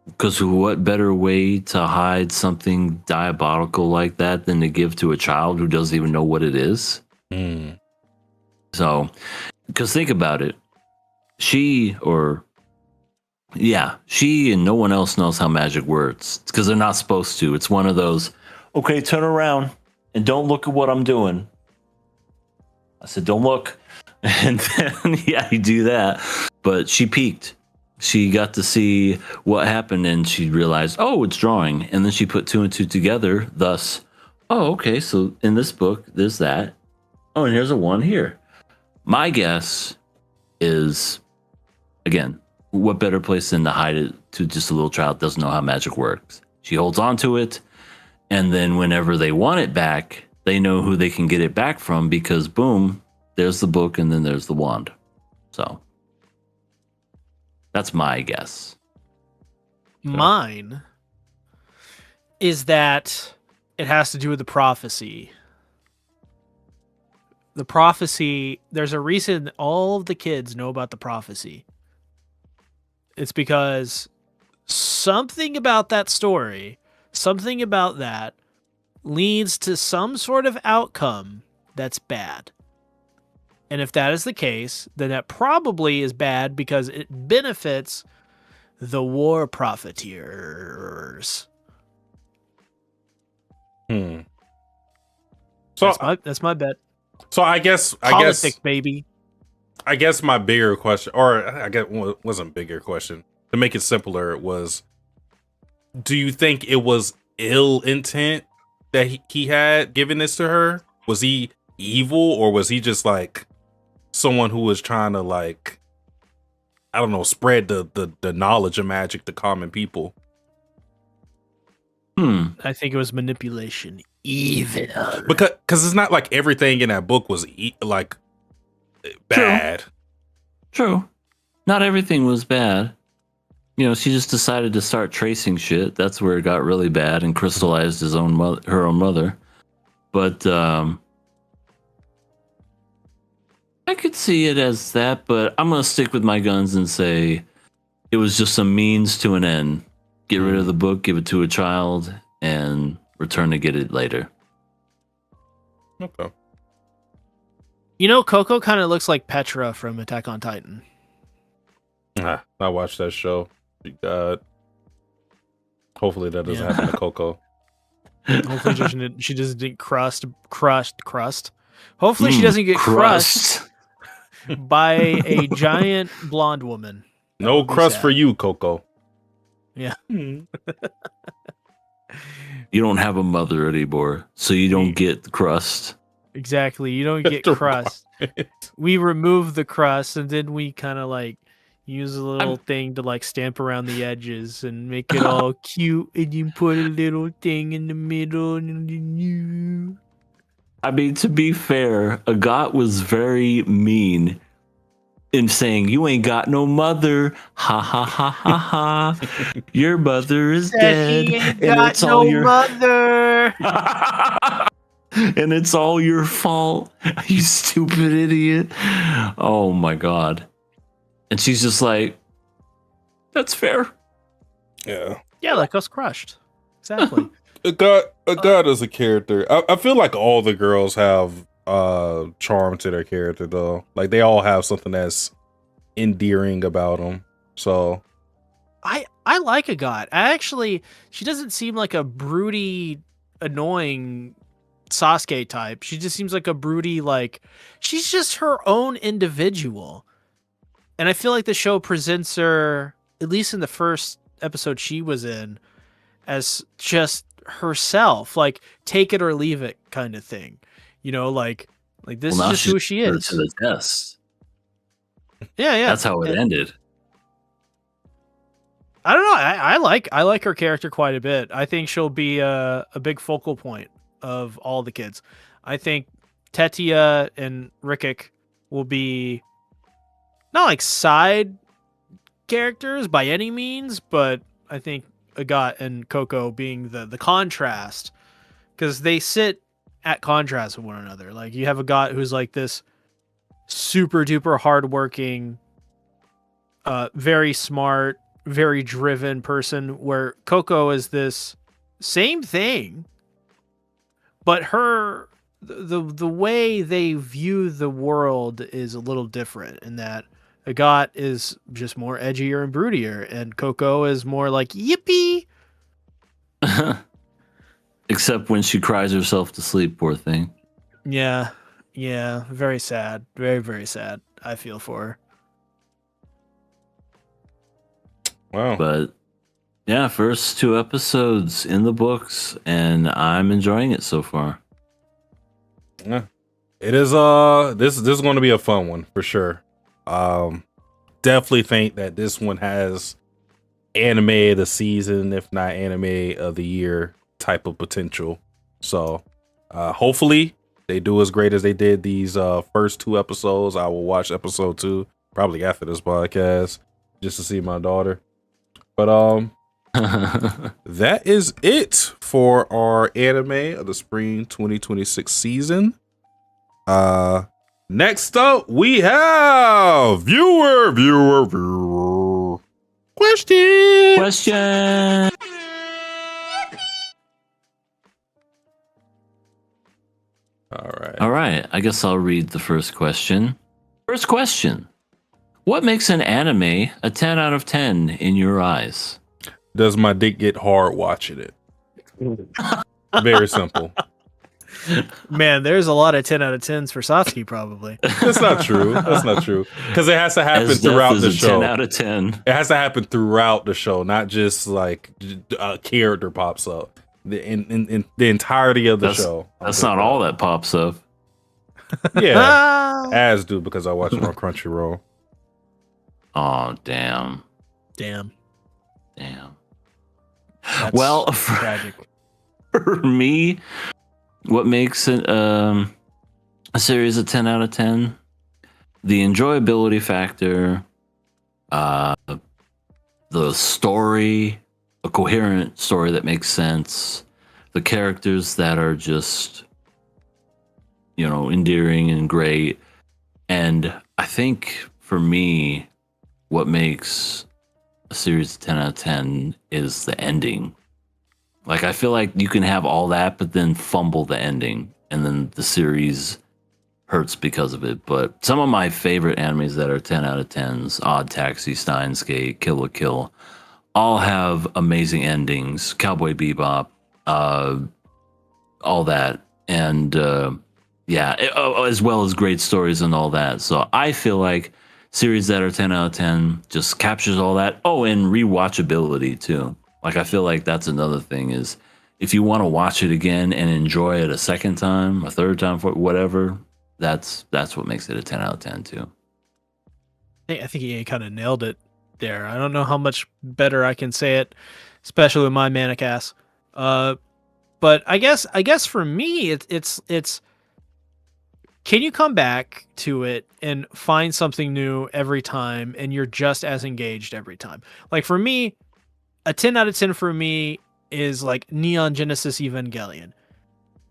Because what better way to hide something diabolical like that than to give to a child who doesn't even know what it is? Mm. So, because think about it. She and no one else knows how magic works. Because they're not supposed to. It's one of those, okay, turn around and don't look at what I'm doing. I said, don't look. And then, yeah, you do that. But she peeked. She got to see what happened and she realized, oh, it's drawing. And then she put two and two together. Thus, oh, okay, so in this book, there's that. Oh, and here's a one here. My guess is, again, what better place than to hide it to just a little child that doesn't know how magic works? She holds on to it. And then whenever they want it back, they know who they can get it back from because, boom, there's the book and then there's the wand. So that's my guess. Mine is that it has to do with the prophecy. The prophecy, there's a reason all of the kids know about the prophecy. It's because something about that story, something about that leads to some sort of outcome that's bad. And if that is the case, then that probably is bad because it benefits the war profiteers. So That's my bet. So I guess Politics, baby. I guess my bigger question, or I guess it wasn't a bigger question, to make it simpler, was, do you think it was ill intent that he had given this to her? Was he evil, or was he just like someone who was trying to, like, I don't know, spread the knowledge of magic to common people? I think it was manipulation. Evil. Because it's not like everything in that book was like bad. True. Not everything was bad. You know, she just decided to start tracing shit. That's where it got really bad and crystallized her own mother. But I could see it as that, but I'm going to stick with my guns and say it was just a means to an end. Get rid of the book, give it to a child, and return to get it later. Okay. You know, Coco kind of looks like Petra from Attack on Titan. I watched that show. God. Hopefully that doesn't happen to Coco. Hopefully she doesn't get crushed. Hopefully she doesn't get crushed by a giant blonde woman. No crust for you, Coco. Yeah. You don't have a mother anymore, so you don't get the crust. Exactly. You don't get crust. We remove the crust and then we kind of like use a little thing to like stamp around the edges and make it all cute, and you put a little thing in the middle. I mean, to be fair, Agat was very mean in saying, you ain't got no mother. Ha ha ha ha ha. Your mother is dead. And it's all your mother. and it's all your fault. You stupid idiot. Oh my god. And she's just like, that's fair. Yeah. Yeah, like us crushed. Exactly. Agat is a character. I feel like all the girls have charm to their character though. Like they all have something that's endearing about them. So I like Agat. She doesn't seem like a broody, annoying Sasuke type. She just seems like a broody, like she's just her own individual. And I feel like the show presents her, at least in the first episode she was in, as just herself, like take it or leave it kind of thing. You know, like this is just who she is. To the test. Yeah. That's how it ended. I don't know. I like her character quite a bit. I think she'll be a big focal point of all the kids. I think Tetia and Rikik will be not like side characters by any means, but I think Agat and Coco being the contrast, because they sit at contrast with one another. Like you have Agat who's like this super duper hardworking, very smart, very driven person, where Coco is this same thing, but the way they view the world is a little different, in that Agat is just more edgier and broodier, and Coco is more like yippee. Except when she cries herself to sleep, poor thing. Yeah, yeah, very sad, very very sad. I feel for her. Wow. But yeah, first 2 episodes in the books, and I'm enjoying it so far. Yeah. It is this is going to be a fun one for sure. Definitely think that this one has anime of the season, if not anime of the year type of potential. So hopefully they do as great as they did these first 2 episodes. I will watch episode 2 probably after this podcast just to see my daughter. But that is it for our anime of the spring 2026 season. Next up we have viewer question. Question. All right. I guess I'll read the first question. First question. What makes an anime a 10 out of 10 in your eyes? Does my dick get hard watching it? Very simple. Man, there's a lot of 10 out of 10s for Satsuki probably. That's not true. That's not true. Because it has to happen As death throughout is the a show. 10 out of 10. It has to happen throughout the show, not just like a character pops up. In the entirety of the show. That's not all that pops up. Yeah, as do because I watch it on Crunchyroll. Oh, damn. Damn. That's well, tragic. For me, what makes it a series a 10 out of 10? The enjoyability factor, the story, a coherent story that makes sense, the characters that are just, endearing and great. And I think for me, what makes a series 10 out of 10 is the ending. Like, I feel like you can have all that, but then fumble the ending, and then the series hurts because of it. But some of my favorite animes that are 10 out of 10s, Odd Taxi, Steins Gate, Kill la Kill, all have amazing endings. Cowboy Bebop, all that. And as well as great stories and all that. So I feel like series that are 10 out of 10 just captures all that. Oh, and rewatchability too. Like, I feel like that's another thing is if you want to watch it again and enjoy it a second time, a third time, whatever, that's what makes it a 10 out of 10 too. I think he kind of nailed it there. I don't know how much better I can say it, especially with my manic ass. But I guess for me, it's can you come back to it and find something new every time and you're just as engaged every time? Like, for me, a 10 out of 10 for me is like Neon Genesis Evangelion.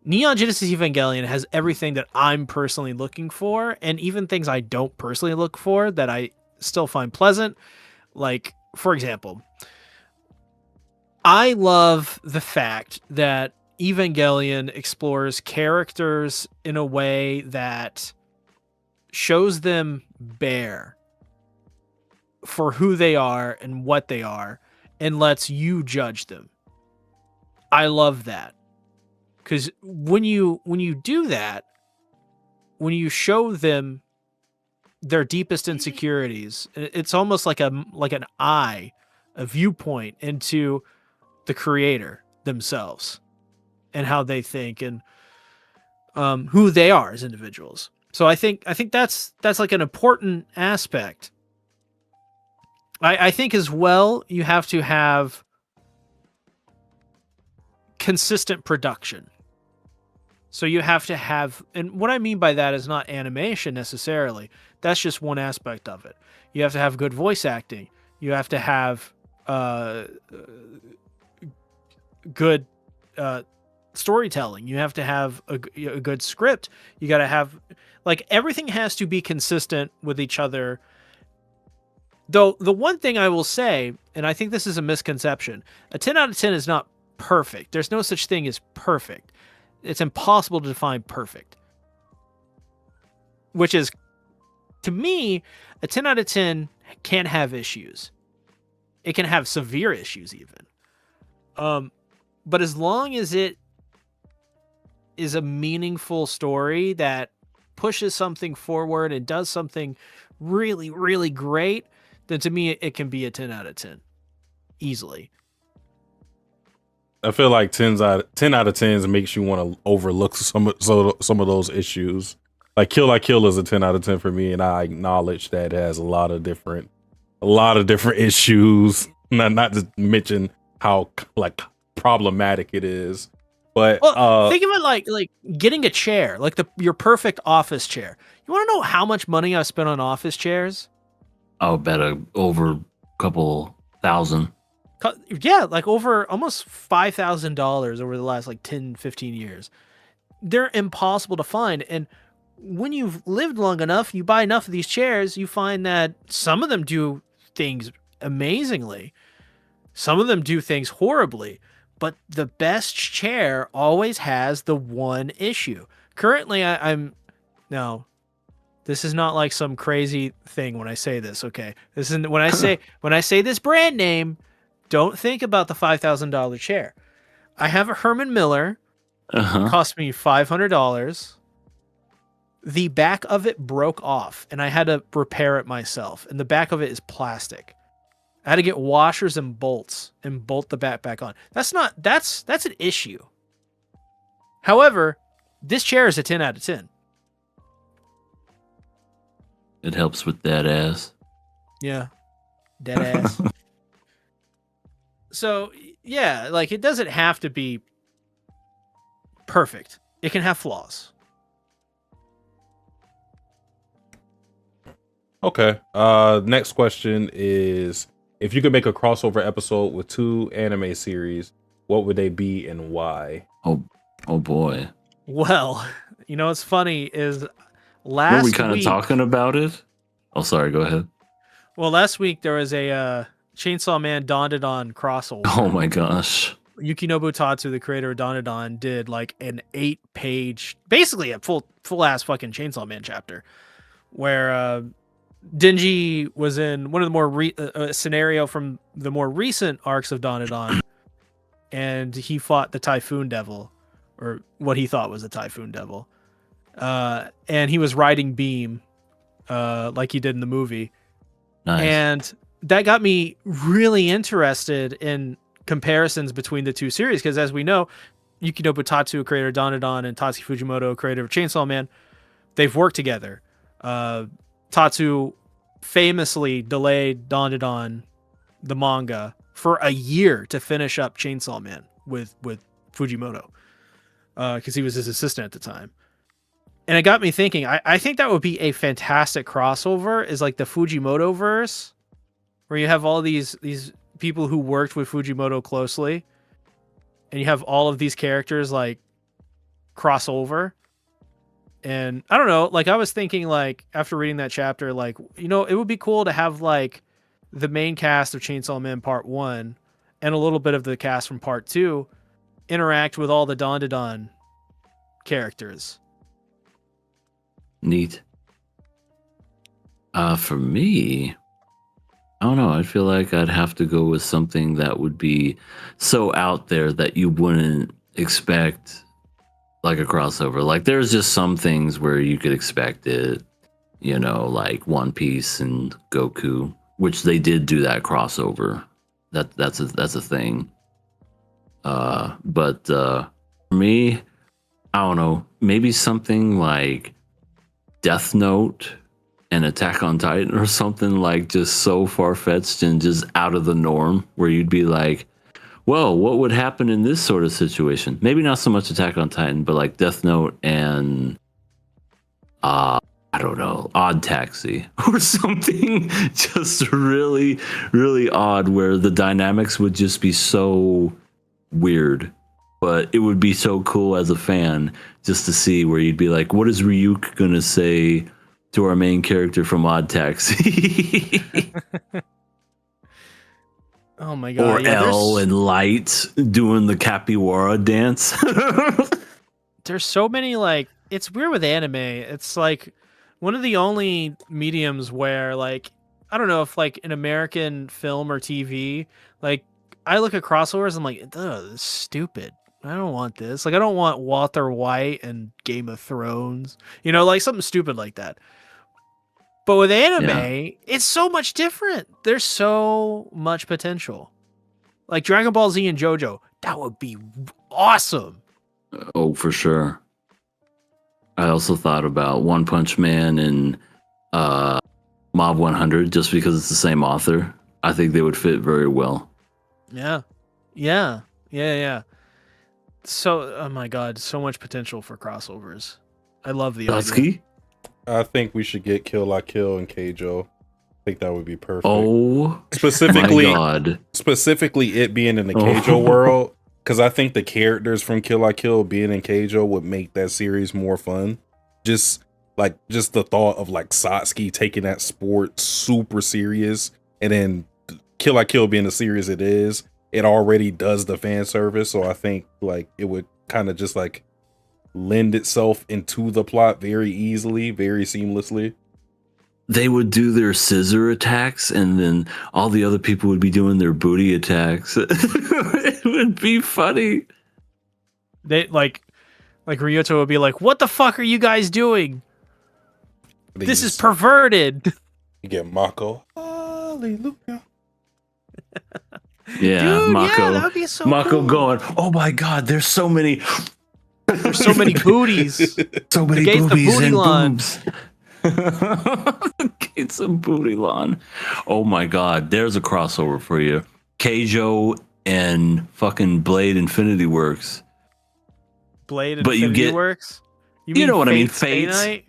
Neon Genesis Evangelion has everything that I'm personally looking for, and even things I don't personally look for that I still find pleasant. Like, for example, I love the fact that Evangelion explores characters in a way that shows them bare for who they are and what they are, and lets you judge them. I love that. Because when you do that, when you show them their deepest insecurities, it's almost like an eye, a viewpoint into the creator themselves and how they think and who they are as individuals. So I think that's like an important aspect. I think as well, you have to have consistent production. So you have to have, and what I mean by that is not animation necessarily. That's just one aspect of it. You have to have good voice acting. You have to have good storytelling. You have to have a good script. You got to have, like, everything has to be consistent with each other. Though the one thing I will say, and I think this is a misconception, a 10 out of 10 is not perfect. There's no such thing as perfect. It's impossible to define perfect. Which is, to me, a 10 out of 10 can have issues. It can have severe issues even. But as long as it is a meaningful story that pushes something forward and does something really, really great, then to me it can be a 10 out of 10 easily. I feel like 10 out of 10s makes you want to overlook some of those issues. Like Kill La Kill is a 10 out of 10 for me, and I acknowledge that it has a lot of different issues. Not to mention how like problematic it is. But Well, think of it like getting a chair, like your perfect office chair. You want to know how much money I spent on office chairs? I'll bet over a couple thousand. Yeah, like over almost $5,000 over the last like 10, 15 years. They're impossible to find. And when you've lived long enough, you buy enough of these chairs, you find that some of them do things amazingly. Some of them do things horribly. But the best chair always has the one issue. Currently, no, this is not like some crazy thing when I say this. Okay, this is when I say this brand name. Don't think about the $5,000 chair. I have a Herman Miller. Uh-huh. It cost me $500. The back of it broke off, and I had to repair it myself. And the back of it is plastic. I had to get washers and bolts and bolt the back on. That's an issue. However, this chair is a 10 out of 10. It helps with that ass. Yeah. Dead ass. So, yeah, like it doesn't have to be perfect. It can have flaws. Okay. Next question is, if you could make a crossover episode with 2 anime series, what would they be and why? Oh boy. Well, you know what's funny is Were last we kind of week, talking about it? Oh, sorry. Go ahead. well, last week there was a Chainsaw Man Dandadan crossover. Oh my gosh. Yukinobu Tatsu, the creator of Dandadan, did like an 8-page, basically a full ass fucking Chainsaw Man chapter, where Denji was in one of the more scenario from the more recent arcs of Dandadan, and he fought the Typhoon Devil, or what he thought was a Typhoon Devil, and he was riding Beam, like he did in the movie. Nice. And that got me really interested in comparisons between the two series, because as we know, Yukinobu Tatsu, creator of Dandadan, and Tatsuki Fujimoto, creator of Chainsaw Man, they've worked together. Tatsu famously delayed Dandadan, the manga, for a year to finish up Chainsaw Man with Fujimoto, because he was his assistant at the time. And it got me thinking, I think that would be a fantastic crossover, is like the Fujimoto verse, where you have all these people who worked with Fujimoto closely, and you have all of these characters like cross over. And I don't know, like I was thinking, like after reading that chapter, like, you know, it would be cool to have like the main cast of Chainsaw Man Part 1 and a little bit of the cast from Part 2 interact with all the Dandadan characters. Neat. For me, I don't know. I feel like I'd have to go with something that would be so out there that you wouldn't expect, like a crossover. Like there's just some things where you could expect it, you know, like One Piece and Goku, which they did do that crossover. That's a thing. But for me, I don't know. Maybe something like Death Note and Attack on Titan, or something like just so far-fetched and just out of the norm, where you'd be like, well, what would happen in this sort of situation? Maybe not so much Attack on Titan, but like Death Note and I don't know, Odd Taxi or something just really, really odd, where the dynamics would just be so weird. But it would be so cool as a fan just to see, where you'd be like, what is Ryuk going to say to our main character from Odd Taxi? Oh my god. Or yeah, L and Light doing the capybara dance. there's so many, like, it's weird with anime. It's like one of the only mediums where, like, I don't know if like in American film or TV, like I look at crossovers, I'm like, ugh, this is stupid. I don't want this. Like, I don't want Walter White and Game of Thrones. You know, like something stupid like that. But with anime, it's so much different. There's so much potential. Like Dragon Ball Z and JoJo, that would be awesome. Oh, for sure. I also thought about One Punch Man and Mob 100 just because it's the same author. I think they would fit very well. Yeah. So, oh my god, so much potential for crossovers. I love the idea. Dusky? I think we should get Kill La Kill and Keijo. I think that would be perfect. Oh, specifically, my God. Specifically, it being in the Keijo world, because I think the characters from Kill La Kill being in Keijo would make that series more fun. Just the thought of like Satsuki taking that sport super serious, and then Kill La Kill being the series it is, it already does the fan service. So I think like it would kind of just like lend itself into the plot very easily, very seamlessly. They would do their scissor attacks, and then all the other people would be doing their booty attacks. It would be funny. They like Ryuto would be like, "What the fuck are you guys doing? This is perverted." You get Mako. Hallelujah. Yeah, Dude, Mako. yeah, that would be so Mako cool. going, "Oh my God, there's so many, There's so many booties. so many Against the boobies booty and line. boobs." Get some booty lawn. Oh my God, there's a crossover for you. Keijo and fucking Blade Infinity Works. Blade and But you Infinity get- Works. you know what I mean, Stay Fates. Night?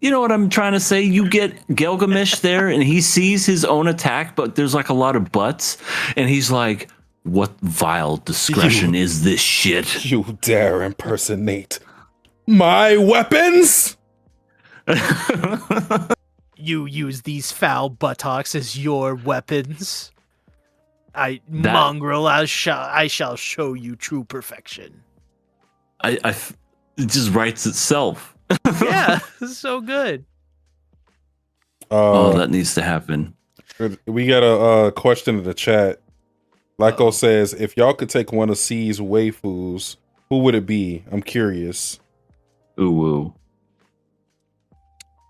You know what I'm trying to say? You get Gilgamesh there, and he sees his own attack, but there's like a lot of butts, and he's like, "What vile discretion is this shit?" You dare impersonate my weapons? You use these foul buttocks as your weapons. That- Mongrel, I shall show you true perfection. It just writes itself. Yeah, so good. Oh, that needs to happen. We got a question in the chat. Lyko says, if y'all could take one of C's waifus, who would it be? I'm curious. Ooh.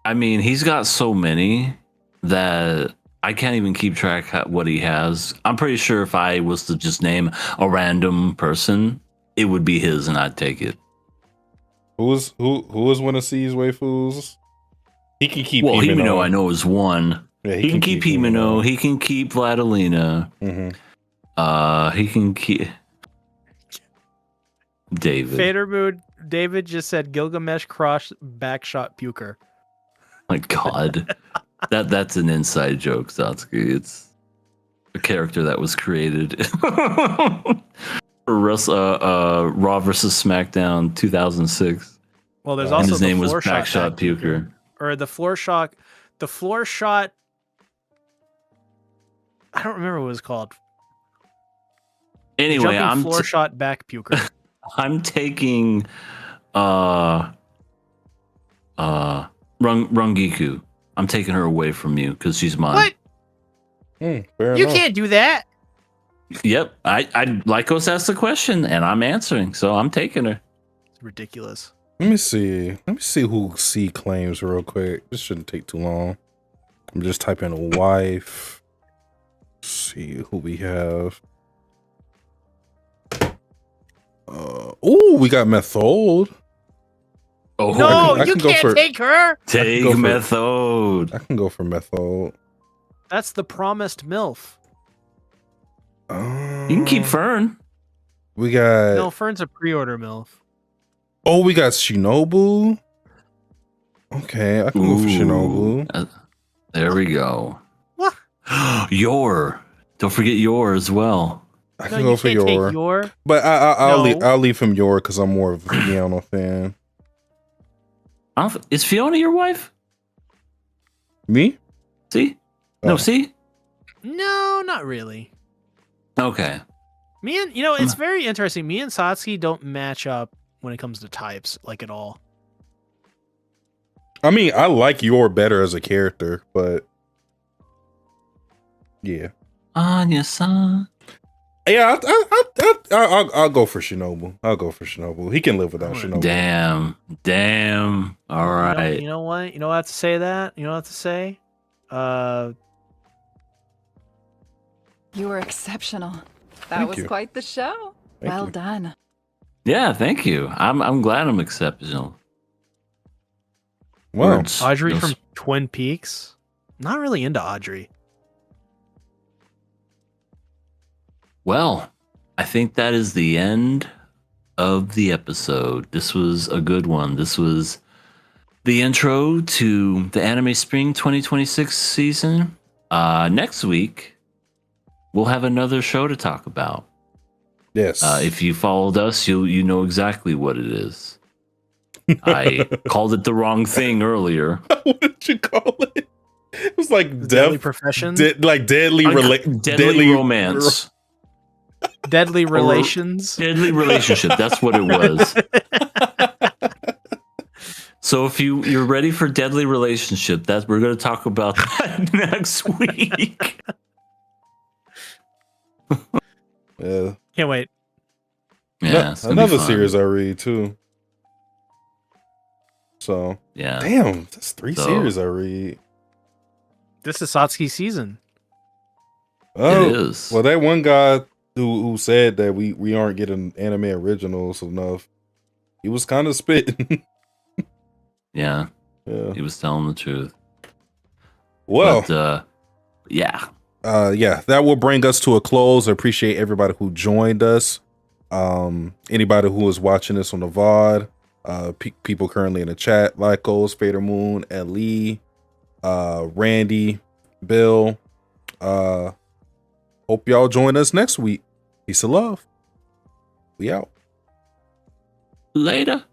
I mean, he's got so many that I can't even keep track of what he has. I'm pretty sure if I was to just name a random person, it would be his, and I'd take it. Who is one of C's waifus? He can keep Well, Himeno. Himeno I know is one. Yeah, he can keep Himeno. He can keep Vladilena. Mm-hmm. He can keep David. Fader Mood, David just said Gilgamesh cross backshot puker. My God, that's an inside joke, Satsuki. It's a character that was created for Raw versus SmackDown 2006. Well, there's And also his name the was floor shot Backshot back Puker. or the floor shot. The floor shot. I don't remember what it was called. Anyway, Jumping floor shot back puker. I'm taking Rungiku. I'm taking her away from you because she's mine. What? Fair You enough. can't do that. Yep. I Lycos asked the question and I'm answering, so I'm taking her. It's ridiculous. Let me see who C claims real quick. This shouldn't take too long. I'm just typing a wife. See who we have. We got Method. Oh, No, I you can go can't for- take her. take go for- Method. I can go for Method. That's the promised MILF. You can keep Fern. We got. No, Fern's a pre-order MILF. Oh, we got Shinobu. Okay, I can go for Shinobu. There we go. What? Yor. Don't forget Yor as well. I No, can you go for can't take Yor. your. But I'll No. I'll leave him Yor because I'm more of a Fiona fan. Is Fiona your wife? Me? See? Oh. No, see? No, not really. Okay. Me and it's very interesting. Me and Satsuki don't match up when it comes to types, like at all. I mean, I like Yor better as a character, but yeah. Anya-san. Yeah, I'll go for Shinobu. I'll go for Shinobu. He can live without Alright. Shinobu. Damn. All right. You know what? You know what I have to say that? You know what I have to say? You were exceptional. That Thank was you. quite the show. Thank Well you. done. Yeah, thank you. I'm glad I'm exceptional. Wow. Words. Audrey Those- from Twin Peaks. Not really into Audrey. Well, I think that is the end of the episode. This was a good one. This was the intro to the Anime Spring 2026 season. Next week, we'll have another show to talk about. Yes. If you followed us, you know exactly what it is. I called it the wrong thing earlier. What did you call it? It was like Deadly Profession? like deadly Deadly romance. Deadly Relations? Deadly relationship. That's what it was. So if you're ready for deadly relationship, we're going to talk about that next week. Yeah. Can't wait. Yeah, it's gonna be Another fun. series I read too. So Yeah, damn, that's 3 So- series I read. This is Satsuki's season. Oh, it is. well, that one guy who said that we aren't getting anime originals enough, he was kind of spitting. Yeah, Yeah. he was telling the truth. Well, But, yeah, yeah, that will bring us to a close. I appreciate everybody who joined us. Anybody who is watching this on the VOD, people currently in the chat, Lycos, Fader Moon, Lee, Randy, Bill. Hope y'all join us next week. Peace of love. We out. later.